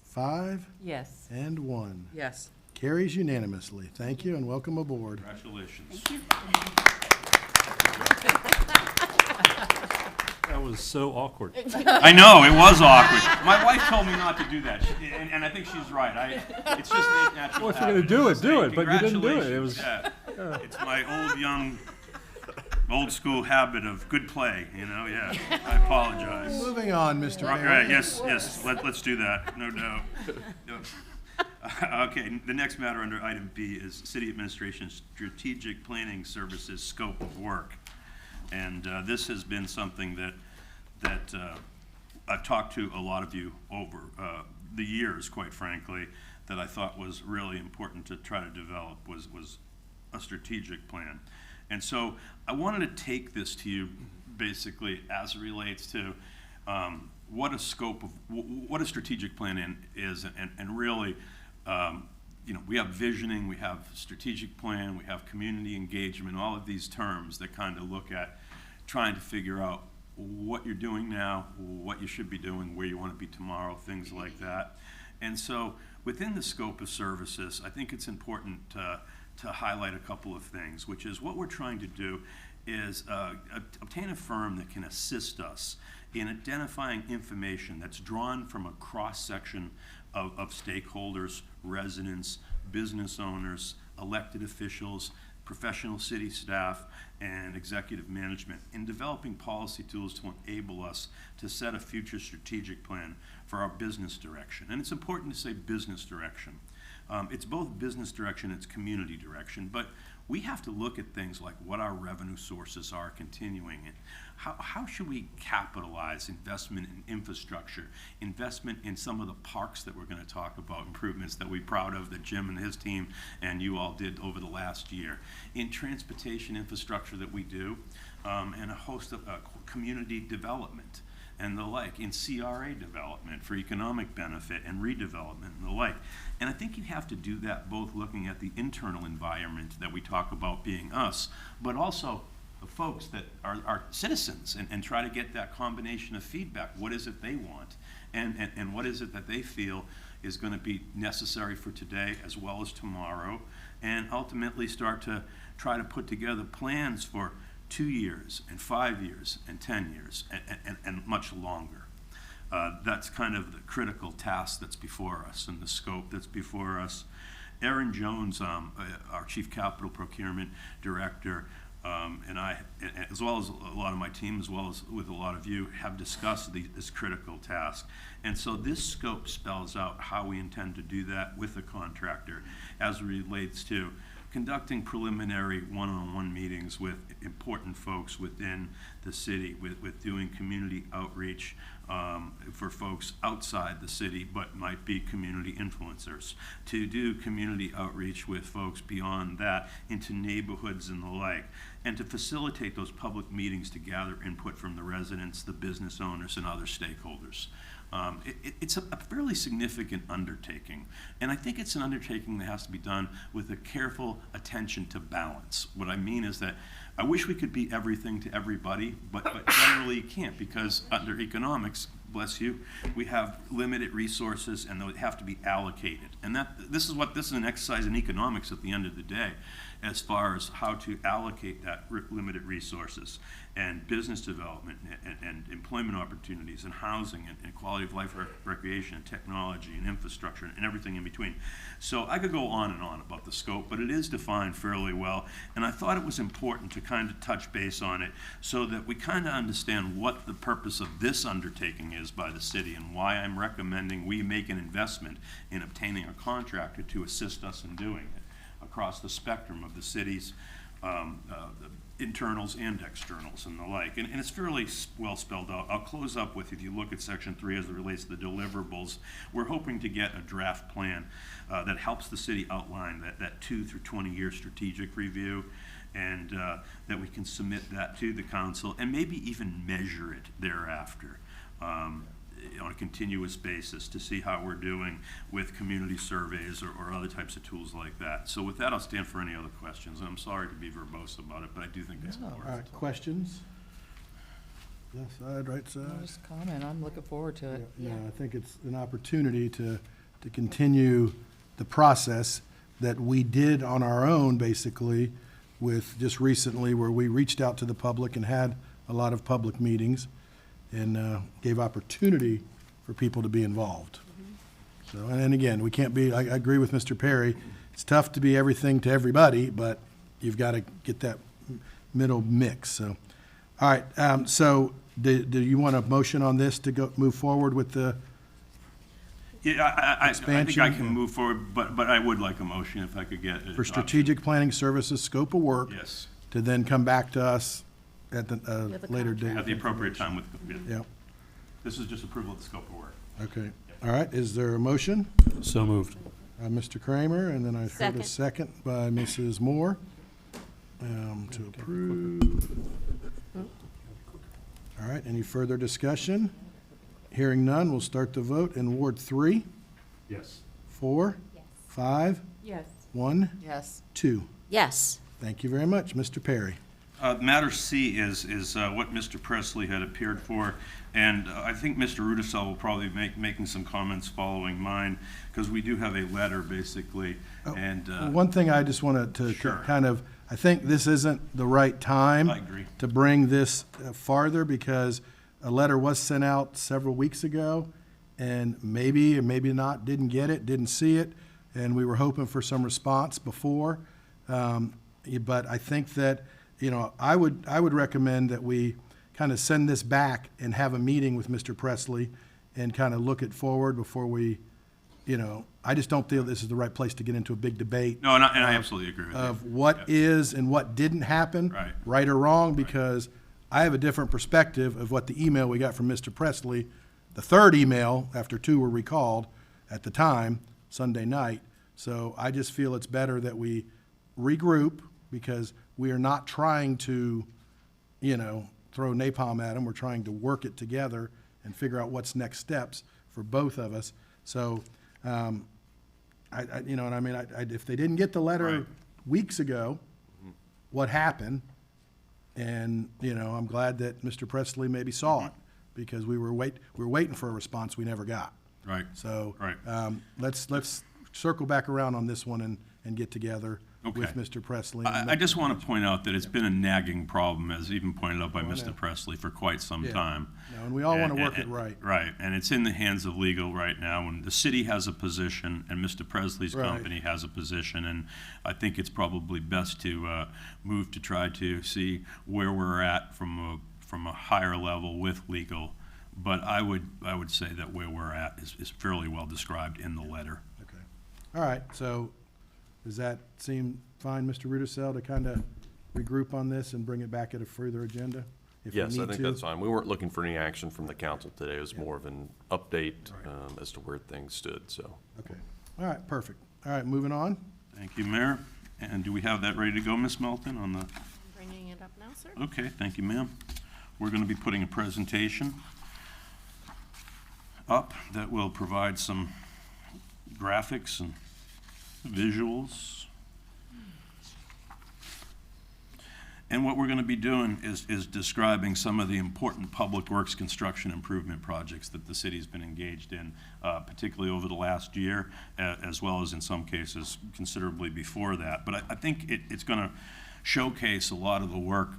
5, Yes. and 1. Yes. Carries unanimously. Thank you and welcome aboard. Congratulations. That was so awkward. I know, it was awkward. My wife told me not to do that, and I think she's right. It's just a natural Well, if you're gonna habit do just it, to do say it, but you didn't do it. It was- congratulations. Yeah. It's my old school habit of good play, yeah. I apologize. Moving on, Mr. Right, Mayor. right, yes, let's do that, no doubt. Okay, the next matter under item B is City Administration Strategic Planning Services Scope of Work. And this has been something that I've talked to a lot of you over the years, quite frankly, that I thought was really important to try to develop was a strategic plan. And so I wanted to take this to you basically as it relates to what a strategic plan is, and really, we have visioning, we have strategic plan, we have community engagement, all of these terms that kind of look at trying to figure out what you're doing now, what you should be doing, where you want to be tomorrow, things like that. And so within the scope of services, I think it's important to highlight a couple of things, which is what we're trying to do is obtain a firm that can assist us in identifying information that's drawn from a cross-section of stakeholders, residents, business owners, elected officials, professional city staff, and executive management in developing policy tools to enable us to set a future strategic plan for our business direction. And it's important to say business direction. It's both business direction, it's community direction, but we have to look at things like what our revenue sources are continuing, and how should we capitalize investment in infrastructure, investment in some of the parks that we're going to talk about, improvements that we're proud of that Jim and his team and you all did over the last year, in transportation infrastructure that we do, and a host of community development and the like, in CRA development for economic benefit and redevelopment and the like. And I think you have to do that both looking at the internal environment that we talk about being us, but also the folks that are citizens, and try to get that combination of feedback. What is it they want? And what is it that they feel is going to be necessary for today as well as tomorrow? And ultimately start to try to put together plans for 2 years and 5 years and 10 years and much longer. That's kind of the critical task that's before us and the scope that's before us. Aaron Jones, our Chief Capital Procurement Director, and I, as well as a lot of my team, as well as with a lot of you, have discussed this critical task. And so this scope spells out how we intend to do that with the contractor as it relates to conducting preliminary one-on-one meetings with important folks within the city, with doing community outreach for folks outside the city but might be community influencers, to do community outreach with folks beyond that into neighborhoods and the like, and to facilitate those public meetings to gather input from the residents, the business owners, and other stakeholders. It's a fairly significant undertaking, and I think it's an undertaking that has to be done with a careful attention to balance. What I mean is that I wish we could be everything to everybody, but generally you can't, because under economics, bless you, we have limited resources and they have to be allocated. And this is an exercise in economics at the end of the day, as far as how to allocate that limited resources, and business development and employment opportunities and housing and quality of life, recreation and technology and infrastructure and everything in between. So I could go on and on about the scope, but it is defined fairly well, and I thought it was important to kind of touch base on it so that we kind of understand what the purpose of this undertaking is by the city and why I'm recommending we make an investment in obtaining a contractor to assist us in doing it across the spectrum of the city's internals and externals and the like. And it's fairly well spelled out. I'll close up with, if you look at section 3 as it relates to the deliverables, we're hoping to get a draft plan that helps the city outline that 2 through 20-year strategic review, and that we can submit that to the council and maybe even measure it thereafter on a continuous basis to see how we're doing with community surveys or other types of tools like that. So with that, I'll stand for any other questions. I'm sorry to be verbose about it, but I do think it's important. All right, questions? Left side, right side? Just comment, I'm looking forward to it. Yeah, I think it's an opportunity to continue the process that we did on our own, basically, with just recently, where we reached out to the public and had a lot of public meetings and gave opportunity for people to be involved. So, and again, we can't be, I agree with Mr. Perry, it's tough to be everything to everybody, but you've got to get that middle mix, so. All right, so do you want a motion on this to move forward with the Yeah, I think I expansion? can move forward, but I would like a motion if I could get it. For strategic planning services, scope of work? Yes. To then come back to us at the later date. At the appropriate time with, Yeah, this is just approval of the scope of work. okay. All right, is there a motion? So moved. Mr. Kramer, and then I heard a Second. second by Mrs. Moore to approve. All right, any further discussion? Hearing none, we'll start the vote in Ward 3, Yes. 4, 5, Yes. 1, Yes. 2. Yes. Thank you very much, Mr. Perry. Matter C is what Mr. Presley had appeared for, and I think Mr. Rudisell will probably making some comments following mine, because we do have a letter, basically, and. One thing I just wanted to Sure. kind of, I think this isn't the right time. I agree. To bring this farther, because a letter was sent out several weeks ago, and maybe or maybe not, didn't get it, didn't see it, and we were hoping for some response before. But I think that, you know, I would recommend that we kind of send this back and have a meeting with Mr. Presley and kind of look it forward before we, you know, I just don't feel this is the right place to get into a big debate. No, and I absolutely agree with you. Of what is and what didn't happen. Right. Right or wrong, because I have a different perspective of what the email we got from Mr. Presley, the third email, after 2 were recalled at the time, Sunday night. So I just feel it's better that we regroup, because we are not trying to, you know, throw napalm at them. We're trying to work it together and figure out what's next steps for both of us. So, you know what I mean? If they didn't get the letter Right. weeks ago, what happened? And, you know, I'm glad that Mr. Presley maybe saw it, because we were waiting for a response we never got. Right. So, Right. let's circle back around on this one and get together Okay. with Mr. Presley. I just want to point out that it's been a nagging problem, as even pointed out by Mr. Presley, for quite some Yeah. time. No, and we all want to work it right. Right, and it's in the hands of legal right now, and the city has a position, and Mr. Presley's Right. company has a position, and I think it's probably best to move to try to see where we're at from a higher level with legal. But I would say that where we're at is fairly well described in the letter. Okay. All right, so does that seem fine, Mr. Rudisell, to kind of regroup on this and bring it back at a further agenda? if we Yes, I need think to? that's fine. We weren't looking for any action from the council today. It was more of an update as to where things stood, so. Okay, all right, perfect. All right, moving on. Thank you, Mayor. And do we have that ready to go, Ms. Melton, on the? Bringing it up now, sir. Okay, thank you, ma'am. We're going to be putting a presentation up that will provide some graphics and visuals. And what we're going to be doing is describing some of the important public works construction improvement projects that the city's been engaged in, particularly over the last year, as well as in some cases considerably before that. But I think it's going to showcase a lot of the work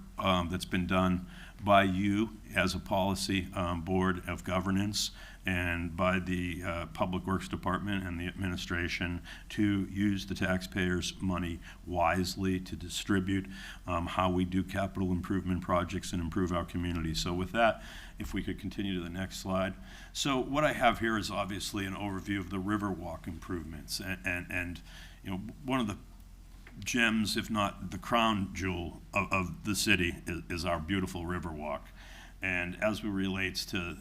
that's been done by you as a policy board of governance, and by the Public Works Department and the administration to use the taxpayers' money wisely to distribute how we do capital improvement projects and improve our community. So with that, if we could continue to the next slide. So what I have here is obviously an overview of the Riverwalk improvements, and you know, one of the gems, if not the crown jewel of the city is our beautiful Riverwalk. And as it relates to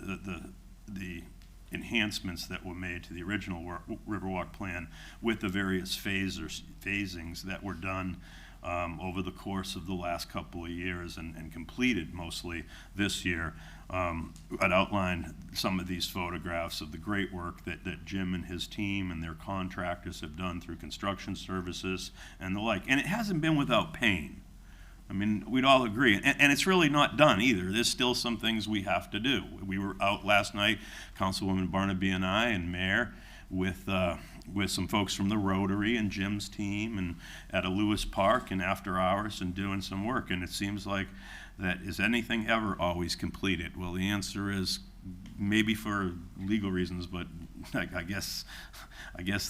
the enhancements that were made to the original Riverwalk plan with the various phasings that were done over the course of the last couple of years and completed mostly this year, I'd outlined some of these photographs of the great work that Jim and his team and their contractors have done through construction services and the like. And it hasn't been without pain. I mean, we'd all agree. And it's really not done either. There's still some things we have to do. We were out last night, Councilwoman Barnaby and I and Mayor, with some folks from the Rotary and Jim's team and at a Lewis Park and after hours and doing some work. And it seems like that is anything ever always completed? Well, the answer is maybe for legal reasons, but I guess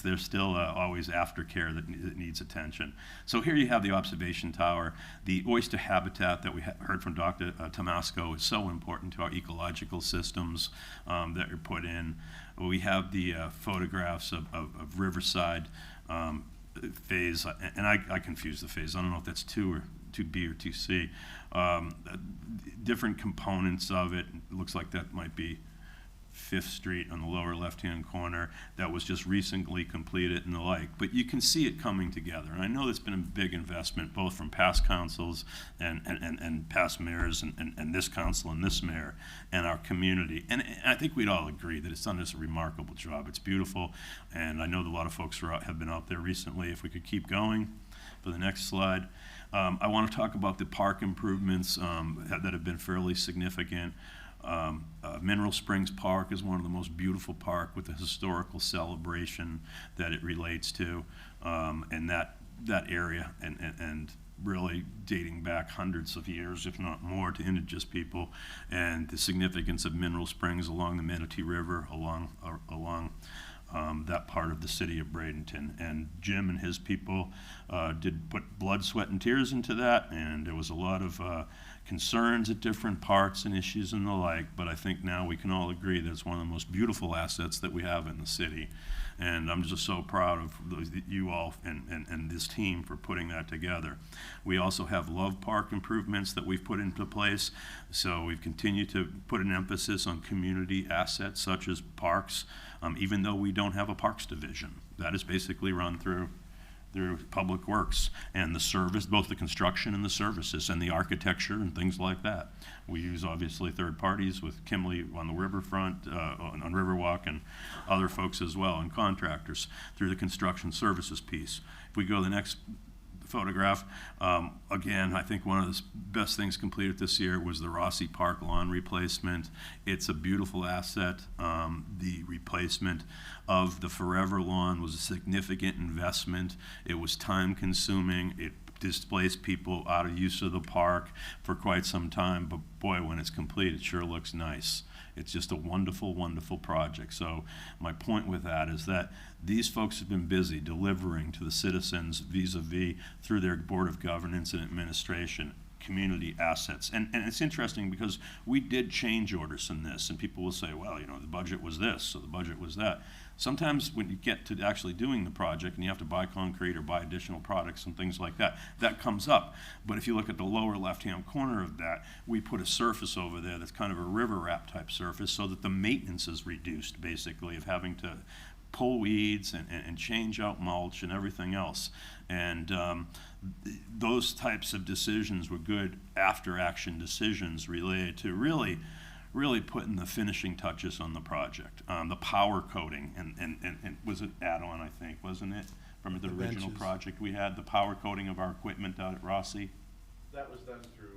there's still always aftercare that needs attention. So here you have the observation tower. The oyster habitat that we heard from Dr. Tomasco is so important to our ecological systems that are put in. We have the photographs of Riverside phase, and I confuse the phase. I don't know if that's 2 or 2B or 2C. Different components of it. It looks like that might be 5th Street on the lower left-hand corner that was just recently completed and the like. But you can see it coming together. And I know there's been a big investment both from past councils and past mayors and this council and this mayor and our community. And I think we'd all agree that it's done just a remarkable job. It's beautiful. And I know that a lot of folks have been out there recently. If we could keep going for the next slide. I want to talk about the park improvements that have been fairly significant. Mineral Springs Park is one of the most beautiful parks with the historical celebration that it relates to, and that area, and really dating back hundreds of years, if not more, to indigenous people, and the significance of Mineral Springs along the Manatee River, along that part of the city of Bradenton. And Jim and his people did put blood, sweat, and tears into that, and there was a lot of concerns at different parts and issues and the like, but I think now we can all agree that it's one of the most beautiful assets that we have in the city. And I'm just so proud of you all and this team for putting that together. We also have Love Park improvements that we've put into place. So we've continued to put an emphasis on community assets such as parks, even though we don't have a parks division. That is basically run through Public Works and the service, both the construction and the services and the architecture and things like that. We use obviously third parties with Kimley on the riverfront, on Riverwalk, and other folks as well, and contractors through the construction services piece. If we go to the next photograph, again, I think one of the best things completed this year was the Rossi Park lawn replacement. It's a beautiful asset. The replacement of the Forever lawn was a significant investment. It was time consuming. It displaced people out of use of the park for quite some time, but boy, when it's complete, it sure looks nice. It's just a wonderful, wonderful project. So my point with that is that these folks have been busy delivering to the citizens vis-a-vis through their Board of Governance and Administration community assets. And it's interesting because we did change orders in this, and people will say, well, you know, the budget was this, so the budget was that. Sometimes when you get to actually doing the project and you have to buy concrete or buy additional products and things like that, that comes up. But if you look at the lower left-hand corner of that, we put a surface over there that's kind of a river wrap type surface so that the maintenance is reduced, basically, of having to pull weeds and change out mulch and everything else. And those types of decisions were good after-action decisions related to really putting the finishing touches on the project. The power coating, and was it add-on, I think, wasn't it? From the original benches. project we had, the power coating of our equipment out at Rossi? That was done through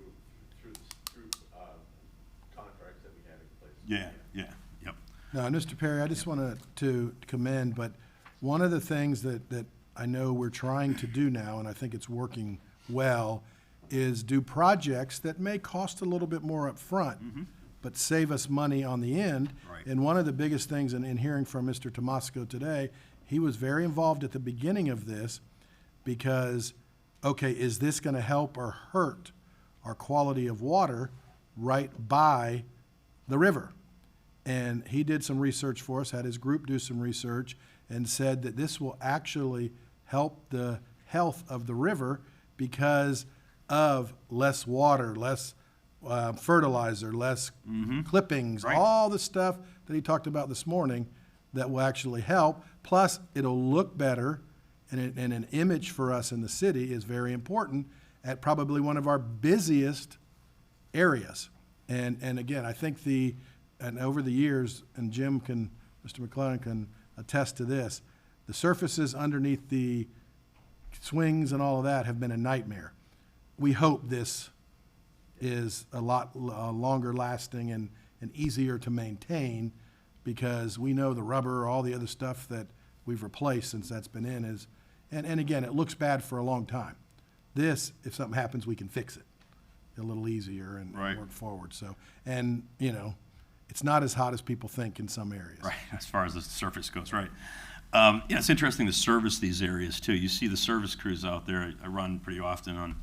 contracts that we had in place. Yeah. Yep. Now, Mr. Perry, I just wanted to commend, but one of the things that I know we're trying to do now, and I think it's working well, is do projects that may cost a little bit more up front, but save us money on the end. Right. And one of the biggest things in hearing from Mr. Tomasco today, he was very involved at the beginning of this because, okay, is this going to help or hurt our quality of water right by the river? And he did some research for us, had his group do some research, and said that this will actually help the health of the river because of less water, less fertilizer, less clippings, Right. all the stuff that he talked about this morning that will actually help. Plus, it'll look better, and an image for us in the city is very important at probably one of our busiest areas. And again, I think and over the years, and Mr. McClellan can attest to this, the surfaces underneath the swings and all of that have been a nightmare. We hope this is a lot longer lasting and easier to maintain because we know the rubber, all the other stuff that we've replaced since that's been in is, and again, it looks bad for a long time. This, if something happens, we can fix it a little easier and Right. work forward. So, and it's not as hot as people think in some areas. Right, as far as the surface goes, right. Yeah, it's interesting to service these areas too. You see the service crews out there. I run pretty often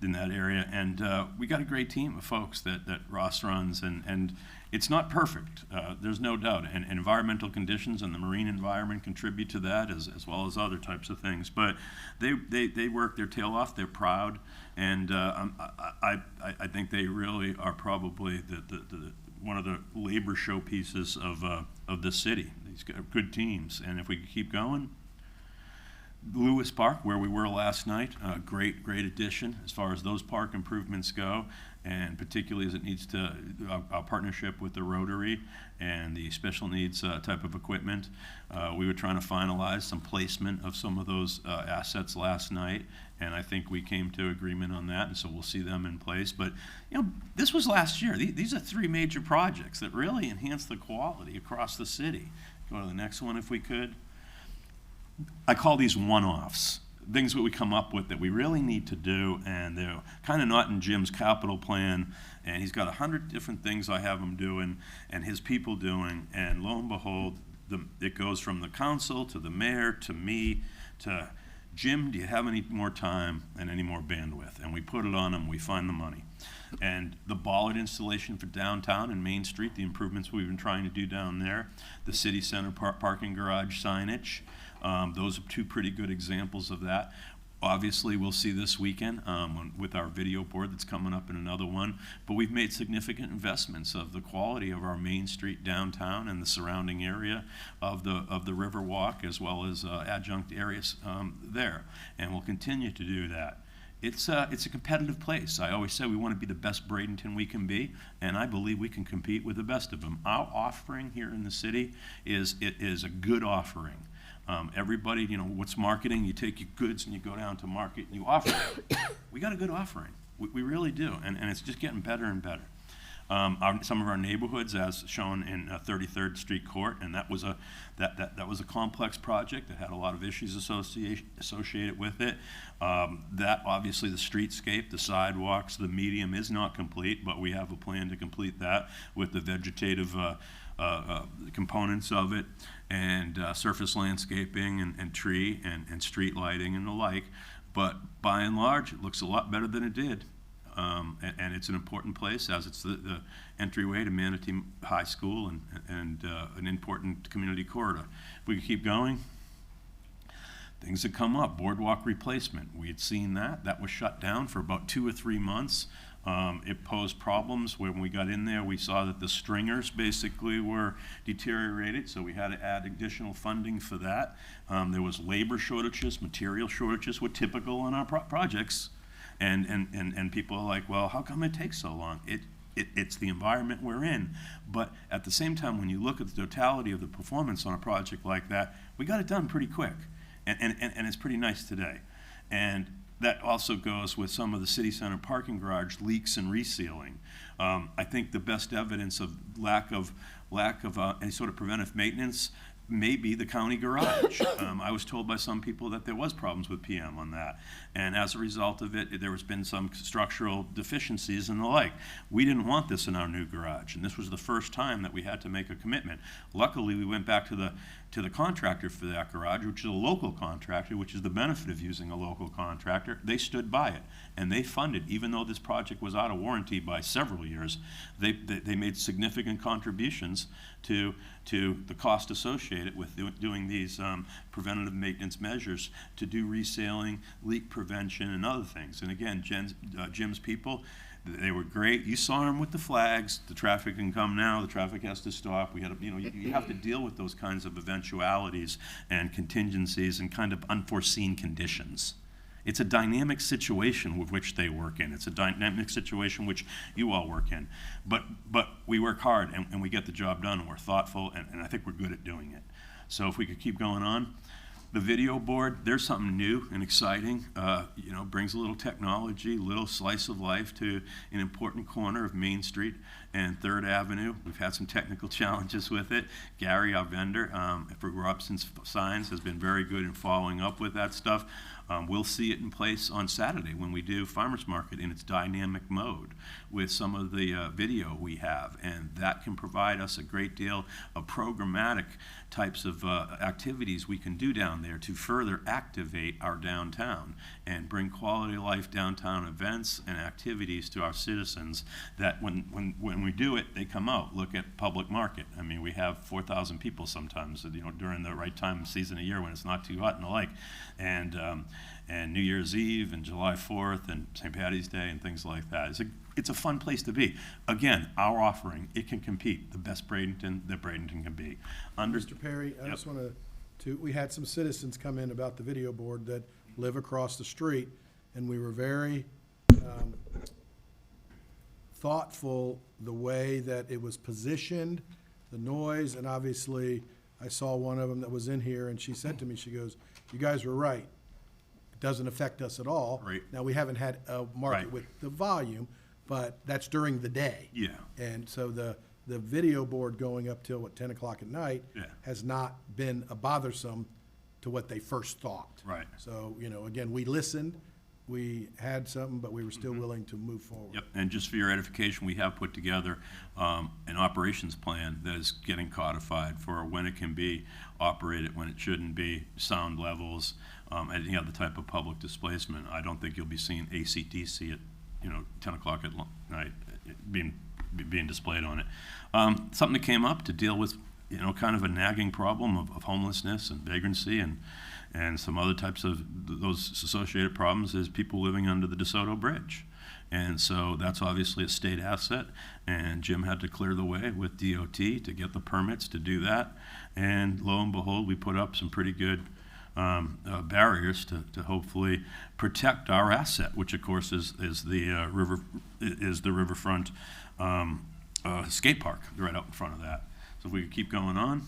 in that area, and we got a great team of folks that Ross runs, and it's not perfect. There's no doubt, and environmental conditions and the marine environment contribute to that as well as other types of things. But they work their tail off. They're proud, and I think they really are probably the one of the labor showpieces of the city. These good teams, and if we could keep going. Lewis Park, where we were last night, great addition as far as those park improvements go, and particularly as it needs to our partnership with the Rotary and the special needs type of equipment. We were trying to finalize some placement of some of those assets last night, and I think we came to agreement on that, and so we'll see them in place. But this was last year. These are three major projects that really enhance the quality across the city. Go to the next one if we could. I call these one-offs, things that we come up with that we really need to do, and they're kind of not in Jim's capital plan, and he's got 100 different things I have him doing and his people doing, and lo and behold, it goes from the council to the mayor to me to Jim, do you have any more time and any more bandwidth? And we put it on him, we find the money. And the bollard installation for downtown and Main Street, the improvements we've been trying to do down there, the city center parking garage signage, those are two pretty good examples of that. Obviously, we'll see this weekend with our video board that's coming up in another one, but we've made significant investments of the quality of our Main Street downtown and the surrounding area of the Riverwalk, as well as adjunct areas there, and we'll continue to do that. It's a competitive place. I always say we want to be the best Bradenton we can be, and I believe we can compete with the best of them. Our offering here in the city is a good offering. Everybody, what's marketing? You take your goods and you go down to market and you offer it. We got a good offering. We really do, and it's just getting better and better. Some of our neighborhoods, as shown in 33rd Street Court, and that was a complex project that had a lot of issues associated with it. That obviously the streetscape, the sidewalks, the medium is not complete, but we have a plan to complete that with the vegetative components of it, and surface landscaping and tree and street lighting and the like. But by and large, it looks a lot better than it did. And it's an important place, as it's the entryway to Manatee High School and an important community corridor. If we could keep going, things had come up. Boardwalk replacement, we had seen that. That was shut down for about 2 or 3 months. It posed problems. When we got in there, we saw that the stringers basically were deteriorated, so we had to add additional funding for that. There was labor shortages, material shortages were typical on our projects. And people are like, well, how come it takes so long? It's the environment we're in. But at the same time, when you look at the totality of the performance on a project like that, we got it done pretty quick. And it's pretty nice today. And that also goes with some of the city center parking garage leaks and resealing. I think the best evidence of lack of any sort of preventive maintenance may be the county garage. I was told by some people that there was problems with PM on that. And as a result of it, there has been some structural deficiencies and the like. We didn't want this in our new garage, and this was the first time that we had to make a commitment. Luckily, we went back to the contractor for that garage, which is a local contractor, which is the benefit of using a local contractor. They stood by it, and they funded, even though this project was out of warranty by several years, they made significant contributions to the cost associated with doing these preventative maintenance measures to do resaling, leak prevention, and other things. And again, Jim's people, they were great. You saw them with the flags. The traffic can come now. The traffic has to stop. We had to, you have to deal with those kinds of eventualities and contingencies and kind of unforeseen conditions. It's a dynamic situation with which they work in. It's a dynamic situation which you all work in. But we work hard, and we get the job done, and we're thoughtful, and I think we're good at doing it. So if we could keep going on. The video board, there's something new and exciting. Brings a little technology, little slice of life to an important corner of Main Street and 3rd Avenue. We've had some technical challenges with it. Gary, our vendor for Robson's Signs, has been very good in following up with that stuff. We'll see it in place on Saturday when we do Farmers Market in its dynamic mode with some of the video we have, and that can provide us a great deal of programmatic types of activities we can do down there to further activate our downtown and bring quality of life downtown events and activities to our citizens that when we do it, they come out. Look at Public Market. I mean, we have 4,000 people sometimes, during the right time of season of year when it's not too hot and the like. And New Year's Eve and July 4th and St. Patty's Day and things like that. It's a fun place to be. Again, our offering, it can compete. The best Bradenton that Bradenton can be. Mr. Perry, I just want we had some citizens come in about the video board that live across the street, and we were very thoughtful the way that it was positioned, the noise, and obviously I saw one of them that was in here, and she said to me, she goes, "You guys were right. It doesn't affect us at all." Right. Now, we haven't had a market with the volume, but that's during the day. Yeah. And so the video board going up till, 10 o'clock at night has not been a bothersome to what they first thought. Right. So, again, we listened, we had something, but we were still willing to move forward. Yep, and just for your edification, we have put together an operations plan that is getting codified for when it can be operated, when it shouldn't be, sound levels, any other type of public displacement. I don't think you'll be seeing ACDC at 10 o'clock at night being displayed on it. Something that came up to deal with kind of a nagging problem of homelessness and vagrancy and some other types of those associated problems is people living under the DeSoto Bridge. And so that's obviously a state asset, and Jim had to clear the way with DOT to get the permits to do that. And lo and behold, we put up some pretty good barriers to hopefully protect our asset, which of course is the riverfront skate park right out in front of that. So if we could keep going on.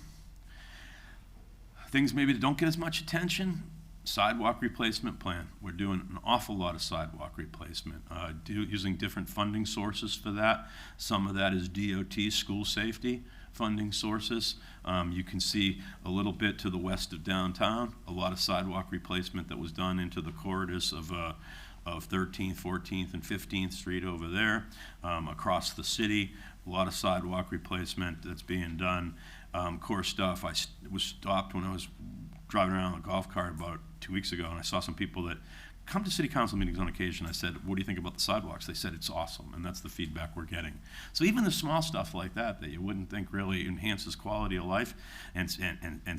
Things maybe that don't get as much attention, sidewalk replacement plan. We're doing an awful lot of sidewalk replacement, using different funding sources for that. Some of that is DOT school safety funding sources. You can see a little bit to the west of downtown, a lot of sidewalk replacement that was done into the corridors of 13th, 14th, and 15th Street over there. Across the city, a lot of sidewalk replacement that's being done. Core stuff, I was stopped when I was driving around in a golf cart about 2 weeks ago, and I saw some people that come to city council meetings on occasion. I said, "What do you think about the sidewalks?" They said, "It's awesome," and that's the feedback we're getting. So even the small stuff like that you wouldn't think really enhances quality of life and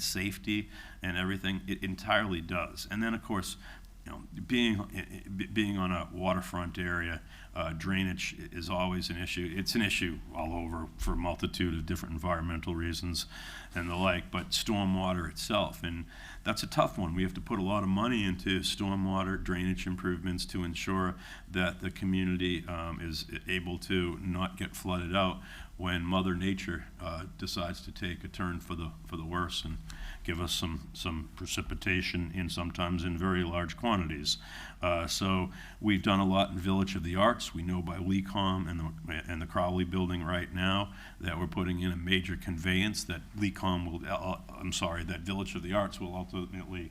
safety and everything, it entirely does. And then, of course, being on a waterfront area, drainage is always an issue. It's an issue all over for a multitude of different environmental reasons and the like, but stormwater itself, and that's a tough one. We have to put a lot of money into stormwater drainage improvements to ensure that the community is able to not get flooded out. when Mother Nature decides to take a turn for the worse and give us some precipitation sometimes in very large quantities. So we've done a lot in Village of the Arts. We know by LECOM and the Crowley Building right now that we're putting in a major conveyance that that Village of the Arts will ultimately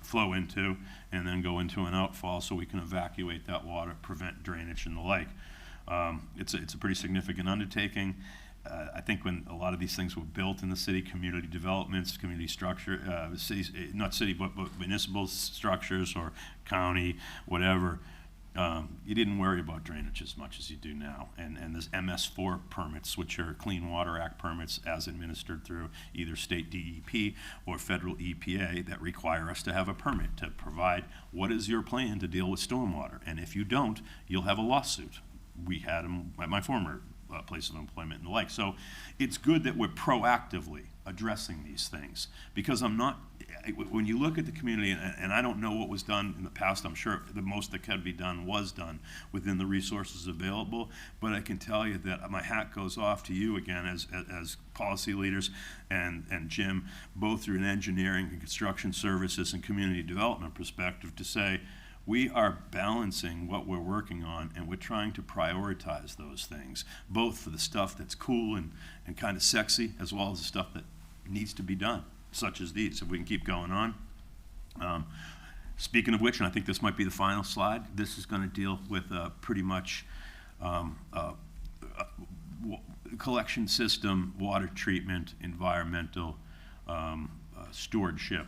flow into and then go into an outfall so we can evacuate that water, prevent drainage and the like. It's a pretty significant undertaking. I think when a lot of these things were built in the city, community developments, community structure, cities, not city, but municipal structures or county, whatever, you didn't worry about drainage as much as you do now. And there's MS4 permits, which are Clean Water Act permits as administered through either state DEP or federal EPA that require us to have a permit to provide what is your plan to deal with stormwater. And if you don't, you'll have a lawsuit. We had them at my former place of employment and the like. So it's good that we're proactively addressing these things, because when you look at the community, and I don't know what was done in the past, I'm sure the most that can be done was done within the resources available, but I can tell you that my hat goes off to you again as policy leaders and Jim, both through an engineering and construction services and community development perspective, to say, we are balancing what we're working on, and we're trying to prioritize those things, both for the stuff that's cool and kind of sexy, as well as the stuff that needs to be done, such as these, if we can keep going on. Speaking of which, and I think this might be the final slide, this is going to deal with pretty much collection system, water treatment, environmental stewardship.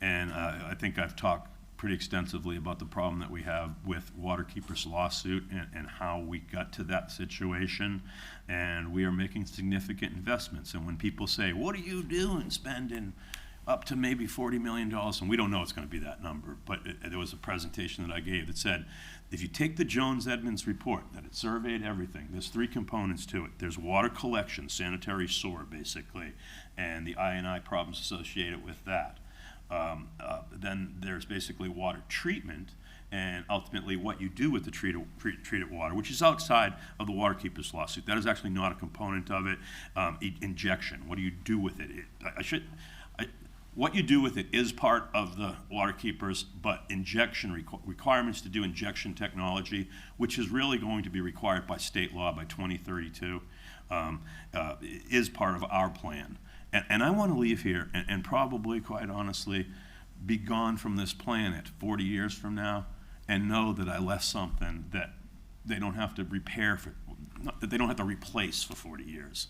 And I think I've talked pretty extensively about the problem that we have with Waterkeeper's lawsuit and how we got to that situation. And we are making significant investments. And when people say, what are you doing spending up to maybe $40 million? And we don't know it's going to be that number, but there was a presentation that I gave that said, if you take the Jones-Edmonds report, that it surveyed everything, there's 3 components to it. There's water collection, sanitary sewer, basically, and the I&I problems associated with that. Then there's basically water treatment, and ultimately what you do with the treated water, which is outside of the Waterkeeper's lawsuit. That is actually not a component of it. Injection, what do you do with it? What you do with it is part of the Waterkeepers, but injection requirements to do injection technology, which is really going to be required by state law by 2032, is part of our plan. And I want to leave here and probably, quite honestly, be gone from this planet 40 years from now and know that I left something that they don't have to repair that they don't have to replace for 40 years.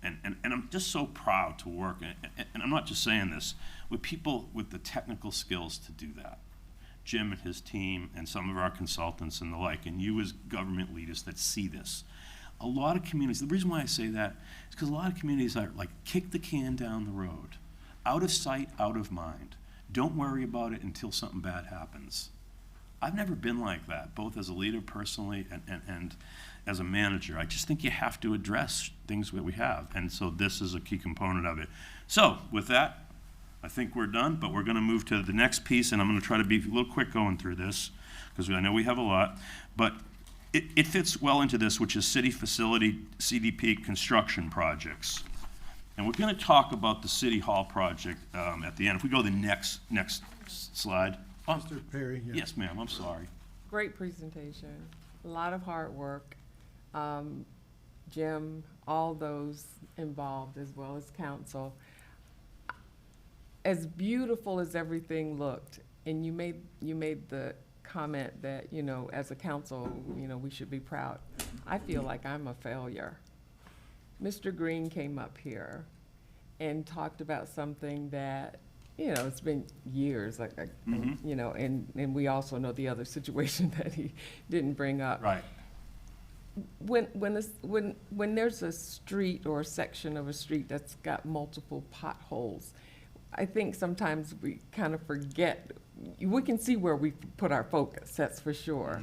And I'm just so proud to work, and I'm not just saying this, with people with the technical skills to do that. Jim and his team and some of our consultants and the like, and you as government leaders that see this. A lot of communities, the reason why I say that is because a lot of communities are like, kick the can down the road. Out of sight, out of mind. Don't worry about it until something bad happens. I've never been like that, both as a leader personally and as a manager. I just think you have to address things that we have, and so this is a key component of it. So with that, I think we're done, but we're going to move to the next piece, and I'm going to try to be a little quick going through this, because I know we have a lot, but it fits well into this, which is city facility CDP construction projects. And we're going to talk about the City Hall project at the end. If we go to the next slide. Mr. Perry. Yeah. Yes, ma'am, I'm sorry. Great presentation, a lot of hard work. Jim, all those involved, as well as council. As beautiful as everything looked, and you made the comment that, you know, as a council, you know, we should be proud. I feel like I'm a failure. Mr. Green came up here and talked about something that, you know, it's been years, you know, and we also know the other situation that he didn't bring up. Right. When there's a street or a section of a street that's got multiple potholes, I think sometimes we kind of forget. We can see where we put our focus, that's for sure.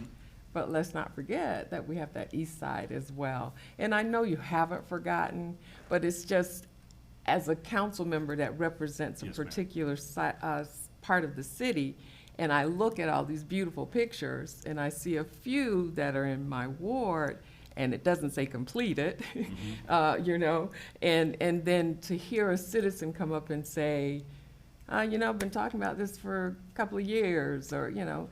But let's not forget that we have that east side as well. And I know you haven't forgotten, but it's just, as a council member that represents a particular part of the city, and I look at all these beautiful pictures, and I see a few that are in my ward, and it doesn't say completed, you know, and then to hear a citizen come up and say, you know, I've been talking about this for a couple of years, or, you know,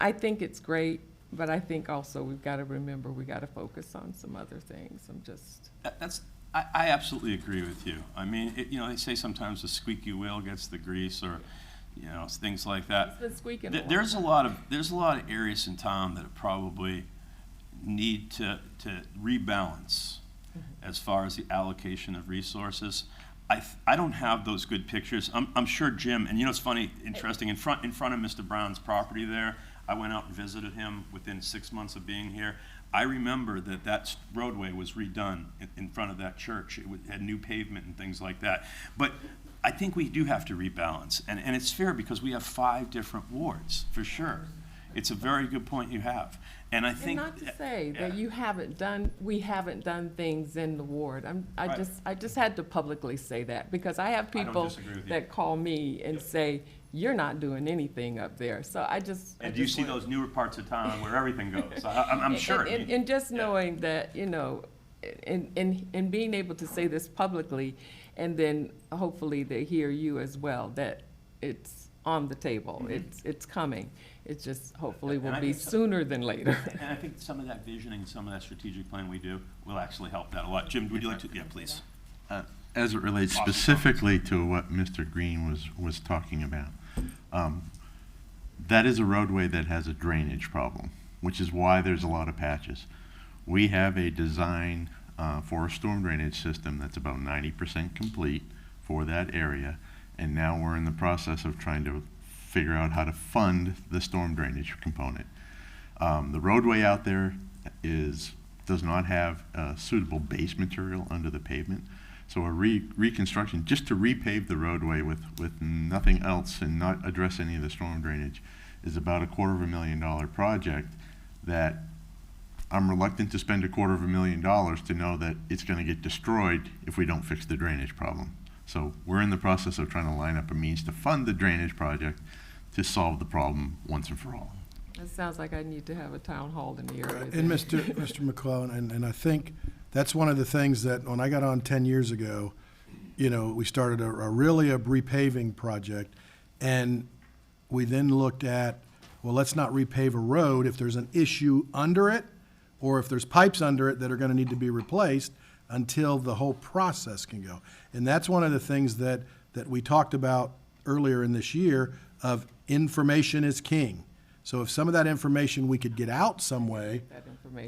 I think it's great, but I think also we've got to remember we got to focus on some other things. I absolutely agree with you. I mean, you know, they say sometimes the squeaky wheel gets the grease, or, you know, things like that. It's been squeaking a long There's a lot of areas in town that probably need to rebalance as far as the allocation of resources. I don't have those good pictures. I'm sure Jim, and you know, it's funny, interesting, in front of Mr. Brown's property there, I went out and visited him within 6 months of being here. I remember that roadway was redone in front of that church. It had new pavement and things like that. But I think we do have to rebalance, and it's fair because we have 5 different wards, for sure. It's a very good point you have. And I think, not to say that we haven't done things in the ward. I just had to publicly say that, because I have people that call me and say, you're not doing anything up there. So And do you see those newer parts of town where everything goes? I'm sure. And just knowing that, you know, and being able to say this publicly, and then hopefully they hear you as well, that it's on the table, it's coming. It just hopefully will be sooner than later. And I think some of that visioning, some of that strategic plan we do will actually help that a lot. Jim, would you like to? Yeah, please. As it relates specifically to what Mr. Green was talking about, that is a roadway that has a drainage problem, which is why there's a lot of patches. We have a design for a storm drainage system that's about 90% complete for that area, and now we're in the process of trying to figure out how to fund the storm drainage component. The roadway out there does not have suitable base material under the pavement. So a reconstruction, just to repave the roadway with nothing else and not address any of the storm drainage, is about $250,000 project that I'm reluctant to spend $250,000 to know that it's going to get destroyed if we don't fix the drainage problem. So we're in the process of trying to line up a means to fund the drainage project to solve the problem once and for all. It sounds like I need to have a town hall in the area. And Mr. McClellan, and I think that's one of the things that when I got on 10 years ago, you know, we started a repaving project, and we then looked at, well, let's not repave a road if there's an issue under it, or if there's pipes under it that are gonna need to be replaced until the whole process can go. And that's one of the things that we talked about earlier in this year of information is king. So if some of that information we could get out some way,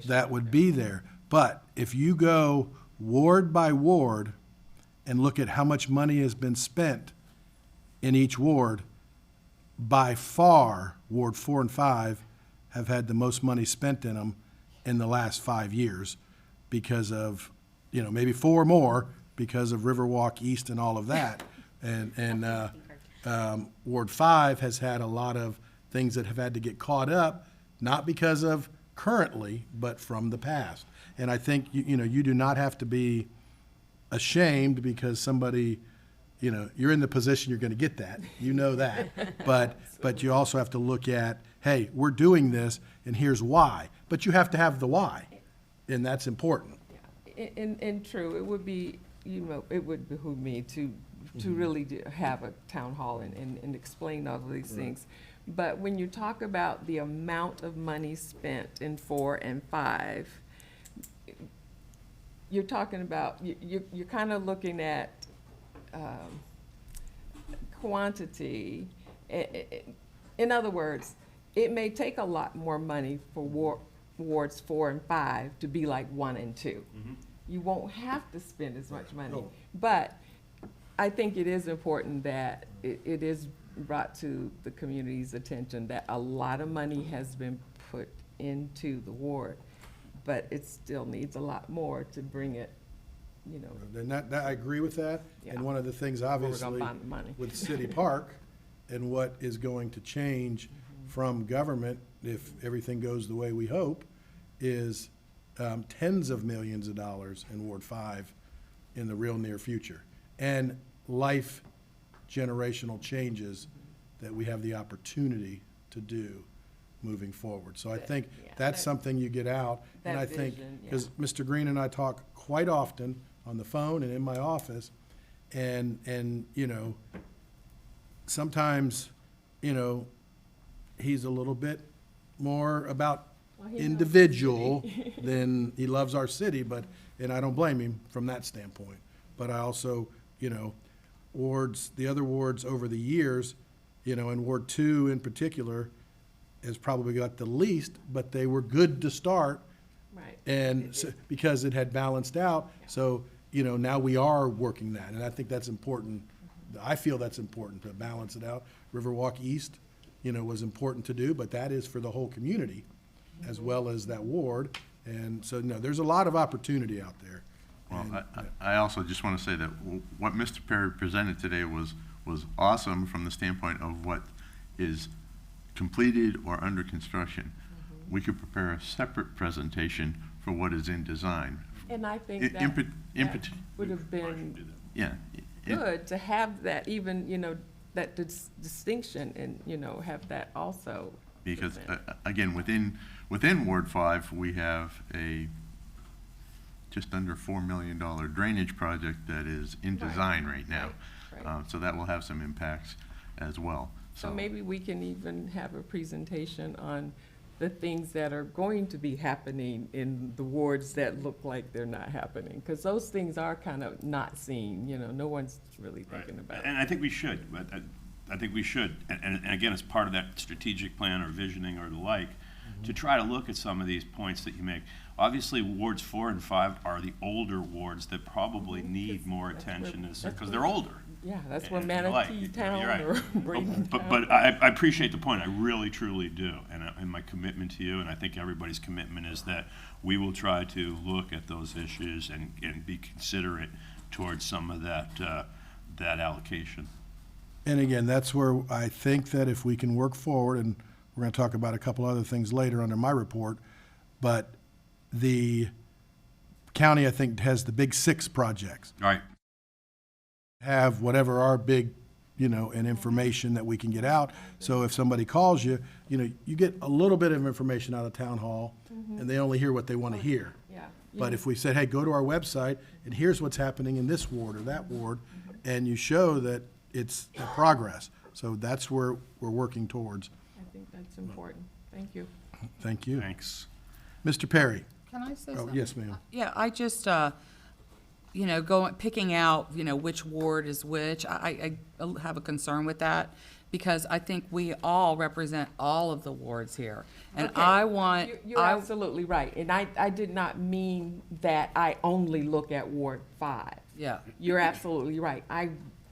that would be there. But if you go ward by ward and look at how much money has been spent in each ward, by far, Ward 4 and 5 have had the most money spent in them in the last 5 years because of, you know, maybe 4 more because of Riverwalk East and all of that. And Ward 5 has had a lot of things that have had to get caught up, not because of currently, but from the past. And I think, you know, you do not have to be ashamed because somebody, you know, you're in the position you're going to get that. You know that. But you also have to look at, hey, we're doing this, and here's why. But you have to have the why, and that's important. And true, it would be, you know, it would behoove me to really have a town hall and explain all of these things. But when you talk about the amount of money spent in 4 and 5, you're talking about, you're kind of looking at quantity. In other words, it may take a lot more money for wards 4 and 5 to be like 1 and 2. You won't have to spend as much money. No. But I think it is important that it is brought to the community's attention that a lot of money has been put into the ward, but it still needs a lot more to bring it, you know. And that I agree with that. Yeah. And one of the things, Where we're obviously, gonna find the money. with City Park and what is going to change from government, if everything goes the way we hope, is tens of millions of dollars in Ward 5 in the real near future. And life generational changes that we have the opportunity to do moving forward. So I think that's something you get out. And that I think, vision, yeah. because Mr. Green and I talk quite often on the phone and in my office, and, you know, sometimes, you know, he's a little bit more about Well, he loves the individual city. than he loves our city, but, and I don't blame him from that standpoint. But I also, you know, the other wards over the years, you know, and Ward 2 in particular has probably got the least, but they were good to start. Right. And so, because it had balanced out, so, you know, now we are working that, and I think that's important. I feel that's important to balance it out. Riverwalk East, you know, was important to do, but that is for the whole community as well as that ward. And so, no, there's a lot of opportunity out there. Well, I also just want to say that what Mr. Perry presented today was awesome from the standpoint of what is completed or under construction. We could prepare a separate presentation for what is in design. And I think In- that, in that pat- would have been Yeah. good to have that, even, you know, that distinction and, you know, have that also. Because, present. again, within Ward 5, we have a just under $4 million drainage project that is in design right now. Right. So that will have some impacts as well. So maybe we can even have a presentation on the things that are going to be happening in the wards that look like they're not happening. Because those things are kind of not seen, you know, no one's really thinking about it. And I think we should. I think we should. And again, it's part of that strategic plan or visioning or the like, to try to look at some of these points that you make. Obviously, wards 4 and 5 are the older wards that probably need more attention because they're older. Yeah, that's where And the like. Manatee You're Town right. or Bradenton But, Town. but I appreciate the point. I really, truly do. And my commitment to you, and I think everybody's commitment, is that we will try to look at those issues and be considerate towards some of that allocation. And again, that's where I think that if we can work forward, and we're going to talk about a couple other things later under my report, but the county, I think, has the big 6 projects. Right. Have whatever our big, you know, and information that we can get out. So if somebody calls you, you know, you get a little bit of information out of town hall, and they only hear what they want to hear. Yeah. But if we said, hey, go to our website, and here's what's happening in this ward or that ward, and you show that it's a progress. So that's where we're working towards. I think that's important. Thank you. Thank you. Thanks. Mr. Perry? Can I say Oh, something? yes, ma'am. Yeah, I just, you know, picking out, you know, which ward is which, I have a concern with that, because I think we all represent all of the wards here. And Okay. I want, You're absolutely right. And I did not mean that I only look at Ward 5. Yeah. You're absolutely right.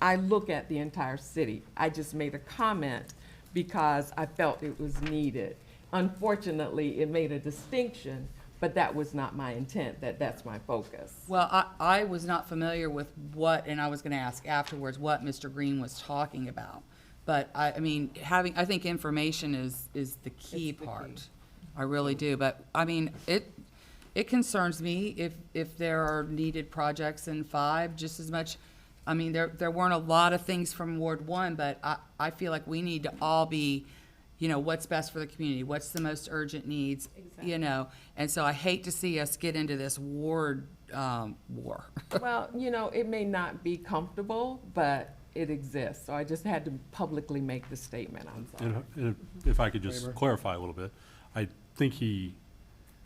I look at the entire city. I just made a comment because I felt it was needed. Unfortunately, it made a distinction, but that was not my intent, that's my focus. Well, I was not familiar with what, and I was gonna ask afterwards, what Mr. Green was talking about. But I mean, I think information is the key It's the part. key. I really do, but, I mean, it concerns me if there are needed projects in 5, just as much. I mean, there weren't a lot of things from Ward 1, but I feel like we need to all be, you know, what's best for the community, what's the most urgent needs, you know? And so I hate to see us get into this ward war. Well, you know, it may not be comfortable, but it exists. So I just had to publicly make the statement. I'm sorry. And if I could just Kramer? clarify a little bit, I think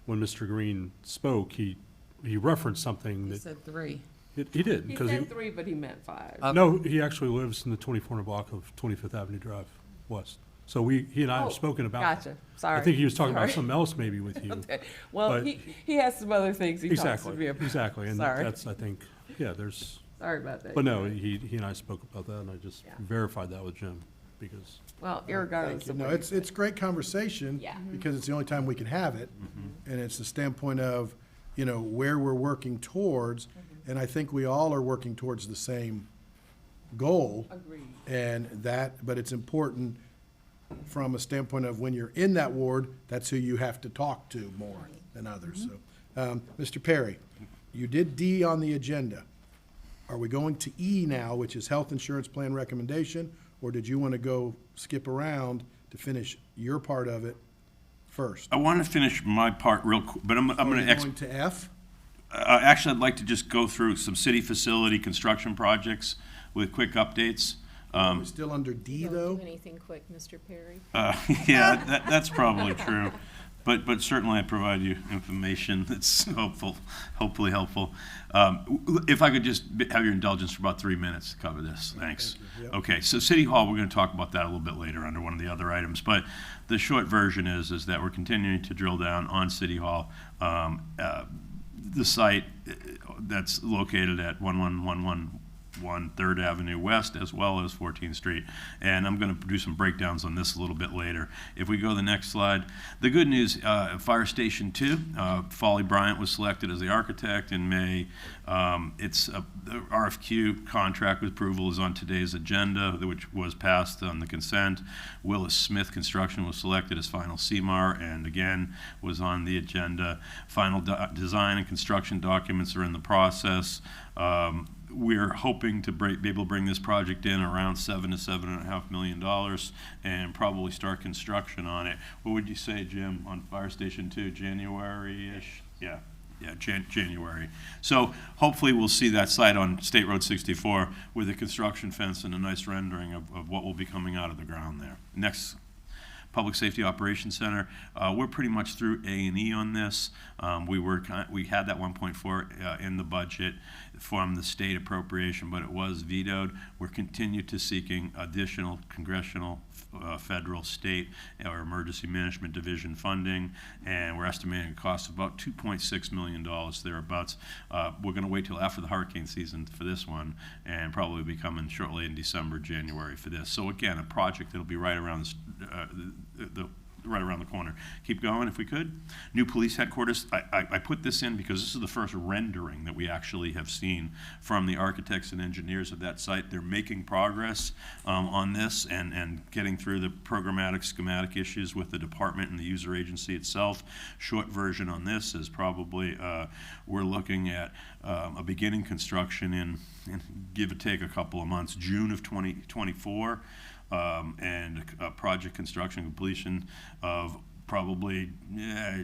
when Mr. Green spoke, he referenced something He that, said 3. he did, He because said 3, but he meant 5. no, he actually lives in the 2400 block of 25th Avenue Drive West. So he and I Oh, have spoken about. gotcha. Sorry. I think he was talking about Sorry. something else maybe with you. Okay. Well, But- he has some other things he talks to Exactly, me about. exactly, and Sorry. that's, I think, yeah, there's, Sorry about that. but no, he and I spoke about that, and I just Yeah. verified that with Jim, because, Well, Thank irregardless you. of No, what you it's great conversation. Yeah. Because it's the only time we can have it. And it's the standpoint of, you know, where we're working towards. And I think we all are working towards the same goal. Agreed. And but it's important from a standpoint of when you're in that ward, that's who you have to talk to more than others. So, Mr. Perry, you did D on the agenda. Are we going to E now, which is health insurance plan recommendation? Or did you want to go skip around to finish your part of it first. I want to finish my part real quick, but I'm Are going we to going to F? actually, I'd like to just go through some city facility construction projects with quick updates. Are we still under D, Don't though? do anything quick, Mr. Perry. Yeah, that's probably true. But certainly I provide you information that's hopefully helpful. If I could just have your indulgence for about 3 minutes to cover this, thanks. Thank you. Yep. Okay, so City Hall, we're going to talk about that a little bit later under one of the other items, but the short version is that we're continuing to drill down on City Hall. The site that's located at 11111 3rd Avenue West as well as 14th Street. And I'm going to do some breakdowns on this a little bit later. If we go to the next slide, the good news, Fire Station 2, Folly Bryant was selected as the architect in May. The RFQ contract approval is on today's agenda, which was passed on the consent. Willis Smith Construction was selected as final CMAR and again was on the agenda. Final design and construction documents are in the process. We're hoping to be able to bring this project in around $7 to $7.5 million and probably start construction on it. What would you say, Jim, on Fire Station 2, January-ish? Yeah, January. So hopefully we'll see that site on State Road 64 with a construction fence and a nice rendering of what will be coming out of the ground there. Next. Public Safety Operations Center. We're pretty much through A&E on this. We had that 1.4 in the budget from the state appropriation, but it was vetoed. We're continued to seeking additional congressional, federal, state, or emergency management division funding, and we're estimating a cost of about $2.6 million thereabouts. We're going to wait till after the hurricane season for this one, and probably be coming shortly in December, January for this. So again, a project that'll be right around right around the corner. Keep going if we could. New police headquarters. I put this in because this is the first rendering that we actually have seen from the architects and engineers of that site. They're making progress on this and getting through the programmatic schematic issues with the department and the user agency itself. Short version on this is probably we're looking at a beginning construction in give or take a couple of months, June of 2024. And a project construction completion of probably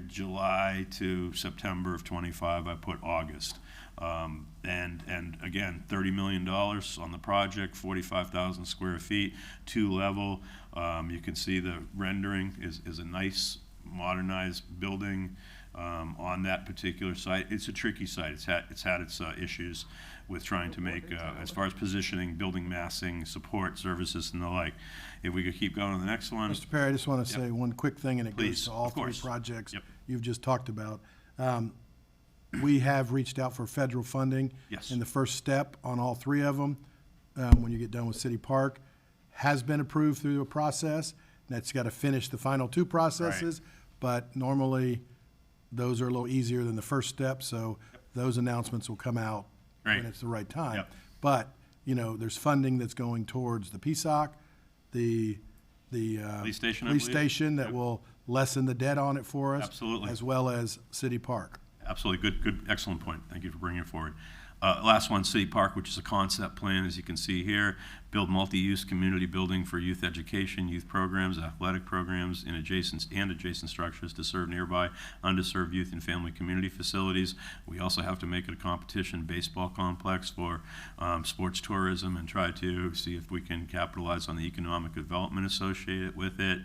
July to September of 25. I put August. And again, $30 million on the project, 45,000 square feet, 2-level. You can see the rendering is a nice modernized building on that particular site. It's a tricky site. It's had its issues with trying to make, as far as positioning, building massing, support services, and the like. If we could keep going to the next one. Mr. Perry, I just want to say one quick thing, and it Please, goes to all of three course. projects Yep. you've just talked about. We have reached out for federal funding. Yes. And the first step on all three of them, when you get done with City Park, has been approved through a process. That's got to finish the final two processes, but normally those are a little easier than the first step, so those announcements will come out when it's the right time. Yep. But, you know, there's funding that's going towards the PSOC, the Police station, I police believe. station that Yep. will lessen the debt on it for us. Absolutely. As well as City Park. Absolutely, good, excellent point. Thank you for bringing it forward. Last one, City Park, which is a concept plan, as you can see here. Build multi-use community building for youth education, youth programs, athletic programs, and adjacent structures to serve nearby underserved youth and family community facilities. We also have to make it a competition baseball complex for sports tourism and try to see if we can capitalize on the economic development associated with it.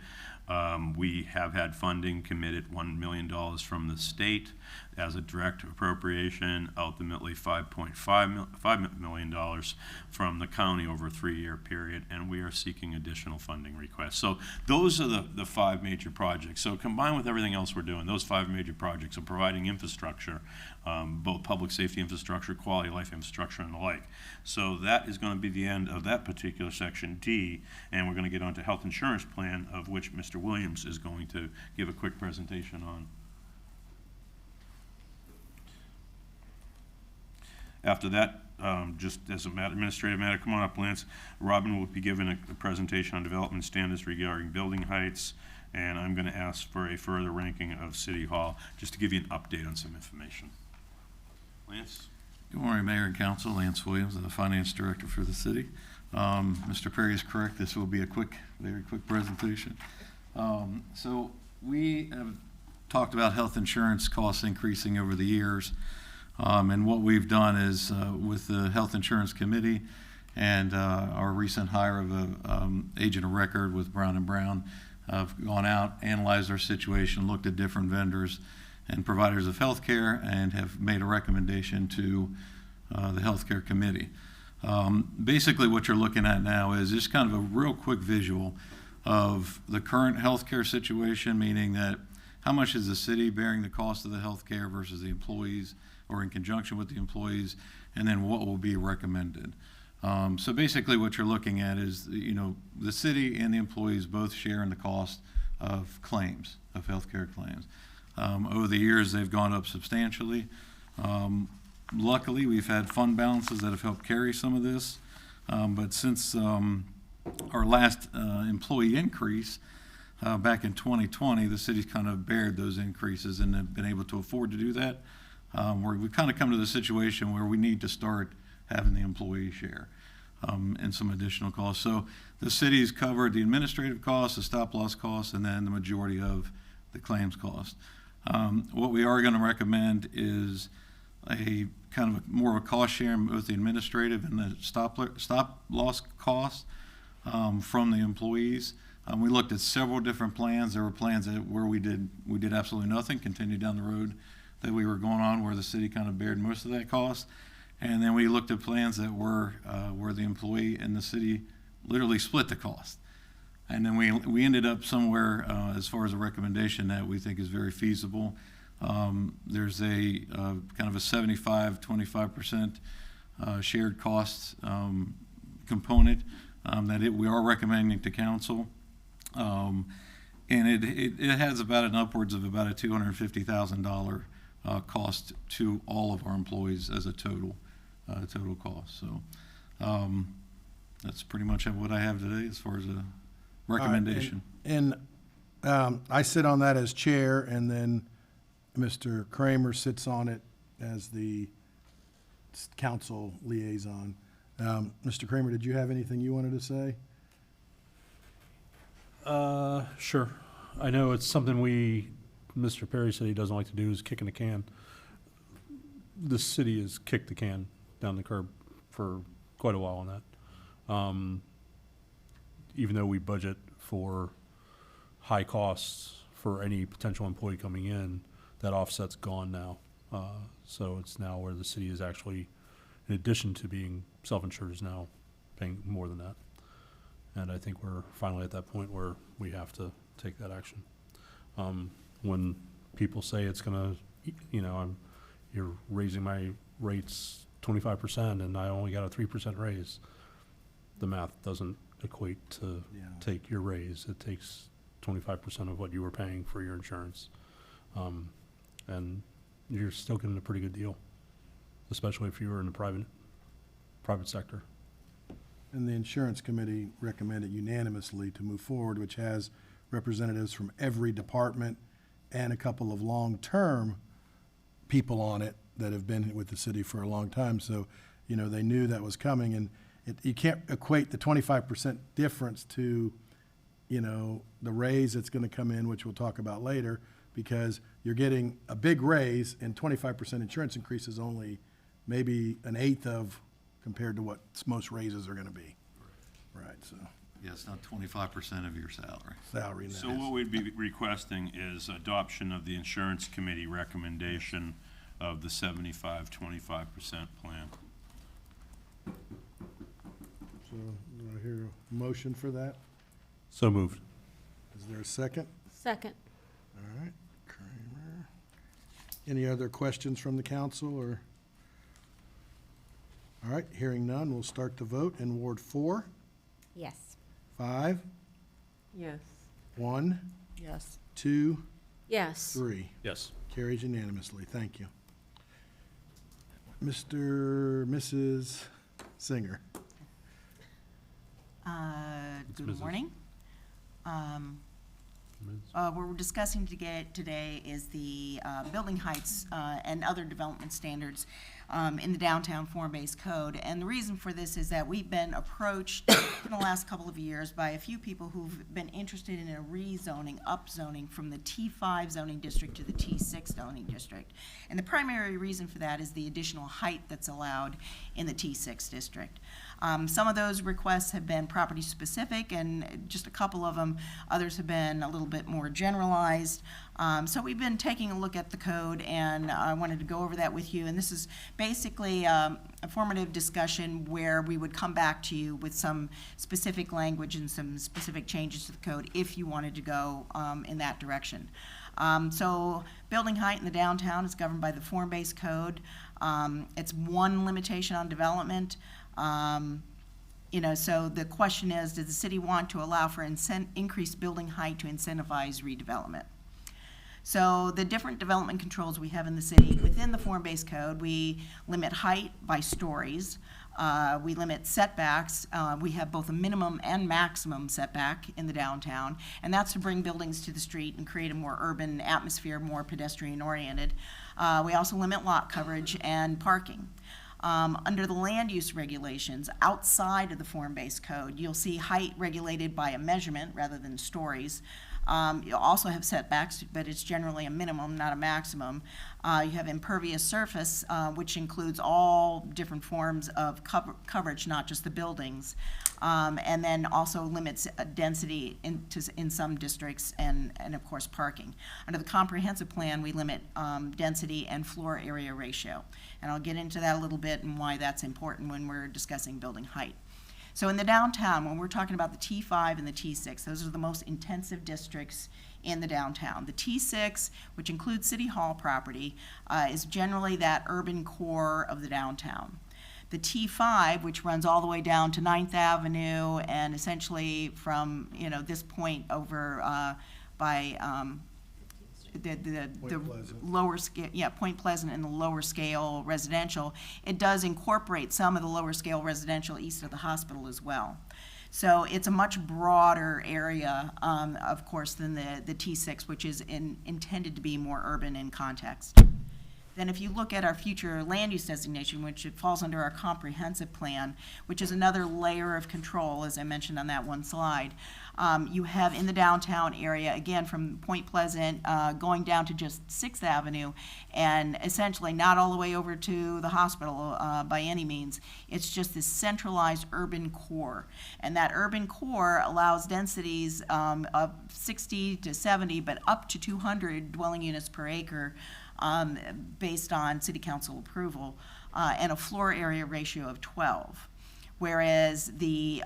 We have had funding committed, $1 million from the state as a direct appropriation, ultimately $5 million from the county over a 3-year period, and we are seeking additional funding requests. So those are the 5 major projects. So combined with everything else we're doing, those 5 major projects are providing infrastructure, both public safety infrastructure, quality of life infrastructure, and the like. So that is going to be the end of that particular section D, and we're going to get on to health insurance plan, of which Mr. Williams is going to give a quick presentation on. After that, just as an administrative matter, come on up, Lance. Robin will be giving a presentation on development standards regarding building heights, and I'm going to ask for a further ranking of City Hall, just to give you an update on some information. Lance? Good morning, Mayor and Council. Lance Williams, I'm the Finance Director for the city. Mr. Perry is correct. This will be a very quick presentation. So We have talked about health insurance costs increasing over the years. And what we've done is, with the Health Insurance Committee and our recent hire of a agent of record with Brown & Brown, have gone out, analyzed our situation, looked at different vendors and providers of health care, and have made a recommendation to the Healthcare Committee. Basically, what you're looking at now is just kind of a real quick visual of the current healthcare situation, meaning that how much is the city bearing the cost of the healthcare versus the employees, or in conjunction with the employees, and then what will be recommended. So basically what you're looking at is, you know, the city and the employees both share in the cost of claims, of healthcare claims. Over the years, they've gone up substantially. Luckily, we've had fund balances that have helped carry some of this. But since our last employee increase back in 2020, the city's kind of bared those increases and have been able to afford to do that. We've kind of come to the situation where we need to start having the employee share and some additional costs. So the city's covered the administrative costs, the stop-loss costs, and then the majority of the claims cost. What we are going to recommend is a kind of more of a cost sharing with the administrative and the stop-loss costs from the employees. We looked at several different plans. There were plans where we did absolutely nothing, continued down the road that we were going on, where the city kind of bared most of that cost. And then we looked at plans that were where the employee and the city literally split the cost. And then we ended up somewhere as far as a recommendation that we think is very feasible. There's a kind of a 75-25% shared costs component that we are recommending to council. And it has about an upwards of about a $250,000 cost to all of our employees as a total cost. So that's pretty much what I have today as far as a recommendation. And I sit on that as chair, and then Mr. Kramer sits on it as the council liaison. Mr. Kramer, did you have anything you wanted to say? Sure. I know it's something Mr. Perry said he doesn't like to do, is kicking the can. The city has kicked the can down the curb for quite a while on that. Even though we budget for high costs for any potential employee coming in, that offset's gone now. So it's now where the city is actually, in addition to being self-insured, is now paying more than that. And I think we're finally at that point where we have to take that action. When people say it's gonna, you're raising my rates 25% and I only got a 3% raise, the math doesn't equate to take your raise. It takes 25% of what you were paying for your insurance. And you're still getting a pretty good deal, especially if you were in the private sector. And the insurance committee recommended unanimously to move forward, which has representatives from every department and a couple of long-term people on it that have been with the city for a long time. So, they knew that was coming, and you can't equate the 25% difference to, the raise that's going to come in, which we'll talk about later, because you're getting a big raise and 25% insurance increase is only maybe an eighth of compared to what most raises are going to be. Right, so. Yeah, it's not 25% of your salary. Salary. So what we'd be requesting is adoption of the insurance committee recommendation of the 75-25% plan. So, do I hear a motion for that? So moved. Is there a second? Second. All right, Kramer. Any other questions from the council, or? All right, hearing none, we'll start the vote in Ward 4, Yes. 5, Yes. 1, Yes. 2, Yes. 3. Yes. Carries unanimously. Thank you. Mrs. Singer. Good Mrs. morning. What we're discussing today is the building heights and other development standards in the downtown form-based code. And the reason for this is that we've been approached in the last couple of years by a few people who've been interested in a rezoning, upzoning from the T5 zoning district to the T6 zoning district. And the primary reason for that is the additional height that's allowed in the T6 district. Some of those requests have been property specific, and just a couple of them, others have been a little bit more generalized. So we've been taking a look at the code, and I wanted to go over that with you. And this is basically a formative discussion where we would come back to you with some specific language and some specific changes to the code if you wanted to go in that direction. So building height in the downtown is governed by the form-based code. It's one limitation on development. So the question is, does the city want to allow for increased building height to incentivize redevelopment? So the different development controls we have in the city, within the form-based code, we limit height by stories. We limit setbacks. We have both a minimum and maximum setback in the downtown, and that's to bring buildings to the street and create a more urban atmosphere, more pedestrian-oriented. We also limit lot coverage and parking. Under the land use regulations, outside of the form-based code, you'll see height regulated by a measurement rather than stories. You'll also have setbacks, but it's generally a minimum, not a maximum. You have impervious surface, which includes all different forms of coverage, not just the buildings. And then also limits density in some districts and of course parking. Under the comprehensive plan, we limit density and floor area ratio. And I'll get into that a little bit and why that's important when we're discussing building height. So in the downtown, when we're talking about the T5 and the T6, those are the most intensive districts in the downtown. The T6, which includes City Hall property, is generally that urban core of the downtown. The T5, which runs all the way down to 9th Avenue and essentially from this point over by the lower scale, Point Pleasant and the lower scale residential, it does incorporate some of the lower scale residential east of the hospital as well. So it's a much broader area, of course, than the T6, which is intended to be more urban in context. Then if you look at our future land use designation, which it falls under our comprehensive plan, which is another layer of control, as I mentioned on that one slide, you have in the downtown area, again, from Point Pleasant going down to just 6th Avenue, and essentially not all the way over to the hospital by any means. It's just this centralized urban core. And that urban core allows densities of 60 to 70, but up to 200 dwelling units per acre, based on city council approval, and a floor area ratio of 12. Whereas the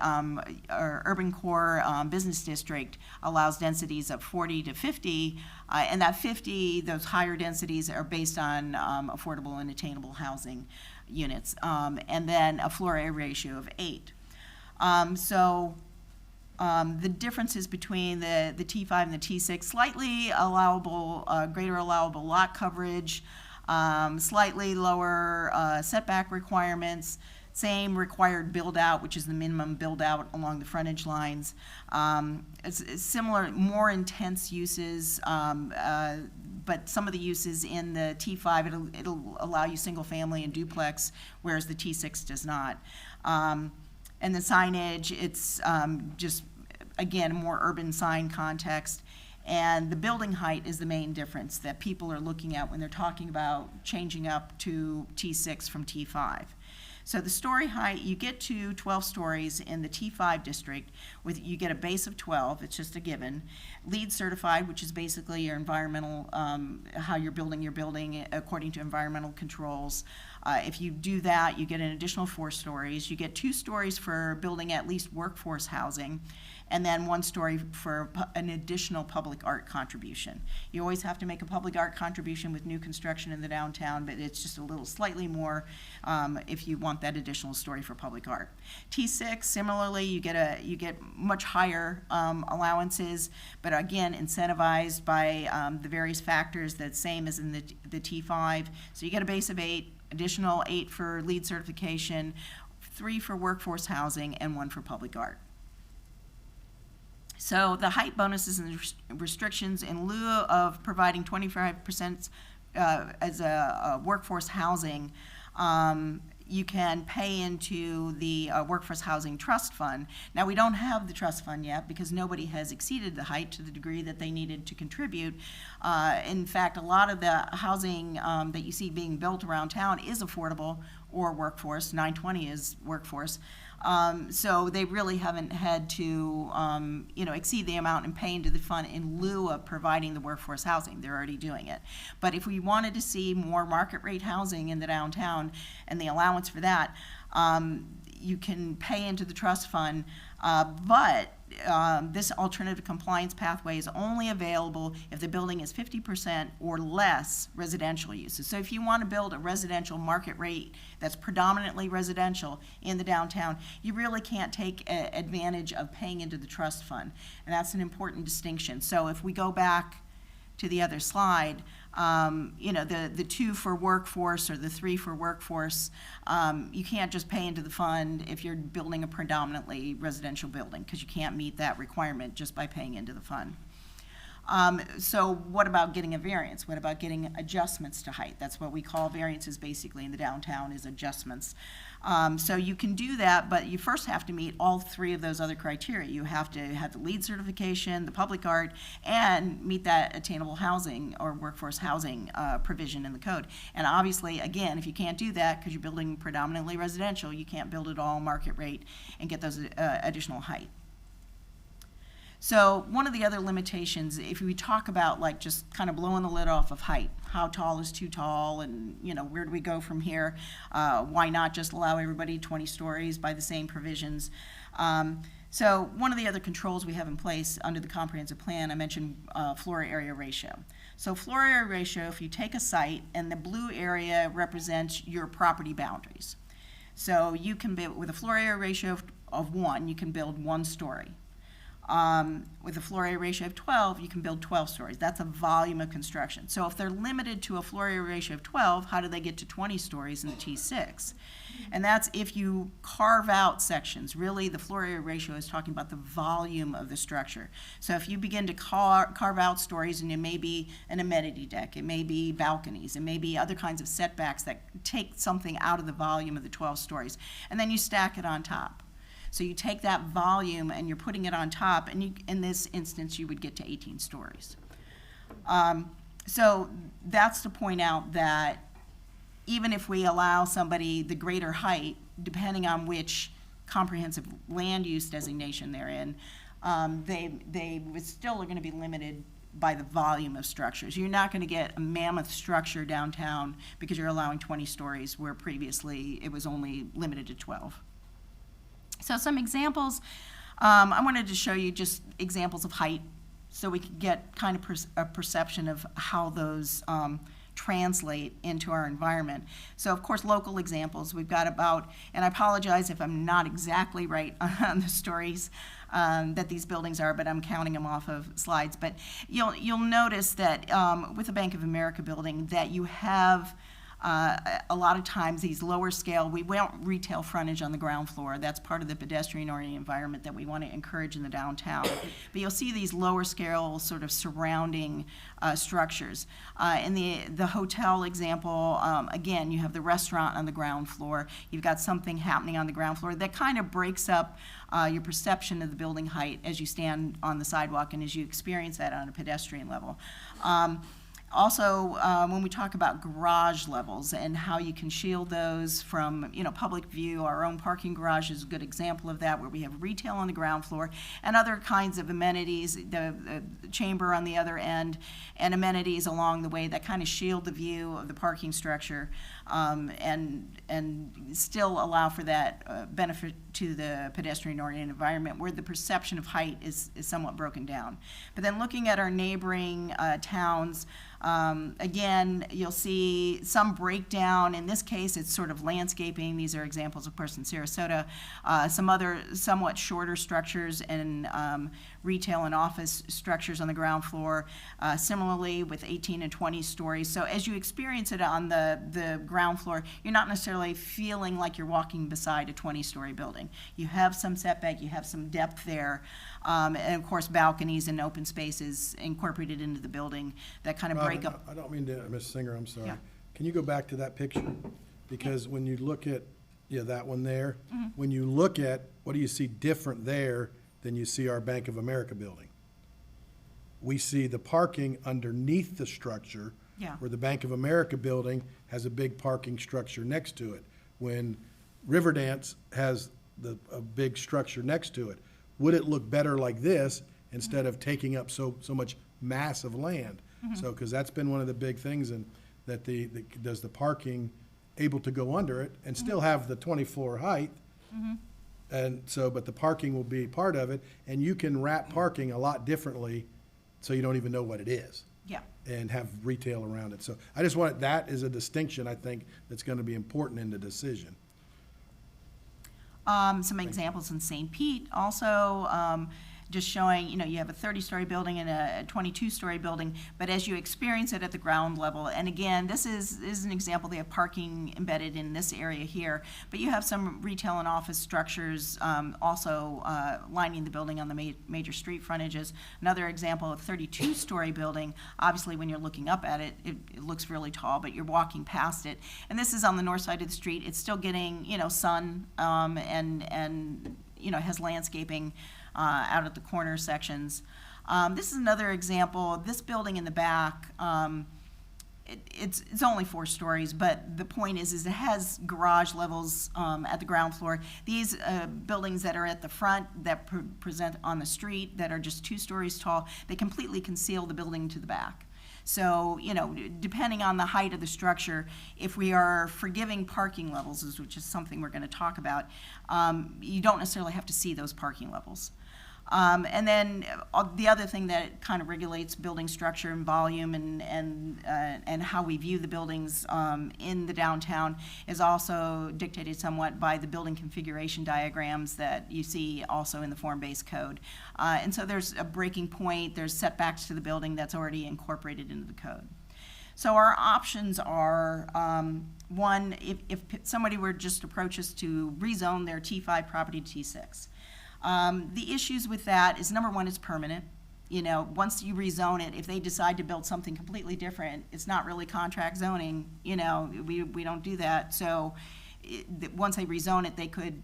urban core business district allows densities of 40 to 50, and that 50, those higher densities are based on affordable and attainable housing units, and then a floor area ratio of 8. The differences between the T5 and the T6, slightly allowable, greater allowable lot coverage, slightly lower setback requirements, same required build-out, which is the minimum build-out along the frontage lines. It's similar, more intense uses, but some of the uses in the T5, it'll allow you single-family and duplex, whereas the T6 does not. And the signage, it's just, again, a more urban sign context. And the building height is the main difference that people are looking at when they're talking about changing up to T6 from T5. So the story height, you get to 12 stories in the T5 district, you get a base of 12, it's just a given. LEED certified, which is basically your environmental, how you're building your building according to environmental controls. If you do that, you get an additional 4 stories. You get 2 stories for building at least workforce housing, and then 1 story for an additional public art contribution. You always have to make a public art contribution with new construction in the downtown, but it's just a little slightly more if you want that additional story for public art. T6, similarly, you get much higher allowances, but again, incentivized by the various factors that's same as in the T5. So you get a base of 8, additional 8 for LEED certification, 3 for workforce housing, and 1 for public art. So the height bonuses and restrictions, in lieu of providing 25% as a workforce housing, you can pay into the Workforce Housing Trust Fund. Now, we don't have the trust fund yet because nobody has exceeded the height to the degree that they needed to contribute. In fact, a lot of the housing that you see being built around town is affordable or workforce. 920 is workforce. So they really haven't had to, exceed the amount and pay into the fund in lieu of providing the workforce housing. They're already doing it. But if we wanted to see more market rate housing in the downtown and the allowance for that, you can pay into the trust fund, but this alternative compliance pathway is only available if the building is 50% or less residential uses. So if you want to build a residential market rate that's predominantly residential in the downtown, you really can't take advantage of paying into the trust fund. And that's an important distinction. So if we go back to the other slide, the 2 for workforce or the 3 for workforce, you can't just pay into the fund if you're building a predominantly residential building, because you can't meet that requirement just by paying into the fund. So what about getting a variance? What about getting adjustments to height? That's what we call variances basically in the downtown, is adjustments. So you can do that, but you first have to meet all 3 of those other criteria. You have to have the LEED certification, the public art, and meet that attainable housing or workforce housing provision in the code. And obviously, again, if you can't do that because you're building predominantly residential, you can't build it all market rate and get those additional height. So one of the other limitations, if we talk about like just kind of blowing the lid off of height, how tall is too tall, and where do we go from here? Why not just allow everybody 20 stories by the same provisions? So one of the other controls we have in place under the comprehensive plan, I mentioned floor area ratio. So floor area ratio, if you take a site and the blue area represents your property boundaries. So you can build, with a floor area ratio of 1, you can build 1 story. With a floor area ratio of 12, you can build 12 stories. That's a volume of construction. So if they're limited to a floor area ratio of 12, how do they get to 20 stories in the T6? And that's if you carve out sections. Really, the floor area ratio is talking about the volume of the structure. So if you begin to carve out stories, and it may be an amenity deck, it may be balconies, it may be other kinds of setbacks that take something out of the volume of the 12 stories, and then you stack it on top. So you take that volume and you're putting it on top, and in this instance, you would get to 18 stories. So that's to point out that even if we allow somebody the greater height, depending on which comprehensive land use designation they're in, they still are going to be limited by the volume of structures. You're not going to get a mammoth structure downtown because you're allowing 20 stories where previously it was only limited to 12. So some examples, I wanted to show you just examples of height so we could get kind of a perception of how those translate into our environment. So of course, local examples, we've got about, and I apologize if I'm not exactly right on the stories that these buildings are, but I'm counting them off of slides. But you'll notice that with the Bank of America building that you have a lot of times these lower scale, we want retail frontage on the ground floor. That's part of the pedestrian-oriented environment that we want to encourage in the downtown. But you'll see these lower scale sort of surrounding structures. In the hotel example, again, you have the restaurant on the ground floor. You've got something happening on the ground floor that kind of breaks up your perception of the building height as you stand on the sidewalk and as you experience that on a pedestrian level. Also, when we talk about garage levels and how you can shield those from, public view, our own parking garage is a good example of that, where we have retail on the ground floor and other kinds of amenities, the chamber on the other end, and amenities along the way that kind of shield the view of the parking structure and still allow for that benefit to the pedestrian-oriented environment where the perception of height is somewhat broken down. But then looking at our neighboring towns, again, you'll see some breakdown. In this case, it's sort of landscaping. These are examples, of course, in Sarasota. Some other somewhat shorter structures and retail and office structures on the ground floor, similarly with 18 and 20 stories. So as you experience it on the ground floor, you're not necessarily feeling like you're walking beside a 20-story building. You have some setback, you have some depth there, and of course balconies and open spaces incorporated into the building that kind of break up. I don't mean to, Ms. Singer, I'm sorry. Yeah. Can you go back to that picture? Because when you look at, yeah, that one there, when you look at, what do you see different there than you see our Bank of America building? We see the parking underneath the structure. Yeah. Where the Bank of America building has a big parking structure next to it. When Riverdance has a big structure next to it. Would it look better like this instead of taking up so much massive land? So, because that's been one of the big things, and that does the parking able to go under it and still have the 20-floor height? And so, but the parking will be part of it, and you can wrap parking a lot differently, so you don't even know what it is. Yeah. And have retail around it. So I just want, that is a distinction, I think, that's gonna be important in the decision. Some examples in St. Pete also, just showing, you have a 30-story building and a 22-story building, but as you experience it at the ground level, and again, this is an example, they have parking embedded in this area here, but you have some retail and office structures also lining the building on the major street frontages. Another example, a 32-story building, obviously when you're looking up at it, it looks really tall, but you're walking past it. And this is on the north side of the street. It's still getting, sun and has landscaping out at the corner sections. This is another example. This building in the back, it's only 4 stories, but the point is it has garage levels at the ground floor. These buildings that are at the front that present on the street that are just 2 stories tall, they completely conceal the building to the back. So, depending on the height of the structure, if we are forgiving parking levels, which is something we're going to talk about, you don't necessarily have to see those parking levels. And then the other thing that kind of regulates building structure and volume and how we view the buildings in the downtown is also dictated somewhat by the building configuration diagrams that you see also in the form-based code. And so there's a breaking point, there's setbacks to the building that's already incorporated into the code. So our options are, one, if somebody were just to approach us to rezone their T5 property to T6. The issues with that is, number one, it's permanent. Once you rezone it, if they decide to build something completely different, it's not really contract zoning, we don't do that. So once they rezone it, they could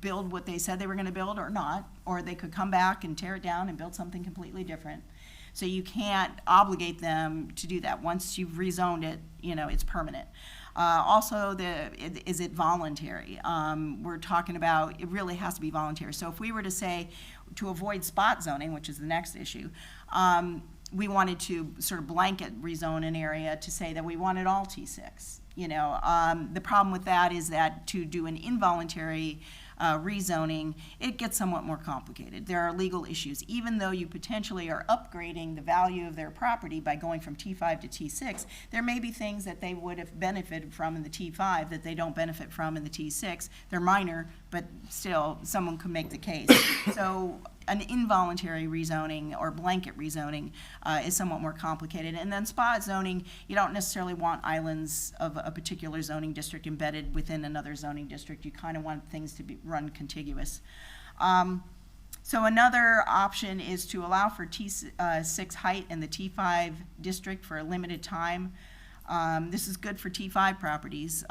build what they said they were gonna build or not, or they could come back and tear it down and build something completely different. So you can't obligate them to do that. Once you've rezoned it, it's permanent. Also, is it voluntary? We're talking about, it really has to be voluntary. So if we were to say, to avoid spot zoning, which is the next issue, we wanted to sort of blanket rezone an area to say that we wanted all T6. The problem with that is that to do an involuntary rezoning, it gets somewhat more complicated. There are legal issues. Even though you potentially are upgrading the value of their property by going from T5 to T6, there may be things that they would have benefited from in the T5 that they don't benefit from in the T6. They're minor, but still, someone could make the case. So an involuntary rezoning or blanket rezoning is somewhat more complicated. And then spot zoning, you don't necessarily want islands of a particular zoning district embedded within another zoning district. You kind of want things to be run contiguous. So another option is to allow for T6 height in the T5 district for a limited time. This is good for T5 properties.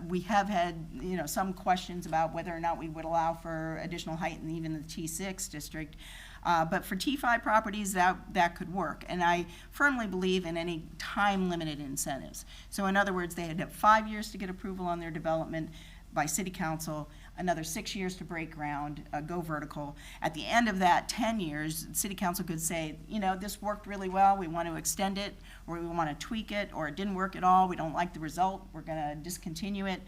We have had, some questions about whether or not we would allow for additional height in even the T6 district. But for T5 properties, that could work. And I firmly believe in any time-limited incentives. So in other words, they had 5 years to get approval on their development by city council, another 6 years to break ground, go vertical. At the end of that 10 years, city council could say, this worked really well, we want to extend it, or we want to tweak it, or it didn't work at all, we don't like the result, we're going to discontinue it.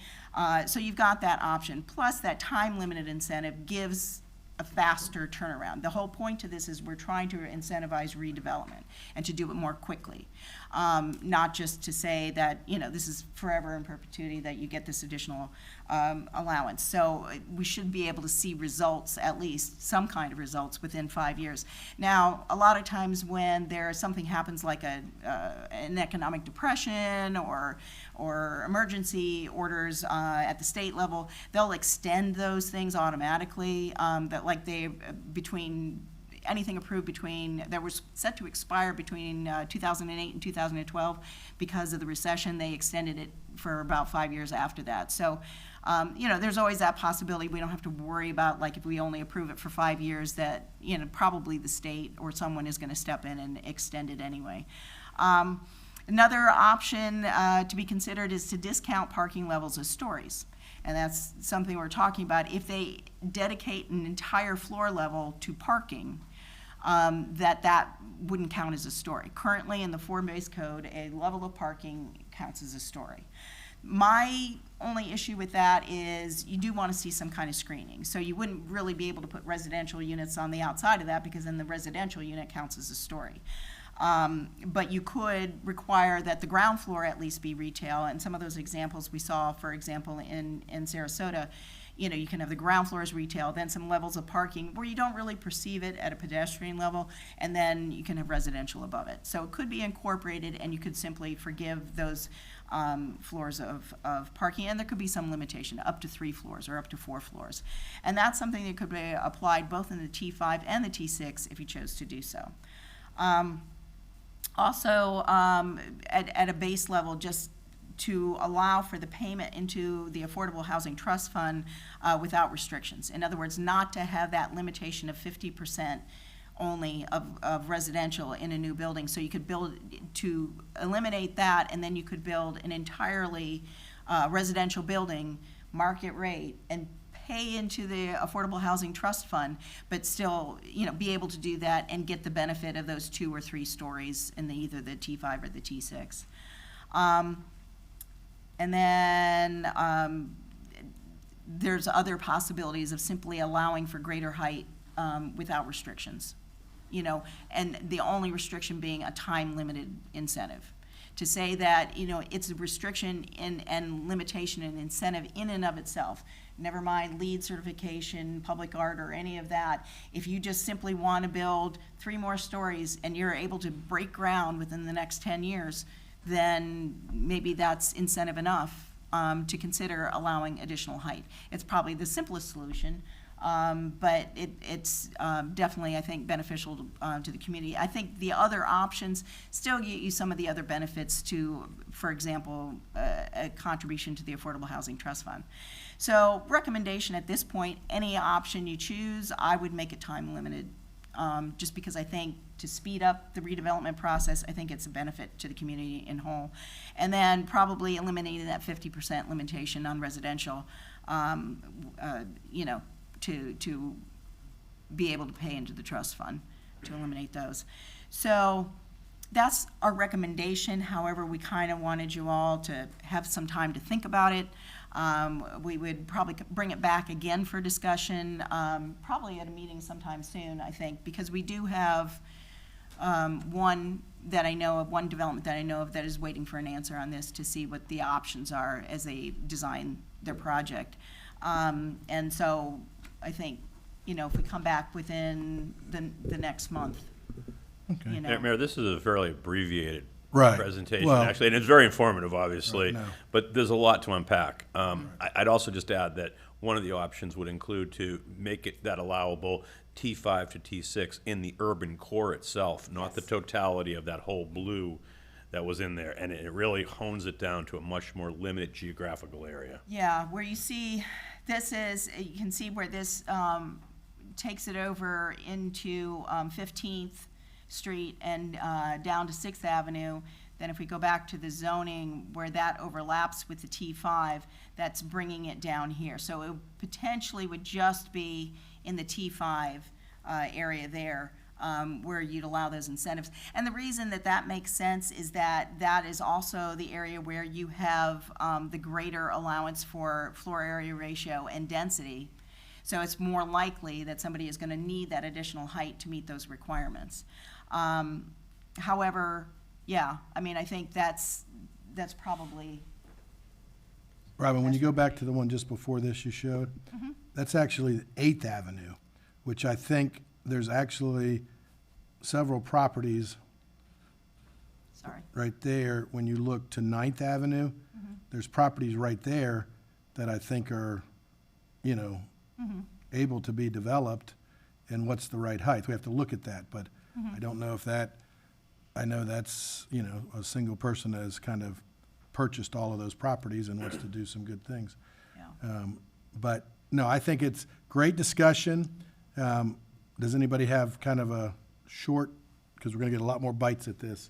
So you've got that option. Plus, that time-limited incentive gives a faster turnaround. The whole point to this is we're trying to incentivize redevelopment and to do it more quickly. Not just to say that, this is forever in perpetuity, that you get this additional allowance. So we should be able to see results, at least some kind of results, within 5 years. Now, a lot of times when something happens like an economic depression or emergency orders at the state level, they'll extend those things automatically. Anything approved that was set to expire between 2008 and 2012, because of the recession, they extended it for about 5 years after that. So, you know, there's always that possibility. We don't have to worry about, like, if we only approve it for 5 years, that, you know, probably the state or someone is going to step in and extend it anyway. Another option to be considered is to discount parking levels as stories. And that's something we're talking about. If they dedicate an entire floor level to parking, that wouldn't count as a story. Currently, in the form-based code, a level of parking counts as a story. My only issue with that is you do want to see some kind of screening. So you wouldn't really be able to put residential units on the outside of that, because then the residential unit counts as a story. But you could require that the ground floor at least be retail, and some of those examples we saw, for example, in Sarasota, you know, you can have the ground floor as retail, then some levels of parking where you don't really perceive it at a pedestrian level, and then you can have residential above it. So it could be incorporated, and you could simply forgive those floors of parking, and there could be some limitation, up to 3 floors or up to 4 floors. And that's something that could be applied both in the T5 and the T6 if you chose to do so. Also, at a base level, just to allow for the payment into the Affordable Housing Trust Fund without restrictions. In other words, not to have that limitation of 50% only of residential in a new building. So you could build, to eliminate that, and then you could build an entirely residential building, market rate, and pay into the Affordable Housing Trust Fund, but still, you know, be able to do that and get the benefit of those 2 or 3 stories in either the T5 or the T6. And then there's other possibilities of simply allowing for greater height without restrictions, you know, and the only restriction being a time-limited incentive. To say that, you know, it's a restriction and limitation and incentive in and of itself. Never mind LEED certification, public art, or any of that. If you just simply want to build 3 more stories and you're able to break ground within the next 10 years, then maybe that's incentive enough to consider allowing additional height. It's probably the simplest solution, but it's definitely, I think, beneficial to the community. I think the other options still get you some of the other benefits to, for example, a contribution to the Affordable Housing Trust Fund. So recommendation at this point, any option you choose, I would make it time limited, just because I think to speed up the redevelopment process, I think it's a benefit to the community in whole. And then probably eliminating that 50% limitation on residential, you know, to be able to pay into the trust fund, to eliminate those. So that's our recommendation. However, we kind of wanted you all to have some time to think about it. We would probably bring it back again for discussion, probably at a meeting sometime soon, I think, because we do have one development that I know of that is waiting for an answer on this to see what the options are as they design their project. And so I think, you know, if we come back within the next month, Okay. you know. Mayor, this is a fairly abbreviated Right. presentation, Well- actually, and it's very informative, obviously, Right, no. but there's a lot to unpack. I'd also just add that one of the options would include to make it that allowable T5 to T6 in the urban core itself, not the totality of that whole blue that was in there, and it really hones it down to a much more limited geographical area. Yeah, where you see, this is, you can see where this takes it over into 15th Street and down to 6th Avenue. Then if we go back to the zoning where that overlaps with the T5, that's bringing it down here. So it potentially would just be in the T5 area there where you'd allow those incentives. And the reason that that makes sense is that that is also the area where you have the greater allowance for floor area ratio and density. So it's more likely that somebody is going to need that additional height to meet those requirements. However, yeah, I mean, I think that's probably. Robin, when you go back to the one just before this you showed, that's actually 8th Avenue, which I think there's actually several properties right there. When you look to 9th Avenue, there's properties right there that I think are, you know, able to be developed, and what's the right height. We have to look at that, but I don't know if that, I know that's, you know, a single person has kind of purchased all of those properties and wants to do some good things. Yeah. But, no, I think it's great discussion. Does anybody have kind of a short, because we're going to get a lot more bites at this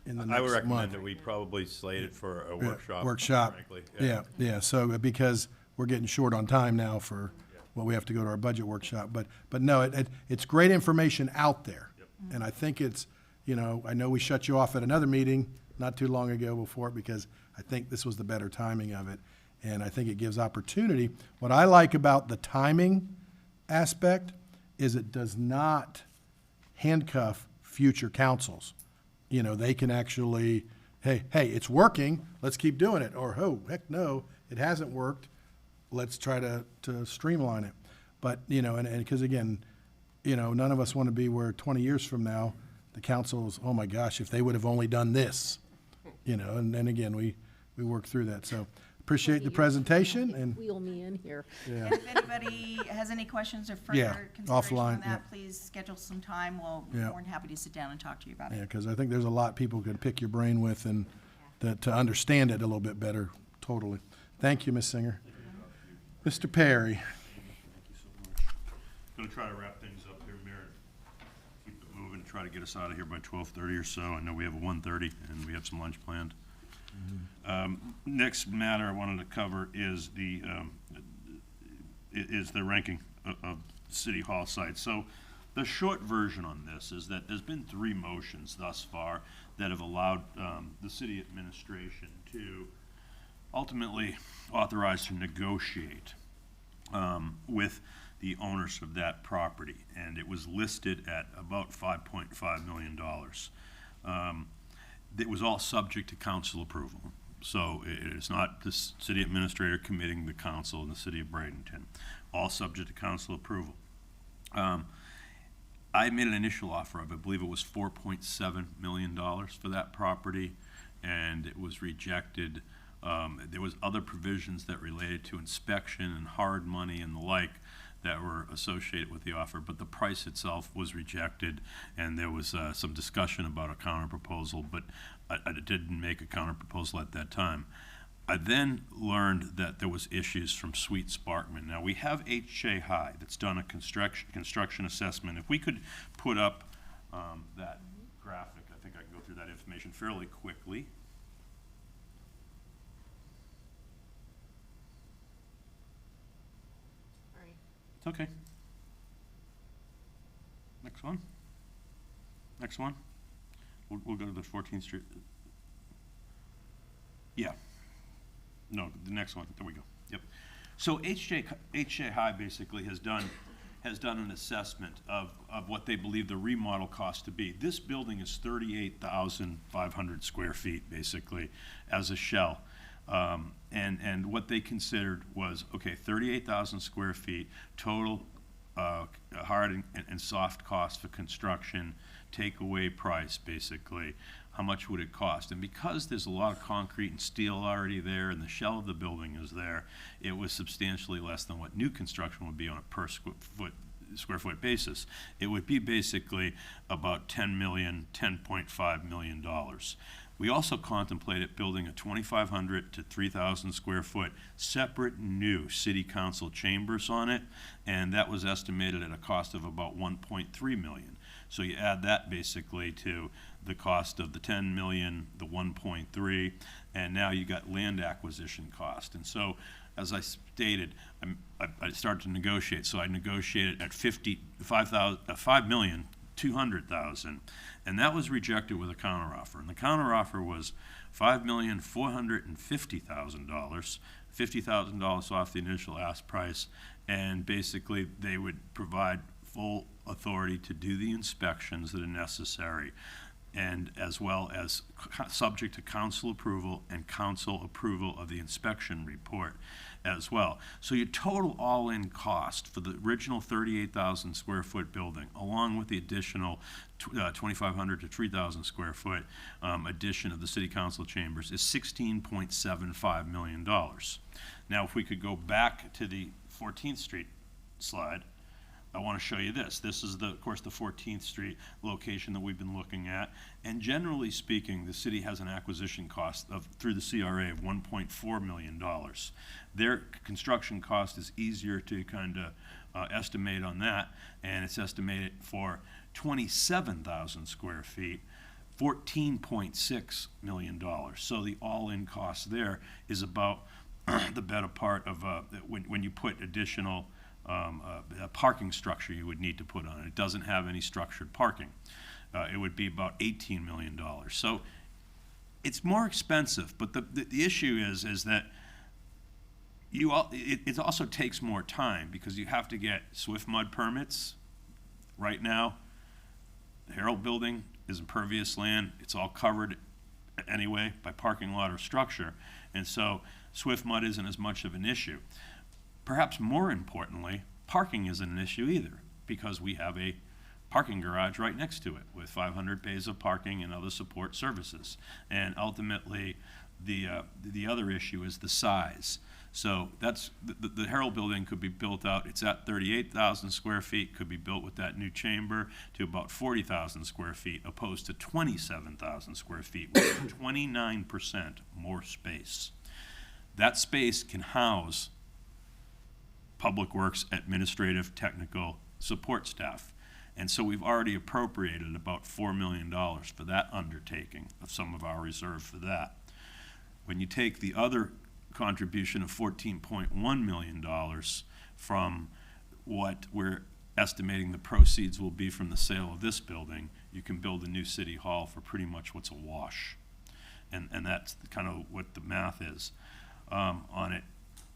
in the next I month. would recommend that we probably slate it for a workshop. Workshop. Frankly. Yeah, so because we're getting short on time now for what we have to go to our budget workshop. But no, it's great information out there. And I think it's, I know we shut you off at another meeting not too long ago before it because I think this was the better timing of it. And I think it gives opportunity. What I like about the timing aspect is it does not handcuff future councils. They can actually, hey, it's working, let's keep doing it. Or, oh, heck no, it hasn't worked, let's try to streamline it. But, and because again, none of us want to be where 20 years from now, the council's, oh my gosh, if they would have only done this, and then again, we work through that. So appreciate the presentation and. Wheel me in here. Yeah. If anybody has any questions or Yeah, further consideration offline, on that, yeah. please schedule some time. We'll be Yeah. more than happy to sit down and talk to you about Yeah, it. because I think there's a lot people can pick your brain with and to understand it a little bit better, totally. Thank you, Ms. Singer. Mr. Perry. Going to try to wrap things up here, Mayor. Keep it moving, try to get us out of here by 12:30 or so. I know we have a 1:30 and we have some lunch planned. Next matter I wanted to cover is the ranking of City Hall sites. So the short version on this is that there's been 3 motions thus far that have allowed the city administration to ultimately authorize to negotiate with the owners of that property, and it was listed at about $5.5 million. It was all subject to council approval. So it is not the city administrator committing the council in the city of Bradenton, all subject to council approval. I made an initial offer of, I believe it was $4.7 million for that property, and it was rejected. There was other provisions that related to inspection and hard money and the like that were associated with the offer, but the price itself was rejected, and there was some discussion about a counterproposal, but I didn't make a counterproposal at that time. I then learned that there was issues from Sweet Sparkman. Now, we have H.J. High that's done a construction assessment. If we could put up that graphic, I think I can go through that information fairly quickly. It's okay. Next one. Next one. We'll go to the 14th Street. Yeah. No, the next one. There we go. Yep. So H.J. High basically has done an assessment of what they believe the remodel cost to be. This building is 38,500 square feet, basically, as a shell. And what they considered was, okay, 38,000 square feet, total hard and soft cost for construction, takeaway price, basically. How much would it cost? And because there's a lot of concrete and steel already there and the shell of the building is there, it was substantially less than what new construction would be on a per square foot basis. It would be basically about $10.5 million. We also contemplated building a 2,500 to 3,000 square foot separate new city council chambers on it, and that was estimated at a cost of about $1.3 million. So you add that basically to the cost of the 10 million, the 1.3, and now you got land acquisition cost. And so, as I stated, I started to negotiate. So I negotiated at $5,200,000, and that was rejected with a counteroffer. And the counteroffer was $5,450,000, $50,000 off the initial ask price, and basically they would provide full authority to do the inspections that are necessary, and as well as subject to council approval and council approval of the inspection report as well. So your total all-in cost for the original 38,000 square foot building, along with the additional 2,500 to 3,000 square foot addition of the city council chambers, is $16.75 million. Now, if we could go back to the 14th Street slide, I want to show you this. This is, of course, the 14th Street location that we've been looking at. And generally speaking, the city has an acquisition cost through the CRA of $1.4 million. Their construction cost is easier to kind of estimate on that, and it's estimated for 27,000 square feet, $14.6 million. So the all-in cost there is about the better part of, when you put additional a parking structure you would need to put on it. It doesn't have any structured parking. It would be about $18 million. So it's more expensive, but the issue is that it also takes more time because you have to get Swift mud permits. Right now, the Herald Building is impervious land. It's all covered anyway by parking lot or structure, and so Swift mud isn't as much of an issue. Perhaps more importantly, parking isn't an issue either, because we have a parking garage right next to it with 500 bays of parking and other support services. And ultimately, the other issue is the size. So that's, the Herald Building could be built out, it's at 38,000 square feet, could be built with that new chamber to about 40,000 square feet, opposed to 27,000 square feet, which is 29% more space. That space can house Public Works administrative technical support staff. And so we've already appropriated about $4 million for that undertaking of some of our reserve for that. When you take the other contribution of $14.1 million from what we're estimating the proceeds will be from the sale of this building, you can build a new city hall for pretty much what's a wash. And that's kind of what the math is on it.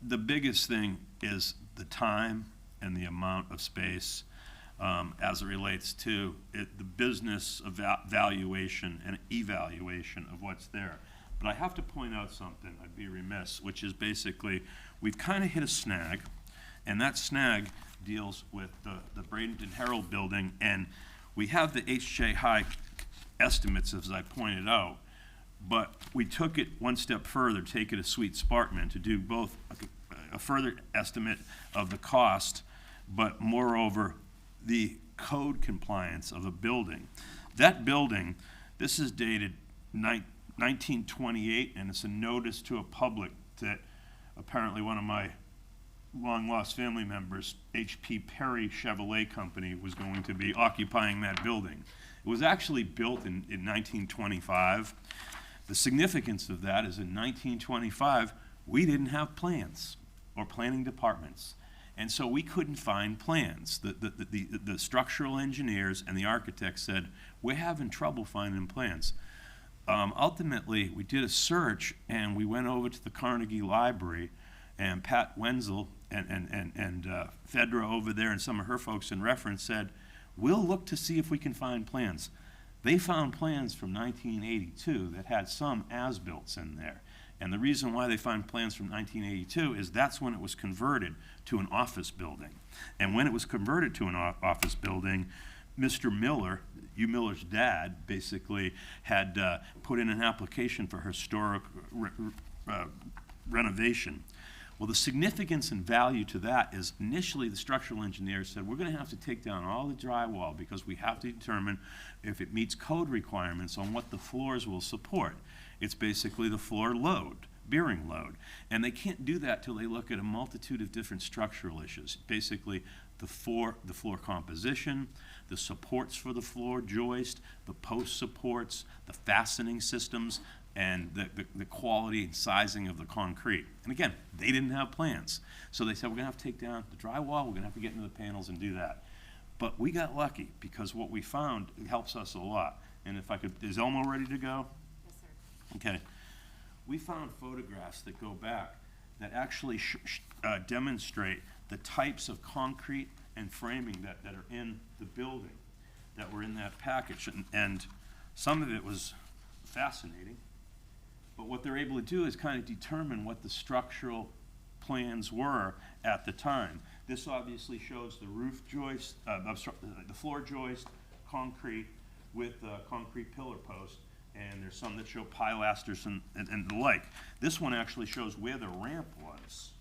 The biggest thing is the time and the amount of space as it relates to the business valuation and evaluation of what's there. But I have to point out something, I'd be remiss, which is basically we've kind of hit a snag, and that snag deals with the Bradenton Herald Building, and we have the HJ High estimates, as I pointed out, but we took it one step further, take it a sweet Sparkman, to do both a further estimate of the cost, but moreover, the code compliance of the building. That building, this is dated 1928, and it's a notice to a public that apparently one of my long-lost family members, H.P. Perry Chevrolet Company, was going to be occupying that building. It was actually built in 1925. The significance of that is in 1925, we didn't have plans or planning departments. And so we couldn't find plans. The structural engineers and the architects said, we're having trouble finding plans. Ultimately, we did a search, and we went over to the Carnegie Library, and Pat Wenzel and Fedra over there and some of her folks in reference said, we'll look to see if we can find plans. They found plans from 1982 that had some as-builts in there. And the reason why they find plans from 1982 is that's when it was converted to an office building. And when it was converted to an office building, Mr. Miller, Hugh Miller's dad, basically had put in an application for historic renovation. Well, the significance and value to that is initially the structural engineer said, we're going to have to take down all the drywall because we have to determine if it meets code requirements on what the floors will support. It's basically the floor load, bearing load. And they can't do that till they look at a multitude of different structural issues. Basically, the floor composition, the supports for the floor joist, the post supports, the fastening systems, and the quality and sizing of the concrete. And again, they didn't have plans. So they said, we're gonna have to take down the drywall, we're gonna have to get into the panels and do that. But we got lucky because what we found helps us a lot. And if I could, is Elmo ready to go? Yes, sir. Okay. We found photographs that go back that actually demonstrate the types of concrete and framing that are in the building that were in that package. And some of it was fascinating. But what they're able to do is kind of determine what the structural plans were at the time. This obviously shows the roof joist, the floor joist, concrete with concrete pillar post, and there's some that show pilasters and the like. This one actually shows where the ramp was.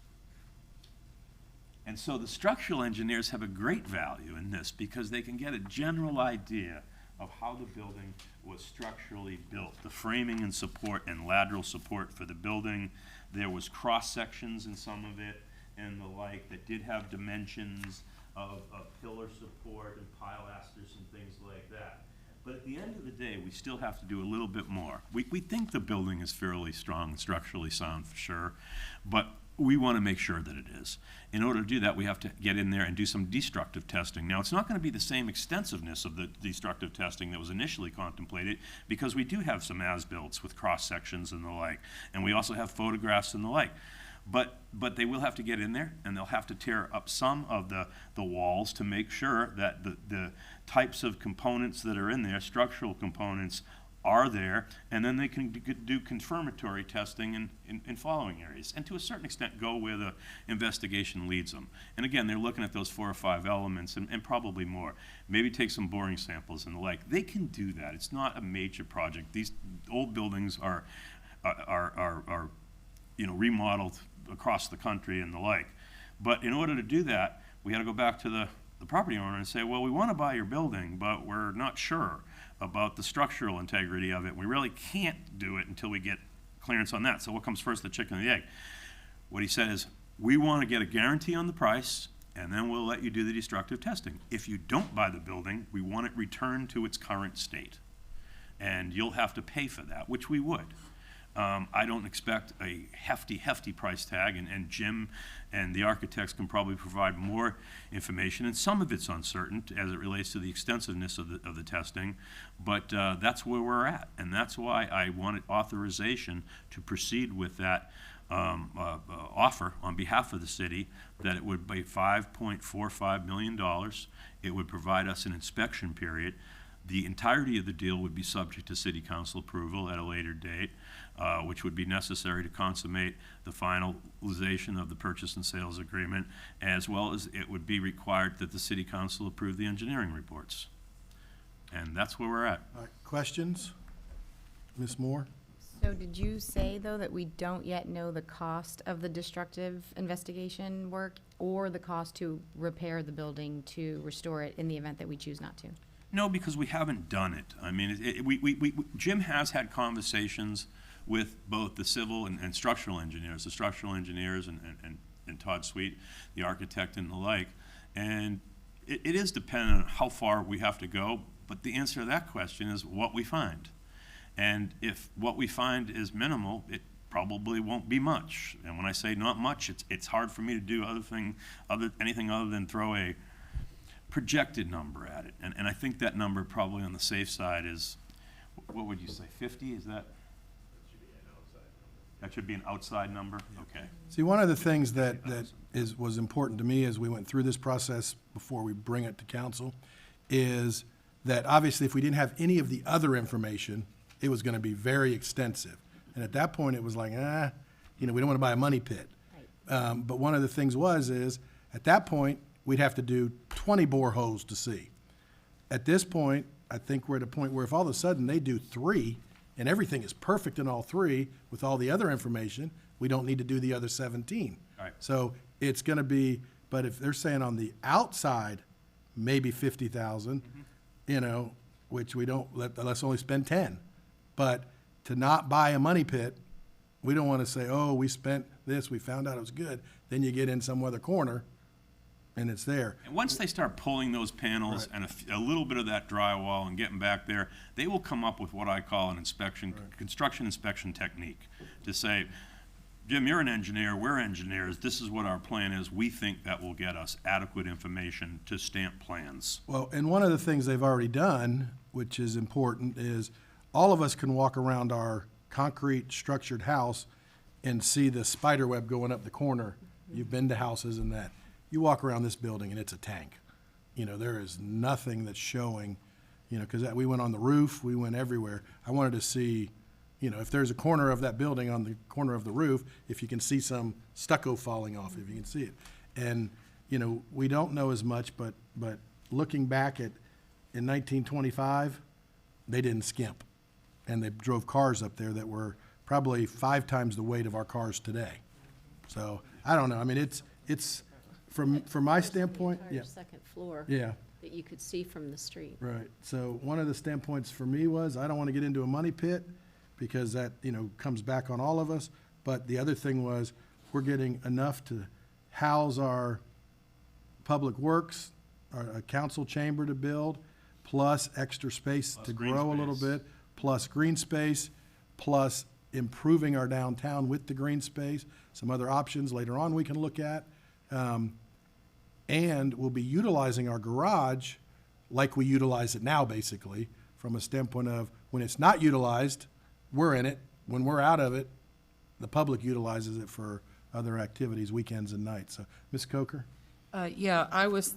And so the structural engineers have a great value in this because they can get a general idea of how the building was structurally built, the framing and support and lateral support for the building. There was cross-sections in some of it and the like that did have dimensions of pillar support and pilasters and things like that. But at the end of the day, we still have to do a little bit more. We think the building is fairly strong and structurally sound for sure, but we want to make sure that it is. In order to do that, we have to get in there and do some destructive testing. Now, it's not going to be the same extensiveness of the destructive testing that was initially contemplated, because we do have some as-builts with cross-sections and the like, and we also have photographs and the like. But they will have to get in there, and they'll have to tear up some of the walls to make sure that the types of components that are in there, structural components, are there, and then they can do confirmatory testing in following areas, and to a certain extent go where the investigation leads them. And again, they're looking at those 4 or 5 elements and probably more. Maybe take some boring samples and the like. They can do that. It's not a major project. These old buildings are remodeled across the country and the like. But in order to do that, we had to go back to the property owner and say, well, we want to buy your building, but we're not sure about the structural integrity of it. We really can't do it until we get clearance on that. So what comes first, the chicken or the egg? What he said is, we want to get a guarantee on the price, and then we'll let you do the destructive testing. If you don't buy the building, we want it returned to its current state. And you'll have to pay for that, which we would. I don't expect a hefty price tag, and Jim and the architects can probably provide more information, and some of it's uncertain as it relates to the extensiveness of the testing, but that's where we're at, and that's why I wanted authorization to proceed with that offer on behalf of the city, that it would be $5.45 million. It would provide us an inspection period. The entirety of the deal would be subject to city council approval at a later date, which would be necessary to consummate the finalization of the purchase and sales agreement, as well as it would be required that the city council approve the engineering reports. And that's where we're at. All right, questions? Ms. Moore? So did you say, though, that we don't yet know the cost of the destructive investigation work or the cost to repair the building to restore it in the event that we choose not to? No, because we haven't done it. I mean, Jim has had conversations with both the civil and structural engineers, and Todd Sweet, the architect and the like. And it is dependent on how far we have to go, but the answer to that question is what we find. And if what we find is minimal, it probably won't be much. And when I say not much, it's hard for me to do anything other than throw a projected number at it. And I think that number probably on the safe side is, what would you say, 50? Is that? That should be an outside number? Okay. See, one of the things that was important to me as we went through this process before we bring it to council is that obviously if we didn't have any of the other information, it was going to be very extensive. And at that point, it was like, we don't want to buy a money pit. But one of the things is at that point, we'd have to do 20 boreholes to see. At this point, I think we're at a point where if all of a sudden they do 3 and everything is perfect in all 3 with all the other information, we don't need to do the other 17. Right. So it's going to be, but if they're saying on the outside, maybe 50,000, which we don't, let's only spend 10. But to not buy a money pit, we don't want to say, oh, we spent this, we found out it was good. Then you get in some other corner and it's there. And once they start pulling those panels and a little bit of that drywall and getting back there, they will come up with what I call an construction inspection technique to say, Jim, you're an engineer, we're engineers, this is what our plan is. We think that will get us adequate information to stamp plans. Well, and one of the things they've already done, which is important, is all of us can walk around our concrete structured house and see the spider web going up the corner. You've been to houses and that. You walk around this building and it's a tank. There is nothing that's showing, because we went on the roof, we went everywhere. I wanted to see, if there's a corner of that building on the corner of the roof, if you can see some stucco falling off, if you can see it. And, we don't know as much, but looking back in 1925, they didn't skimp. And they drove cars up there that were probably 5 times the weight of our cars today. So, I don't know. I mean, it's from my standpoint, Entire yeah, second floor. yeah. That you could see from the street. Right, so one of the standpoints for me was, I don't want to get into a money pit, because that, comes back on all of us, but the other thing was, we're getting enough to house our public works, our council chamber to build, plus extra space Plus to green grow a little space. bit, plus green space, plus improving our downtown with the green space, some other options later on we can look at. And we'll be utilizing our garage like we utilize it now, basically, from a standpoint of when it's not utilized, we're in it. When we're out of it, the public utilizes it for other activities, weekends and nights. So, Ms. Coker? Yeah, I was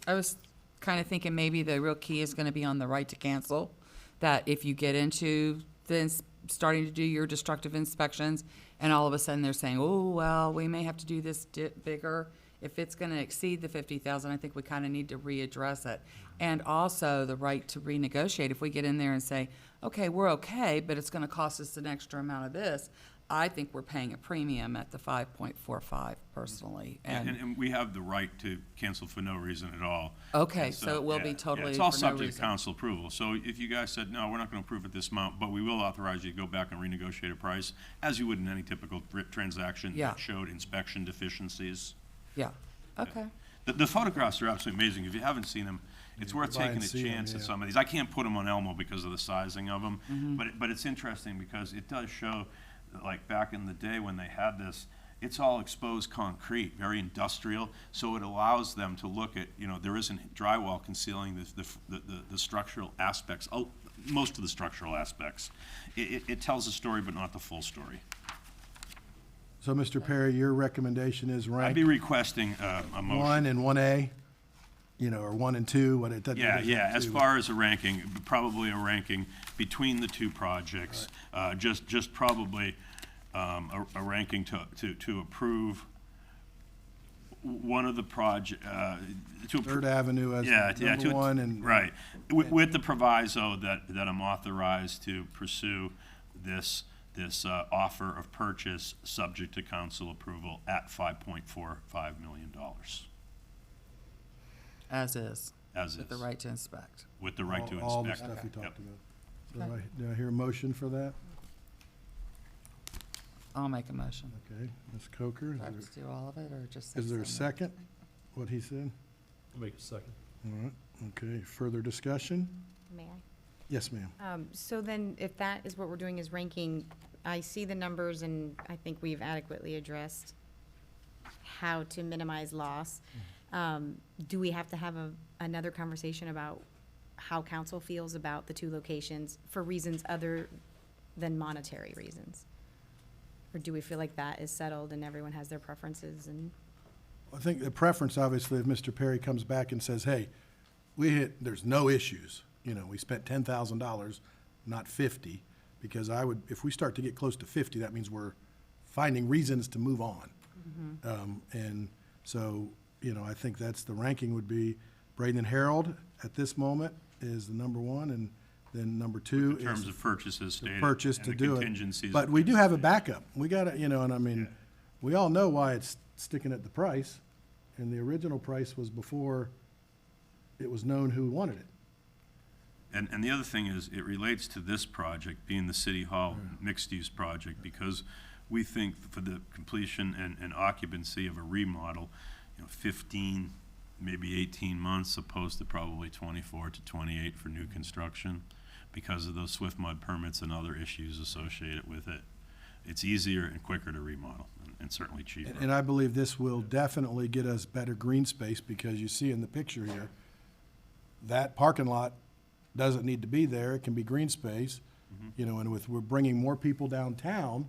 kind of thinking maybe the real key is going to be on the right to cancel. That if you get into this, starting to do your destructive inspections, and all of a sudden they're saying, oh, well, we may have to do this bigger. If it's going to exceed the 50,000, I think we kind of need to readdress it. And also the right to renegotiate. If we get in there and say, okay, we're okay, but it's going to cost us an extra amount of this, I think we're paying a premium at the 5.45 personally. And we have the right to cancel for no reason at all. Okay, And so it will be yeah, totally it's all for no subject to reason. council approval. So if you guys said, no, we're not going to approve at this amount, but we will authorize you to go back and renegotiate a price, as you would in any typical transaction Yeah. that showed inspection deficiencies. Yeah, okay. The photographs are absolutely amazing. If you haven't seen them, it's worth buy and taking a see 'em, chance at yeah. some of these. I can't put them on Elmo because of the sizing of them, Mm-hmm. but it's interesting because it does show, like back in the day when they had this, it's all exposed concrete, very industrial, so it allows them to look at, there isn't drywall concealing the structural aspects, most of the structural aspects. It tells a story, but not the full story. So, Mr. Perry, your recommendation is I'd rank be requesting a motion. 1 and 1A, or 1 and 2, what it doesn't. Yeah, as far as a ranking, probably a ranking between the two projects. Just probably a ranking to approve one of the Third Avenue as number 1 and. Right, with the proviso that I'm authorized to pursue this offer of purchase, subject to council approval, at $5.45 million. As is. As With the is. right to inspect. With the right to inspect. All the stuff we Yep. talked about. Do I hear a motion for that? I'll make a motion. Okay, Ms. Coker, Do I have to do all of it, or just? say is there a something? second, what he said? I'll make a second. All right, okay, further discussion? May I? Yes, ma'am. So then, if that is what we're doing is ranking, I see the numbers and I think we've adequately addressed how to minimize loss. Do we have to have another conversation about how council feels about the two locations for reasons other than monetary reasons? Or do we feel like that is settled and everyone has their preferences and? I think the preference, obviously, if Mr. Perry comes back and says, hey, there's no issues, we spent $10,000, not 50, because if we start to get close to 50, that means we're finding reasons to move on. And so, I think that's the ranking would be Bradenton Herald at this moment is the number 1, and then number 2 In terms is of purchases stated. purchase and to the do it. contingencies. But we do have a backup. We gotta, and I mean, we all know why it's sticking at the price, and the original price was before it was known who wanted it. And the other thing is, it relates to this project being the City Hall mixed-use project, because we think for the completion and occupancy of a remodel, 15, maybe 18 months, opposed to probably 24 to 28 for new construction, because of those swift mud permits and other issues associated with it. It's easier and quicker to remodel, and certainly cheaper. And I believe this will definitely get us better green space, because you see in the picture here, that parking lot doesn't need to be there. It can be green space, and we're bringing more people downtown,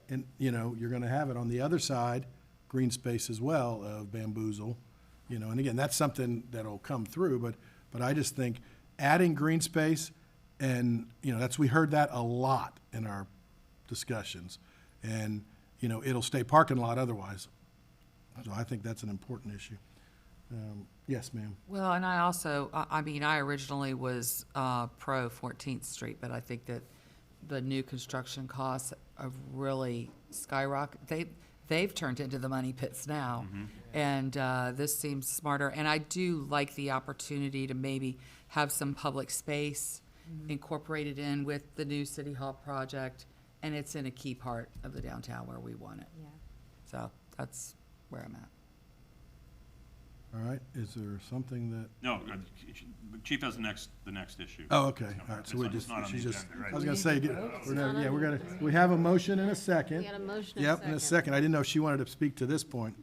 and, you're gonna have it on the other side, green space as well of Bamboozle, and again, that's something that'll come through, but I just think adding green space, and, we heard that a lot in our discussions, and, it'll stay parking lot otherwise. So I think that's an important issue. Yes, ma'am. Well, and I also, I originally was pro 14th Street, but I think that the new construction costs have really skyrocketed. they've turned into the money pits now. And this seems smarter. And I do like the opportunity to maybe have some public space incorporated in with the new City Hall project. And it's in a key part of the downtown where we want it. Yeah. So that's where I'm at. All right, is there something that, No, Chief has the next issue. oh, okay, all right, so we It's just, not on the she's just, agenda, right? I was gonna say, we're gonna, yeah, on we're the gonna, we have a motion and a second. We got a motion and a Yep, and a second. second. I didn't know if she wanted to speak to this point.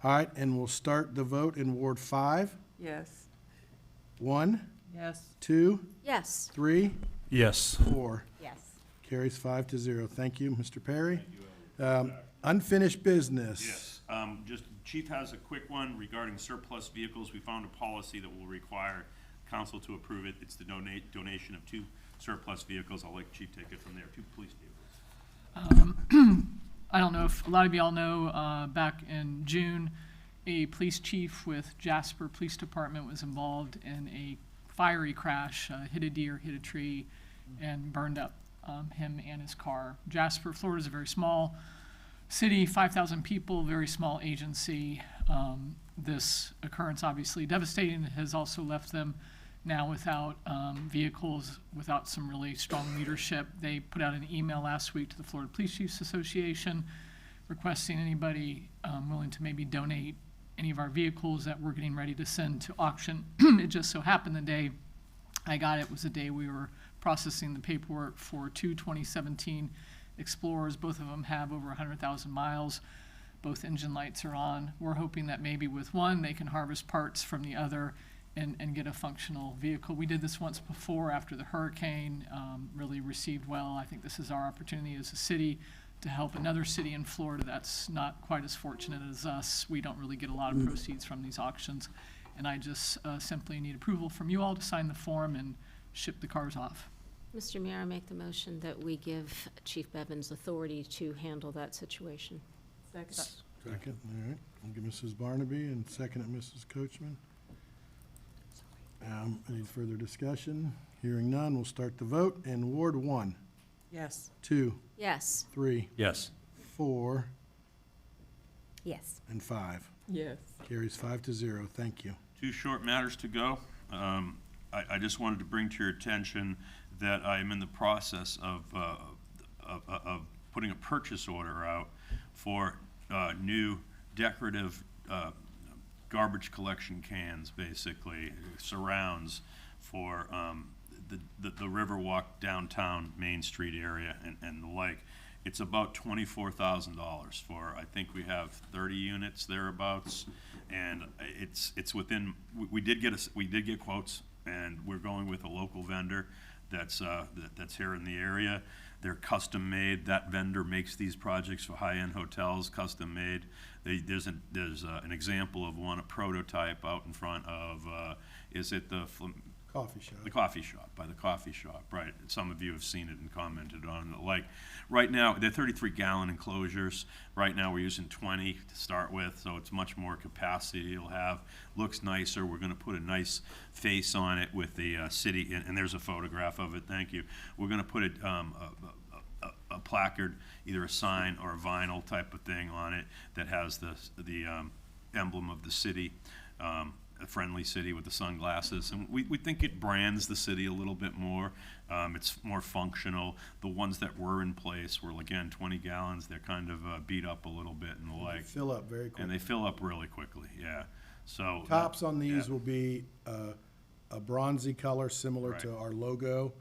All right, and we'll start the vote in Ward 5. Yes. 1, Yes. 2, Yes. 3, Yes. 4. Yes. Carries 5-0. Thank you, Mr. Perry. Unfinished business. Yes, just, Chief has a quick one regarding surplus vehicles. We found a policy that will require council to approve it. It's the donation of 2 surplus vehicles. I'll let Chief take it from there, 2 police vehicles. I don't know if a lot of y'all know, back in June, a police chief with Jasper Police Department was involved in a fiery crash, hit a deer, hit a tree, and burned up him and his car. Jasper, Florida is a very small city, 5,000 people, very small agency. This occurrence obviously devastating, has also left them now without vehicles, without some really strong leadership. They put out an email last week to the Florida Police Chiefs Association requesting anybody willing to maybe donate any of our vehicles that we're getting ready to send to auction. It just so happened the day I got it was the day we were processing the paperwork for 2 2017 Explorers. Both of them have over 100,000 miles. Both engine lights are on. We're hoping that maybe with one, they can harvest parts from the other and get a functional vehicle. We did this once before after the hurricane, really received well. I think this is our opportunity as a city to help another city in Florida that's not quite as fortunate as us. We don't really get a lot of proceeds from these auctions. And I just simply need approval from you all to sign the form and ship the cars off. Mr. Mayor, I make the motion that we give Chief Bevins authority to handle that situation. Second. Second, all right. I'll give Mrs. Barnaby and second at Mrs. Coachman. Any further discussion? Hearing none, we'll start the vote. In Ward 1, Yes. 2, Yes. 3, Yes. 4, Yes. and 5. Yes. Carries 5-0. Thank you. 2 short matters to go. I just wanted to bring to your attention that I am in the process of putting a purchase order out for new decorative garbage collection cans, basically, surrounds for the Riverwalk downtown Main Street area and the like. It's about $24,000 for, I think we have 30 units thereabouts, and it's within, we did get quotes, and we're going with a local vendor that's here in the area. They're custom made. That vendor makes these projects for high-end hotels, custom made. There's an example of one, a prototype out in front of, is it the Coffee shop. The coffee shop, by the coffee shop, right. Some of you have seen it and commented on it. Like, right now, they're 33-gallon enclosures. Right now, we're using 20 to start with, so it's much more capacity it'll have. Looks nicer. We're gonna put a nice face on it with the city, and there's a photograph of it, thank you. We're gonna put a placard, either a sign or a vinyl type of thing on it that has the emblem of the city, a friendly city with the sunglasses, and we think it brands the city a little bit more. It's more functional. The ones that were in place were, again, 20 gallons. They're kind of beat up a little bit and the like. Fill up very quickly. And they fill up really quickly, yeah. So Tops on these yeah. will be a bronzy color similar to our logo.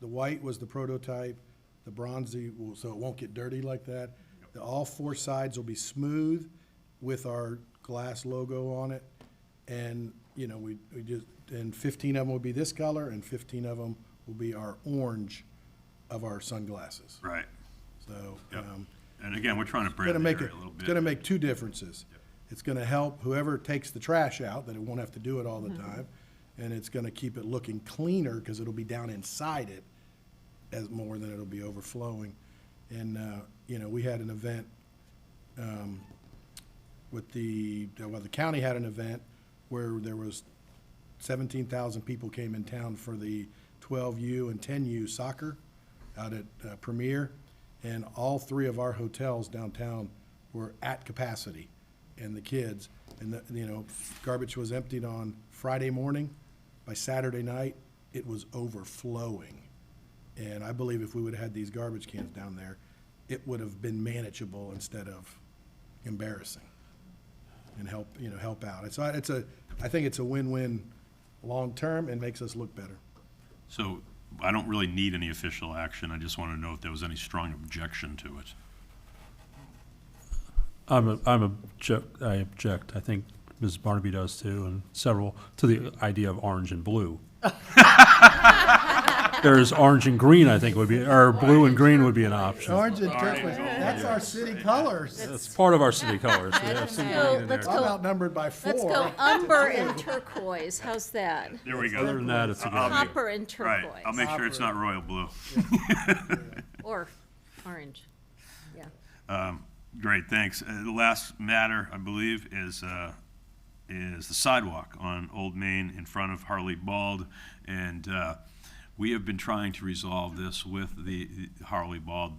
The white was the prototype. The bronzy, so it won't get dirty like that. All 4 sides will be smooth with our glass logo on it. And, you know, we just, and 15 of them will be this color, and 15 of them will be our orange of our sunglasses. Right. So, Yep. And again, we're trying to brand the area a little bit. It's gonna make 2 differences. It's gonna help whoever takes the trash out, that it won't have to do it all the time. And it's gonna keep it looking cleaner, because it'll be down inside it as more than it'll be overflowing. And, you know, we had an event with the county had an event where there was 17,000 people came in town for the 12U and 10U soccer out at Premier, and all 3 of our hotels downtown were at capacity, and the kids, and garbage was emptied on Friday morning. By Saturday night, it was overflowing. And I believe if we would have had these garbage cans down there, it would have been manageable instead of embarrassing, and help out. I think it's a win-win long-term and makes us look better. So I don't really need any official action. I just want to know if there was any strong objection to it. I object. I think Ms. Barnaby does too, and several, to the idea of orange and blue. There's orange and green, I think would be, or blue and green would be an option. Orange and turquoise, that's our city colors. That's part of our city colors. We have some green in there. I'm outnumbered by 4. Let's go umber and turquoise. How's that? There we go. Other than that, it's a good idea. Copper and turquoise. Right, I'll make sure it's not royal blue. Or orange. Yeah. Great, thanks. The last matter, I believe, is the sidewalk on Old Main in front of Harley Bald. And we have been trying to resolve this with the Harley Bald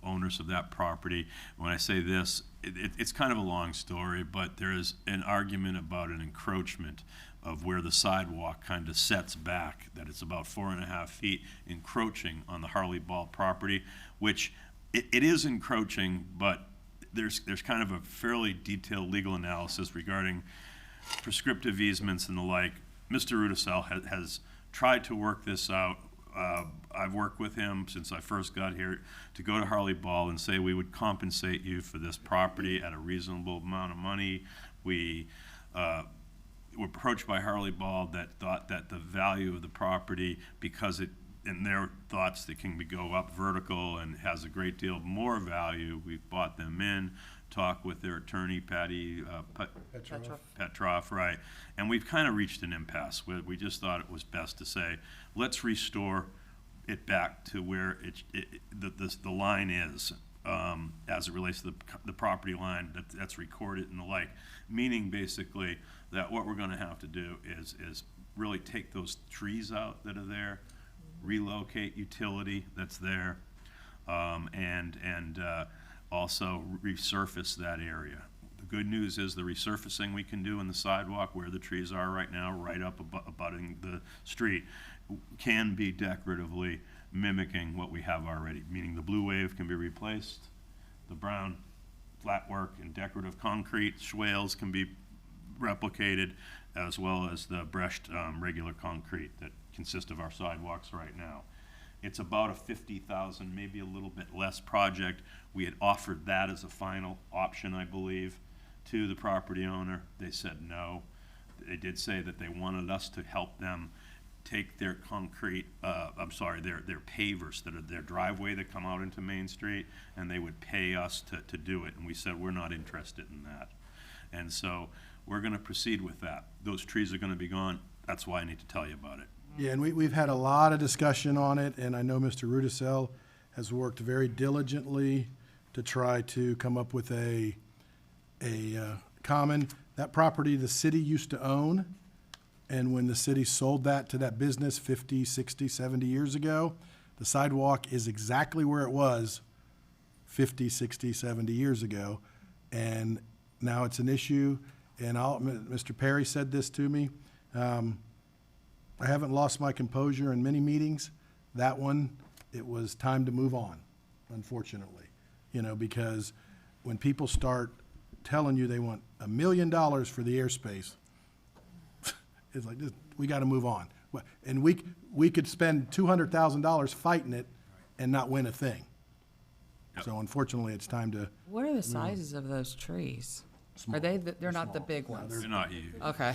owners of that property. When I say this, it's kind of a long story, but there is an argument about an encroachment of where the sidewalk kind of sets back, that it's about 4.5 feet encroaching on the Harley Bald property, which it is encroaching, but there's kind of a fairly detailed legal analysis regarding prescriptive easements and the like. Mr. Rudisell has tried to work this out. I've worked with him since I first got here to go to Harley Bald and say we would compensate you for this property at a reasonable amount of money. We were approached by Harley Bald that thought that the value of the property, because it, in their thoughts, it can go up vertical and has a great deal more value. We've bought them in, talked with their attorney, Patty Petroff, right, and we've kind of reached an impasse. We just thought it was best to say, let's restore it back to where the line is as it relates to the property line that's recorded and the like, meaning basically that what we're going to have to do is really take those trees out that are there, relocate utility that's there, and also resurface that area. The good news is the resurfacing we can do in the sidewalk where the trees are right now, right up abutting the street, can be decoratively mimicking what we have already, meaning the blue wave can be replaced, the brown flatwork and decorative concrete swales can be replicated, as well as the brushed regular concrete that consist of our sidewalks right now. It's about a $50,000, maybe a little bit less project. We had offered that as a final option, I believe, to the property owner. They said no. They did say that they wanted us to help them take their concrete, their pavers that are their driveway that come out into Main Street, and they would pay us to do it. And we said, we're not interested in that. And so we're going to proceed with that. Those trees are going to be gone. That's why I need to tell you about it. Yeah, and we've had a lot of discussion on it, and I know Mr. Rudisell has worked very diligently to try to come up with a common. That property the city used to own, and when the city sold that to that business 50, 60, 70 years ago, the sidewalk is exactly where it was 50, 60, 70 years ago, and now it's an issue. And Mr. Perry said this to me. I haven't lost my composure in many meetings. That one, it was time to move on, unfortunately. Because when people start telling you they want $1 million for the airspace, it's like, we got to move on. And we could spend $200,000 fighting it and not win a thing. So unfortunately, it's time to. What are the sizes of those trees? Small. Are they, they're not the big ones? They're not huge. Okay.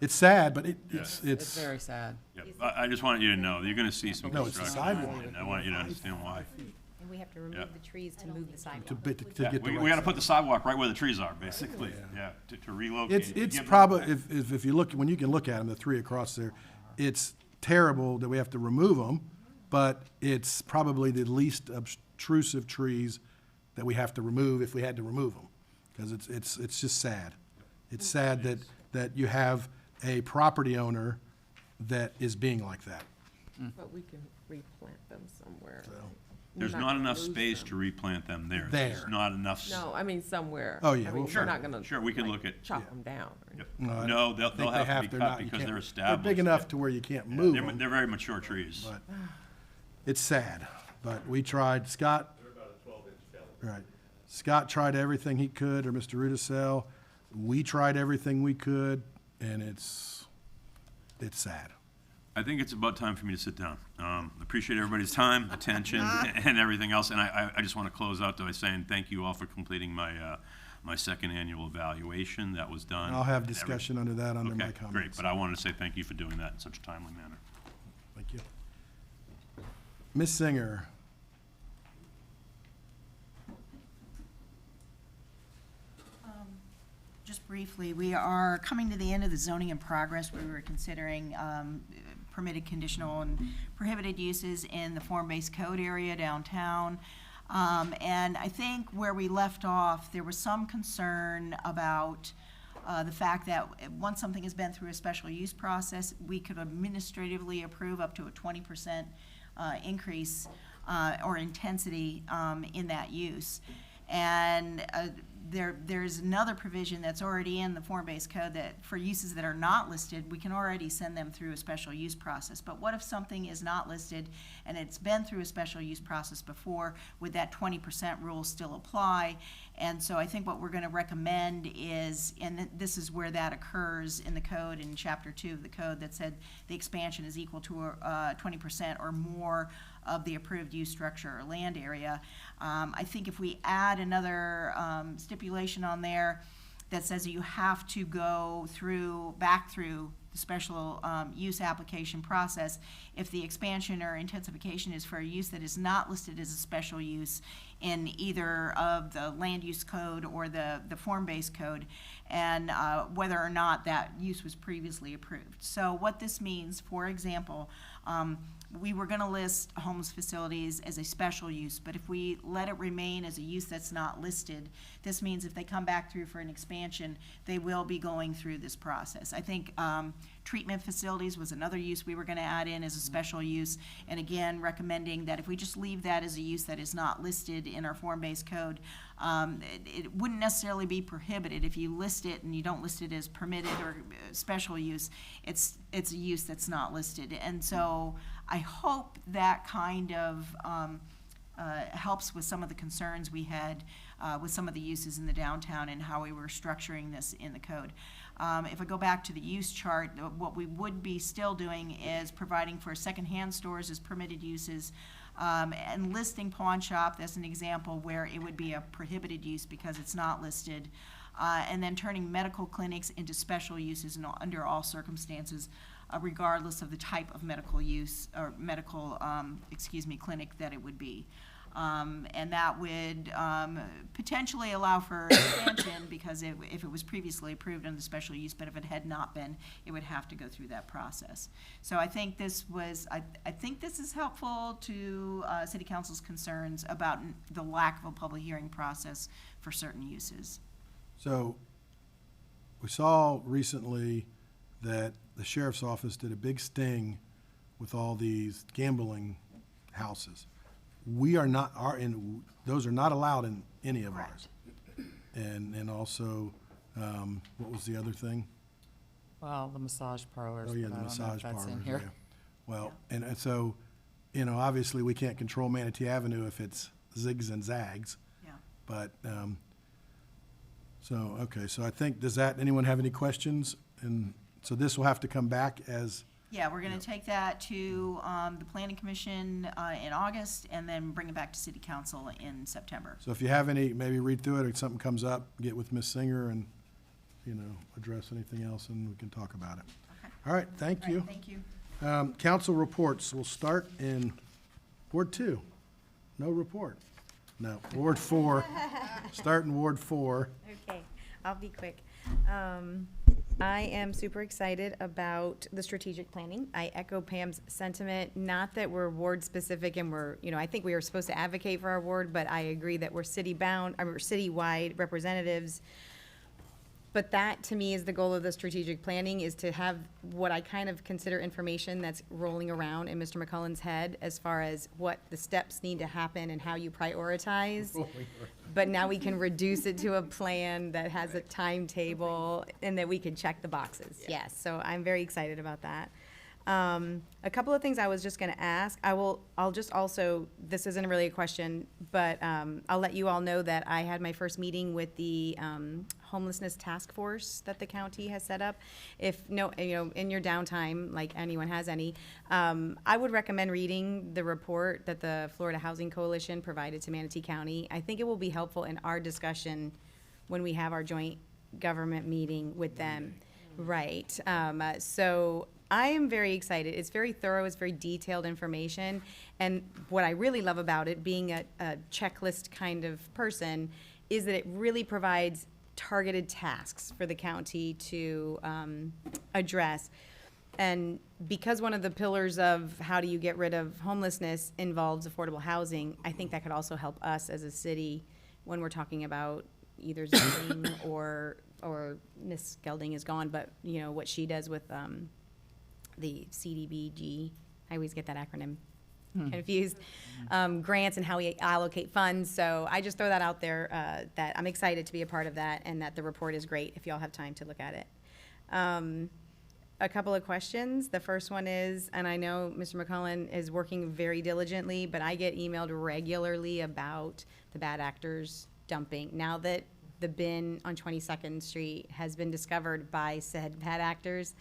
It's sad, but It's very sad. Yep. I just want you to know, you're going to see some No, it's the construction, sidewalk. and I want you to understand why. And we have to remove Yeah. the trees to move the sidewalk. to Yeah, get the we right got to side. put the sidewalk right where the trees are, basically, to relocate. It's give them- probably, if you look, when you can look at them, the three across there, it's terrible that we have to remove them, but it's probably the least obtrusive trees that we have to remove if we had to remove them. Because it's just sad. It's sad that you have a property owner that is being like that. But we can replant them somewhere. So, There's not not gonna enough lose space them. to replant them there. There. There's not enough. No, I mean somewhere. Oh, yeah, I mean, well, we're not gonna. Sure, we can like, look at. Chop them down. Yep. I No, they'll think have they to be they're cut not- you because can't- they're They're established. big enough to where you can't move them. They're very mature trees. But it's sad, but we tried. Scott? They're about a 12-inch caliber. Right. Scott tried everything he could, or Mr. Rudisell. We tried everything we could, and it's sad. I think it's about time for me to sit down. Appreciate everybody's time, attention, and everything else. And I just want to close out by saying thank you all for completing my second annual evaluation that was done. I'll have and discussion under that, under my Okay, comments. great. But I wanted to say thank you for doing that in such a timely manner. Thank you. Ms. Singer? Just briefly, we are coming to the end of the zoning in progress. We were considering permitted, conditional, and prohibited uses in the form-based code area downtown. And I think where we left off, there was some concern about the fact that once something has been through a special use process, we could administratively approve up to a 20% increase or intensity in that use. And there's another provision that's already in the form-based code that for uses that are not listed, we can already send them through a special use process. But what if something is not listed and it's been through a special use process before? Would that 20% rule still apply? And so I think what we're going to recommend is, and this is where that occurs in the code, in Chapter 2 of the code, that said the expansion is equal to 20% or more of the approved use structure or land area. I think if we add another stipulation on there that says that you have to go back through the special use application process if the expansion or intensification is for a use that is not listed as a special use in either of the land use code or the form-based code, and whether or not that use was previously approved. So what this means, for example, we were going to list homes facilities as a special use, but if we let it remain as a use that's not listed, this means if they come back through for an expansion, they will be going through this process. I think treatment facilities was another use we were going to add in as a special use, and again, recommending that if we just leave that as a use that is not listed in our form-based code, it wouldn't necessarily be prohibited. If you list it and you don't list it as permitted or special use, it's a use that's not listed. And so I hope that kind of helps with some of the concerns we had with some of the uses in the downtown and how we were structuring this in the code. If I go back to the use chart, what we would be still doing is providing for secondhand stores as permitted uses, and listing pawn shop as an example where it would be a prohibited use because it's not listed, and then turning medical clinics into special uses under all circumstances, regardless of the type of medical use or medical, clinic that it would be. And that would potentially allow for expansion because if it was previously approved under special use, but if it had not been, it would have to go through that process. So I think this is helpful to City Council's concerns about the lack of a public hearing process for certain uses. So we saw recently that the sheriff's office did a big sting with all these gambling houses. We are not, those are not allowed in any of ours. And also, what was the other thing? Well, the massage parlors. Oh, yeah, but the I don't know massage if that's in parlors, here. yeah. Well, and so, obviously, we can't control Manatee Avenue if it's zigs and zags. Yeah. But, okay, so I think, anyone have any questions? And so this will have to come back as, Yeah, we're gonna take that to the Planning Commission in August and then bring it back to City Council in September. so if you have any, maybe read through it, or something comes up, get with Ms. Singer and, address anything else, and we can talk about it. Okay. All right, thank All you. right, thank you. Council reports, we'll start in Ward 2. No report. No, Ward 4. Start in Ward 4. Okay, I'll be quick. I am super excited about the strategic planning. I echo Pam's sentiment, not that we're ward specific and I think we are supposed to advocate for our ward, but I agree that we're citywide representatives. But that, to me, is the goal of the strategic planning, is to have what I kind of consider information that's rolling around in Mr. McCullen's head as far as what the steps need to happen and how you prioritize. But now we can reduce it to a plan that has a timetable and that we can check the boxes. Yes, so I'm very excited about that. A couple of things I was just gonna ask. I'll just also, this isn't really a question, but I'll let you all know that I had my first meeting with the homelessness task force that the county has set up. If no, in your downtime, like anyone has any, I would recommend reading the report that the Florida Housing Coalition provided to Manatee County. I think it will be helpful in our discussion when we have our joint government meeting with them. Right. So I am very excited. It's very thorough, it's very detailed information. And what I really love about it, being a checklist kind of person, is that it really provides targeted tasks for the county to address. And because one of the pillars of how do you get rid of homelessness involves affordable housing, I think that could also help us as a city when we're talking about either zoning or Ms. Gelding is gone, but what she does with the CDBG, I always get that acronym confused, grants and how we allocate funds. So I just throw that out there, that I'm excited to be a part of that and that the report is great if y'all have time to look at it. A couple of questions. The first one is, and I know Mr. McCullen is working very diligently, but I get emailed regularly about the bad actors dumping. Now that the bin on 22nd Street has been discovered by said bad actors,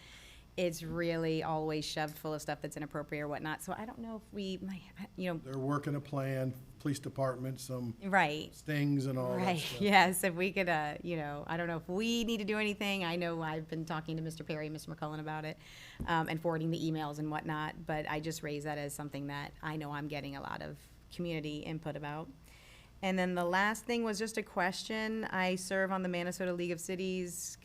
it's really always shoved full of stuff that's inappropriate or whatnot. So I don't know if we, They're working a plan, police department, some right. stings and all that Right, stuff. yes, if we could, I don't know if we need to do anything. I know I've been talking to Mr. Perry, Mr. McCullen about it, and forwarding the emails and whatnot, but I just raise that as something that I know I'm getting a lot of community input about. And then the last thing was just a question. I serve on the Minnesota League of Cities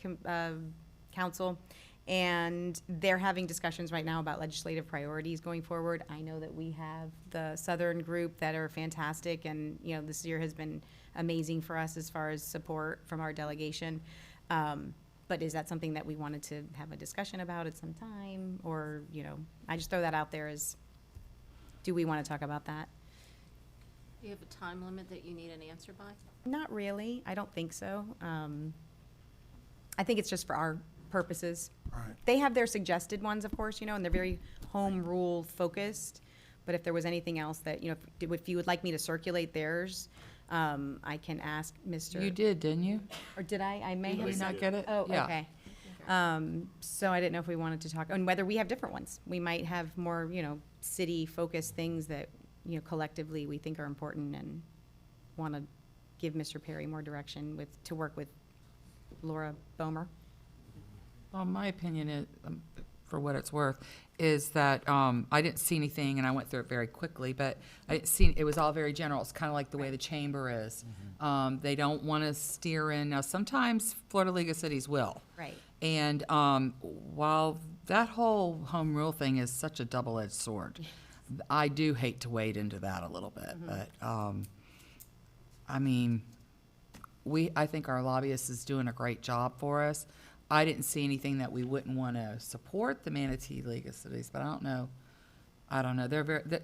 Council, and they're having discussions right now about legislative priorities going forward. I know that we have the Southern group that are fantastic, and this year has been amazing for us as far as support from our delegation. But is that something that we wanted to have a discussion about at some time, or I just throw that out there as, do we want to talk about that? Do you have a time limit that you need an answer by? Not really. I don't think so. I think it's just for our purposes. Right. They have their suggested ones, of course, and they're very home rule focused. But if there was anything else that, if you would like me to circulate theirs, I can ask Mr. You did, didn't you? Or did I? I may Did have. we not get it? Oh, Yeah. okay. So I didn't know if we wanted to talk, and whether we have different ones. We might have more, city-focused things that, collectively we think are important and want to give Mr. Perry more direction to work with Laura Bomer. Well, my opinion is, for what it's worth, is that I didn't see anything, and I went through it very quickly, but I didn't see, it was all very general. It's kind of like the way the chamber is. They don't want to steer in. Now, sometimes Florida League of Cities will. Right. And while that whole home rule thing is such a double-edged sword, I do hate to wade into that a little bit. But, I mean, I think our lobbyist is doing a great job for us. I didn't see anything that we wouldn't want to support the Manatee League of Cities, but I don't know.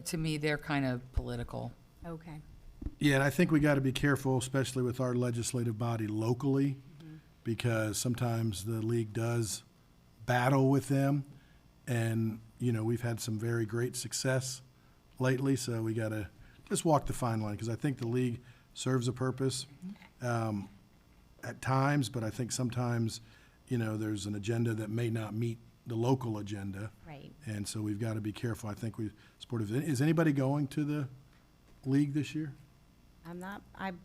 To me, they're kind of political. Okay. Yeah, and I think we got to be careful, especially with our legislative body locally, because sometimes the league does battle with them. And, we've had some very great success lately, so we got to just walk the fine line, because I think the league serves a purpose at times, but I think sometimes, there's an agenda that may not meet the local agenda. Right. And so we've got to be careful. I think we support it. Is anybody going to the league this year? I'm not, I'm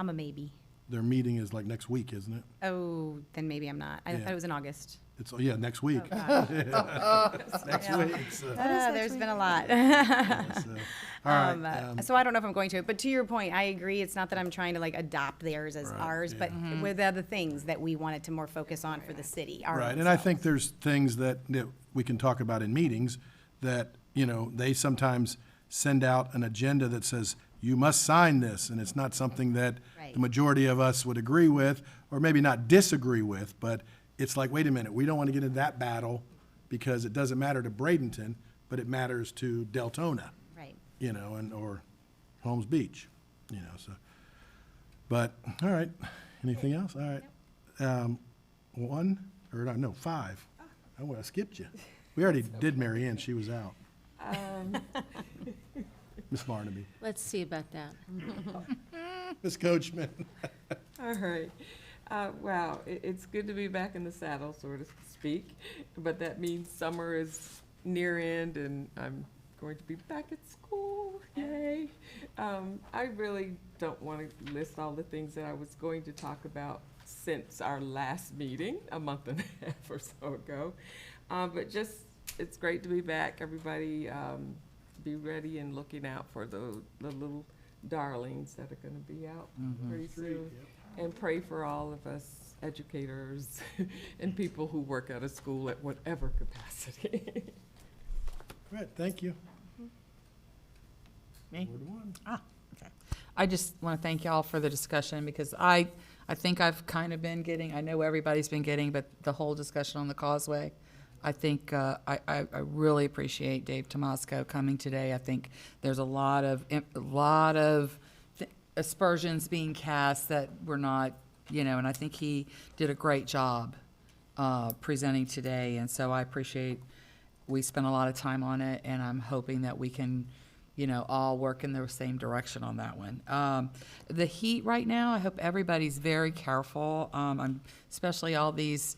a maybe. Their meeting is like next week, isn't it? Oh, then maybe I'm not. I Yeah. thought it was in August. It's, next week. Next Yeah. week. So, There's been a lot. all right. So I don't know if I'm going to, but to your point, I agree. It's not that I'm trying to adopt theirs as Right, ours, but yeah. with other things that we wanted to more focus on for the city. our Right, own and I selves. think there's things that we can talk about in meetings that, they sometimes send out an agenda that says, you must sign this, and it's not something that Right. Right. the majority of us would agree with, or maybe not disagree with, but it's like, wait a minute, we don't want to get into that battle because it doesn't matter to Bradenton, but it matters to Deltona, Right. you know, and, or Holmes Beach, you know, so. But, all right, anything else? All right. One, or no, five. Oh, I skipped you. We already did Mary Ann, she was out. Miss Barnaby. Let's see about that. Miss Coachman. All right. Wow, it's good to be back in the saddle, so to speak, but that means summer is near end and I'm going to be back at school. Yay. I really don't want to list all the things that I was going to talk about since our last meeting a month and a half or so ago. But just, it's great to be back. Everybody, be ready and looking out for the little darlings that are going to be out pretty soon. And pray for all of us educators and people who work at a school at whatever capacity. All right, thank you. Me? Ward one. Okay. I just want to thank y'all for the discussion because I think I've kind of been getting, I know everybody's been getting, but the whole discussion on the causeway, I think I really appreciate Dave Tomasco coming today. I think there's a lot of aspersions being cast that were not, you know, and I think he did a great job presenting today. And so I appreciate, we spent a lot of time on it, and I'm hoping that we can, you know, all work in the same direction on that one. The heat right now, I hope everybody's very careful, especially all these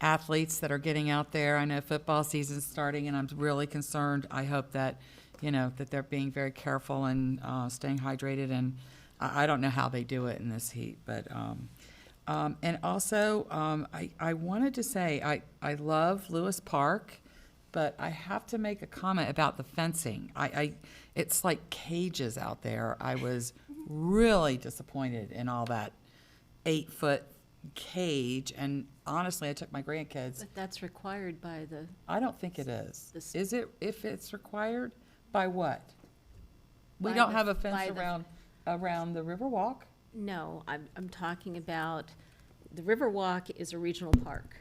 athletes that are getting out there. I know football season's starting, and I'm really concerned. I hope that, you know, that they're being very careful and staying hydrated, and I don't know how they do it in this heat, but, and also, I wanted to say, I love Lewis Park, but I have to make a comment about the fencing. It's like cages out there. I was really disappointed in all that 8-foot cage, and honestly, I took my grandkids. But that's required by the, I don't think it is. This- Is it, if it's required, by what? We By don't the- have a by fence the- around the Riverwalk? no, I'm talking about, the Riverwalk is a regional park.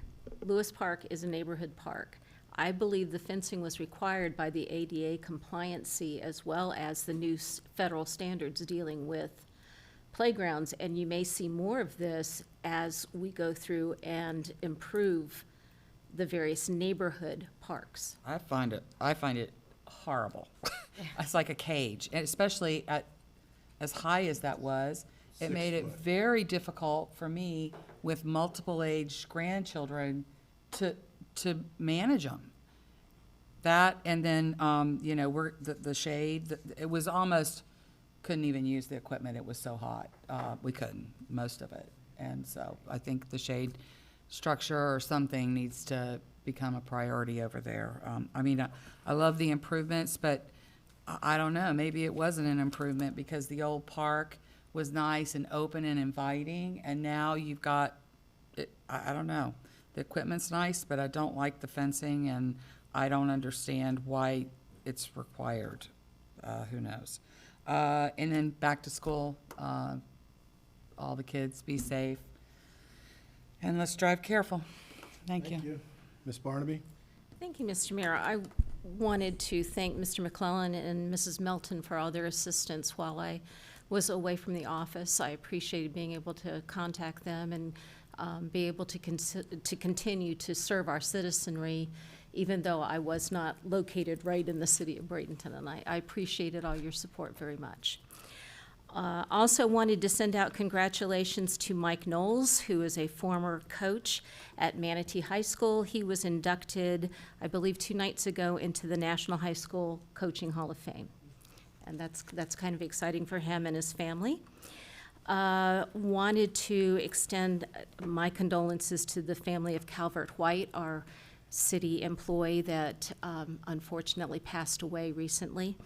Lewis Park is a neighborhood park. I believe the fencing was required by the ADA compliancy as well as the new federal standards dealing with playgrounds, and you may see more of this as we go through and improve the various neighborhood parks. I find it horrible. It's like a cage, and especially at, as high as that was, it 6 made it foot. very difficult for me with multiple age grandchildren to manage them. That, and then, you know, the shade, it was almost, couldn't even use the equipment, it was so hot. We couldn't, most of it. And so I think the shade structure or something needs to become a priority over there. I mean, I love the improvements, but I don't know, maybe it wasn't an improvement because the old park was nice and open and inviting, and now you've got, I don't know. The equipment's nice, but I don't like the fencing, and I don't understand why it's required. Who knows? And then back to school, all the kids, be safe. And let's drive careful. Thank you. Miss Barnaby? Thank you, Mr. Mayor. I wanted to thank Mr. McClellan and Mrs. Melton for all their assistance while I was away from the office. I appreciated being able to contact them and be able to continue to serve our citizenry, even though I was not located right in the city of Bradenton, and I appreciated all your support very much. Also wanted to send out congratulations to Mike Knowles, who is a former coach at Manatee High School. He was inducted, I believe, 2 nights ago into the National High School Coaching Hall of Fame. And that's kind of exciting for him and his family. Wanted to extend my condolences to the family of Calvert White, our city employee that unfortunately passed away recently.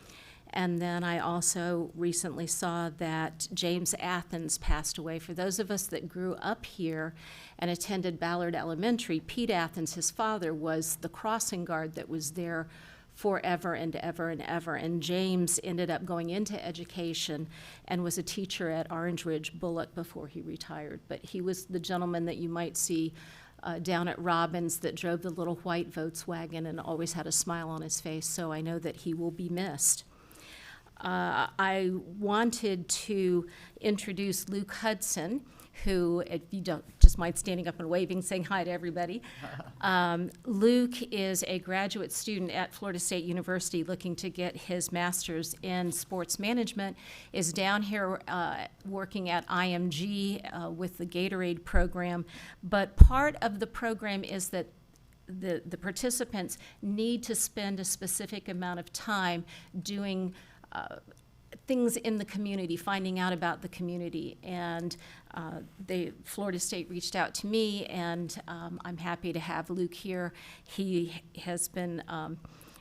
And then I also recently saw that James Athens passed away. For those of us that grew up here and attended Ballard Elementary, Pete Athens, his father, was the crossing guard that was there forever and ever and ever. And James ended up going into education and was a teacher at Orange Ridge Bullock before he retired. But he was the gentleman that you might see down at Robbins that drove the little white Volkswagen and always had a smile on his face. So I know that he will be missed. I wanted to introduce Luke Hudson, who, if you don't just mind standing up and waving, saying hi to everybody. Luke is a graduate student at Florida State University looking to get his master's in sports management, is down here working at IMG with the Gatorade program. But part of the program is that the participants need to spend a specific amount of time doing things in the community, finding out about the community. And Florida State reached out to me, and I'm happy to have Luke here. He has been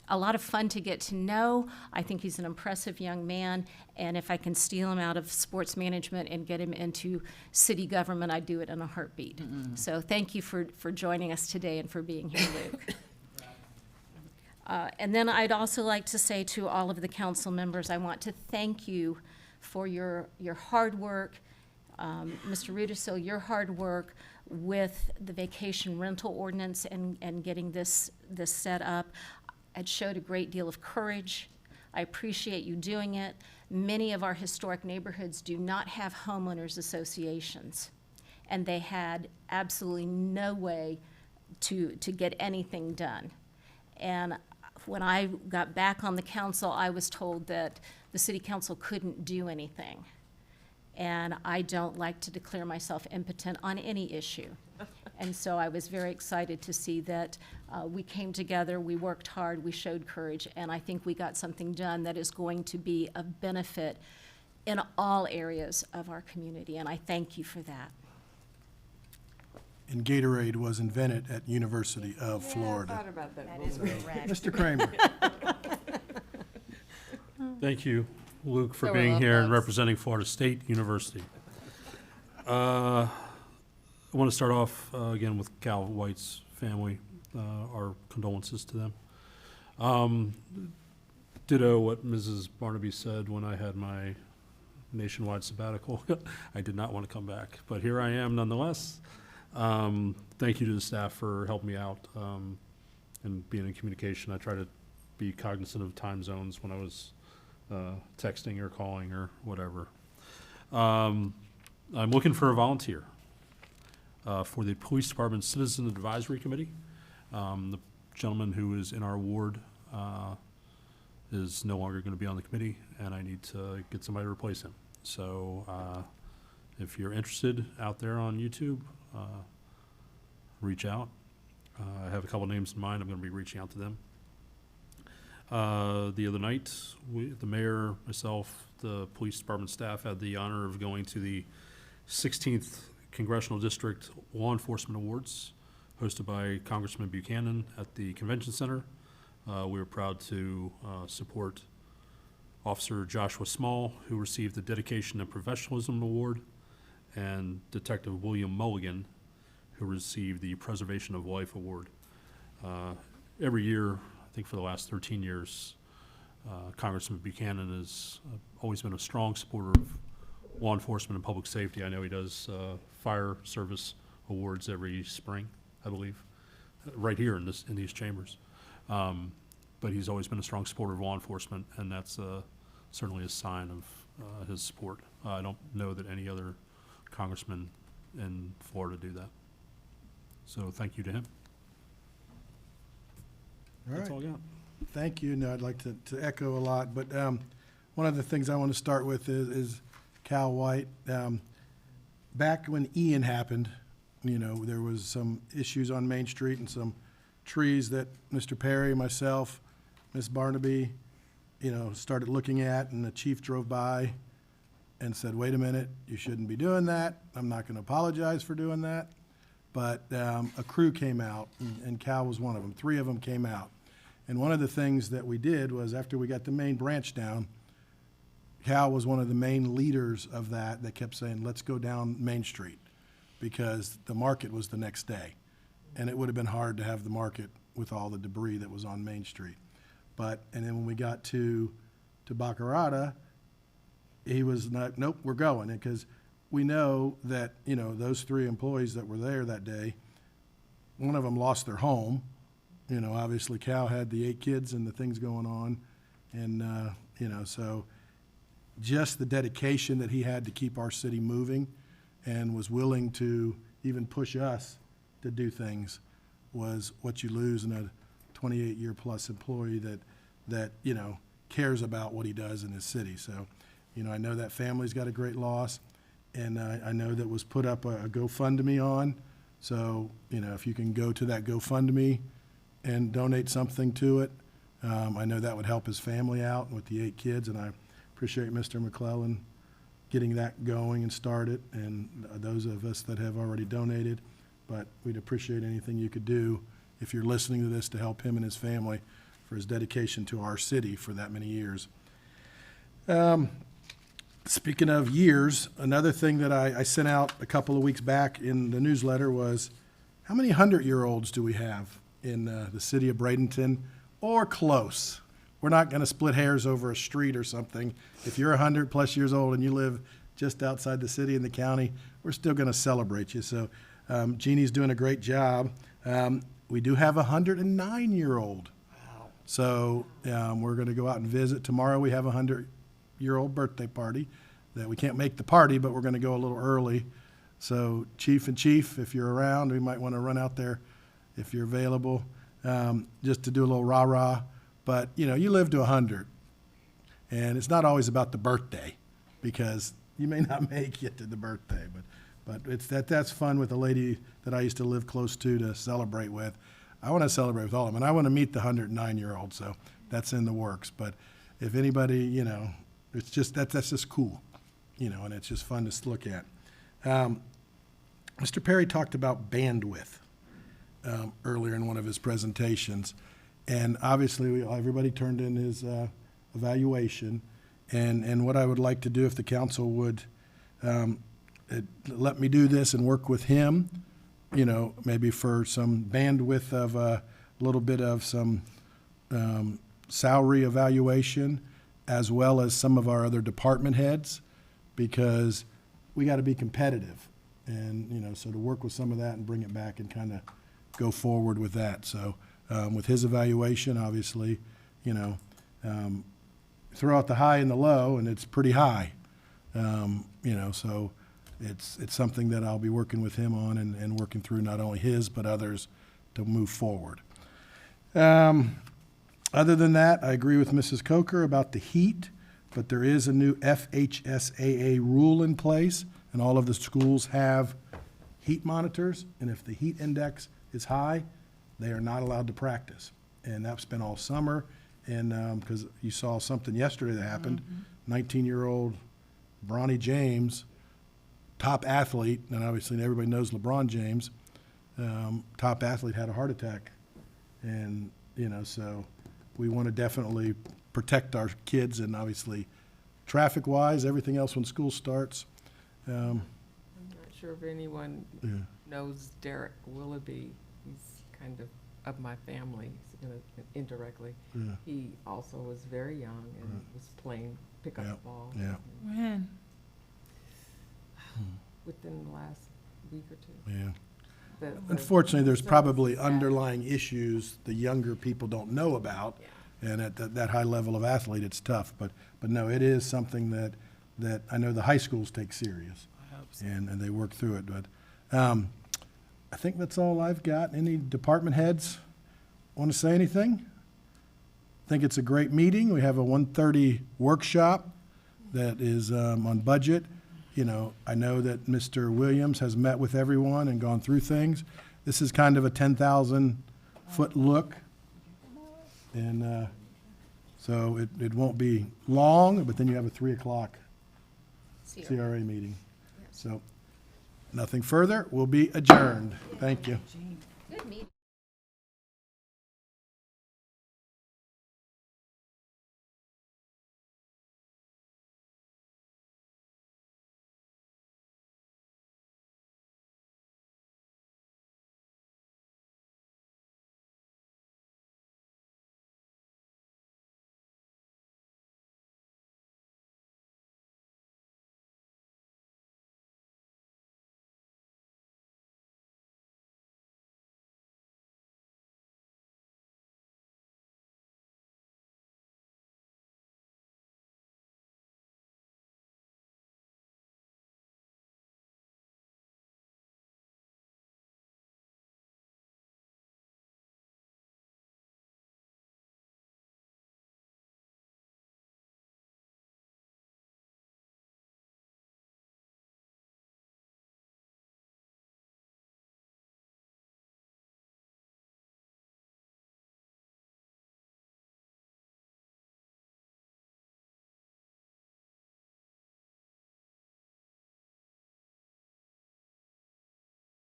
a lot of fun to get to know. I think he's an impressive young man, and if I can steal him out of sports management and get him into city government, I'd do it in a heartbeat. So thank you for joining us today and for being here, Luke. And then I'd also like to say to all of the council members, I want to thank you for your hard work, Mr. Rudisil, your hard work with the vacation rental ordinance and getting this set up. It showed a great deal of courage. I appreciate you doing it. Many of our historic neighborhoods do not have homeowners associations, and they had absolutely no way to get anything done. And when I got back on the council, I was told that the city council couldn't do anything. And I don't like to declare myself impotent on any issue. And so I was very excited to see that we came together, we worked hard, we showed courage, and I think we got something done that is going to be of benefit in all areas of our community, and I thank you for that. And Gatorade was invented at University of Florida. I thought about that. That is correct. Mr. Kramer. Thank you, Luke, for There were being love here and bugs. representing Florida State University. I want to start off again with Cal White's family, our condolences to them. Ditto what Mrs. Barnaby said when I had my nationwide sabbatical. I did not want to come back, but here I am nonetheless. Thank you to the staff for helping me out and being in communication. I try to be cognizant of time zones when I was texting or calling or whatever. I'm looking for a volunteer for the Police Department Citizen Advisory Committee. The gentleman who is in our ward is no longer going to be on the committee, and I need to get somebody to replace him. So if you're interested out there on YouTube, reach out. I have a couple names in mind. I'm going to be reaching out to them. The other night, the mayor, myself, the police department staff had the honor of going to the 16th Congressional District Law Enforcement Awards, hosted by Congressman Buchanan at the Convention Center. We were proud to support Officer Joshua Small, who received the Dedication and Professionalism Award, and Detective William Mulligan, who received the Preservation of Life Award. Every year, I think for the last 13 years, Congressman Buchanan has always been a strong supporter of law enforcement and public safety. I know he does fire service awards every spring, I believe, right here in these chambers. But he's always been a strong supporter of law enforcement, and that's certainly a sign of his support. I don't know that any other congressman in Florida do that. So thank you to him. All That's right. all I got. Thank you. No, I'd like to echo a lot, but one of the things I want to start with is Cal White. Back when Ian happened, there was some issues on Main Street and some trees that Mr. Perry, myself, Ms. Barnaby, started looking at, and the chief drove by and said, wait a minute, you shouldn't be doing that. I'm not going to apologize for doing that. But a crew came out, and Cal was one of them. 3 of them came out. And one of the things that we did was, after we got the main branch down, Cal was one of the main leaders of that kept saying, let's go down Main Street, because the market was the next day. And it would have been hard to have the market with all the debris that was on Main Street. And then when we got to Baccarata, he was not, nope, we're going. Because we know that, you know, those 3 employees that were there that day, one of them lost their home. You know, obviously Cal had the 8 kids and the things going on. And, you know, so just the dedication that he had to keep our city moving and was willing to even push us to do things was what you lose in a 28-year-plus employee that, you know, cares about what he does in his city. So, you know, I know that family's got a great loss, and I know that was put up a GoFundMe on. So, you know, if you can go to that GoFundMe and donate something to it, I know that would help his family out with the 8 kids, and I appreciate Mr. McClellan getting that going and started, and those of us that have already donated. But we'd appreciate anything you could do if you're listening to this to help him and his family for his dedication to our city for that many years. Speaking of years, another thing that I sent out a couple of weeks back in the newsletter was, how many 100-year-olds do we have in the city of Bradenton or close? We're not going to split hairs over a street or something. If you're 100+ years old and you live just outside the city and the county, we're still going to celebrate you. So Jeannie's doing a great job. We do have a 109-year-old. Wow. So we're going to go out and visit. Tomorrow we have a 100-year-old birthday party that we can't make the party, but we're going to go a little early. So Chief, if you're around, we might want to run out there if you're available, just to do a little rah-rah. But, you know, you live to 100, and it's not always about the birthday, because you may not make it to the birthday, but it's that's fun with a lady that I used to live close to celebrate with. I want to celebrate with all of them, and I want to meet the 109-year-old, so that's in the works. But if anybody, you know, it's just, that's just cool, you know, and it's just fun to look at. Mr. Perry talked about bandwidth earlier in one of his presentations. And obviously, everybody turned in his evaluation. And what I would like to do, if the council would let me do this and work with him, you know, maybe for some bandwidth of a little bit of some salary evaluation, as well as some of our other department heads, because we got to be competitive. And, you know, so to work with some of that and bring it back and kind of go forward with that. So with his evaluation, obviously, you know, throw out the high and the low, and it's pretty high. You know, so it's something that I'll be working with him on and working through not only his, but others to move forward. Other than that, I agree with Mrs. Coker about the heat, but there is a new FHSAA rule in place, and all of the schools have heat monitors, and if the heat index is high, they are not allowed to practice. And that's been all summer, and because you saw something yesterday that happened, 19-year-old Bronny James, top athlete, and obviously everybody knows LeBron James, top athlete, had a heart attack. And, you know, so we want to definitely protect our kids, and obviously traffic-wise, everything else when school starts. I'm not sure if anyone knows Derek Willoughby. He's kind of my family, indirectly. Yeah. He also was very young and was playing pickup ball. Yeah. When? Within the last week or two. Yeah. The Unfortunately, there's so probably sad. underlying issues the younger people don't know about. And at that high level of athlete, it's tough. But no, it is something that I know the high schools take serious. I hope so. And they work through it. But I think that's all I've got. Any department heads want to say anything? I think it's a great meeting. We have a 1:30 workshop that is on budget. You know, I know that Mr. Williams has met with everyone and gone through things. This is kind of a 10,000-foot look. And so it won't be long, but then you have a 3 o'clock CRA meeting. So nothing further. We'll be adjourned. Thank you.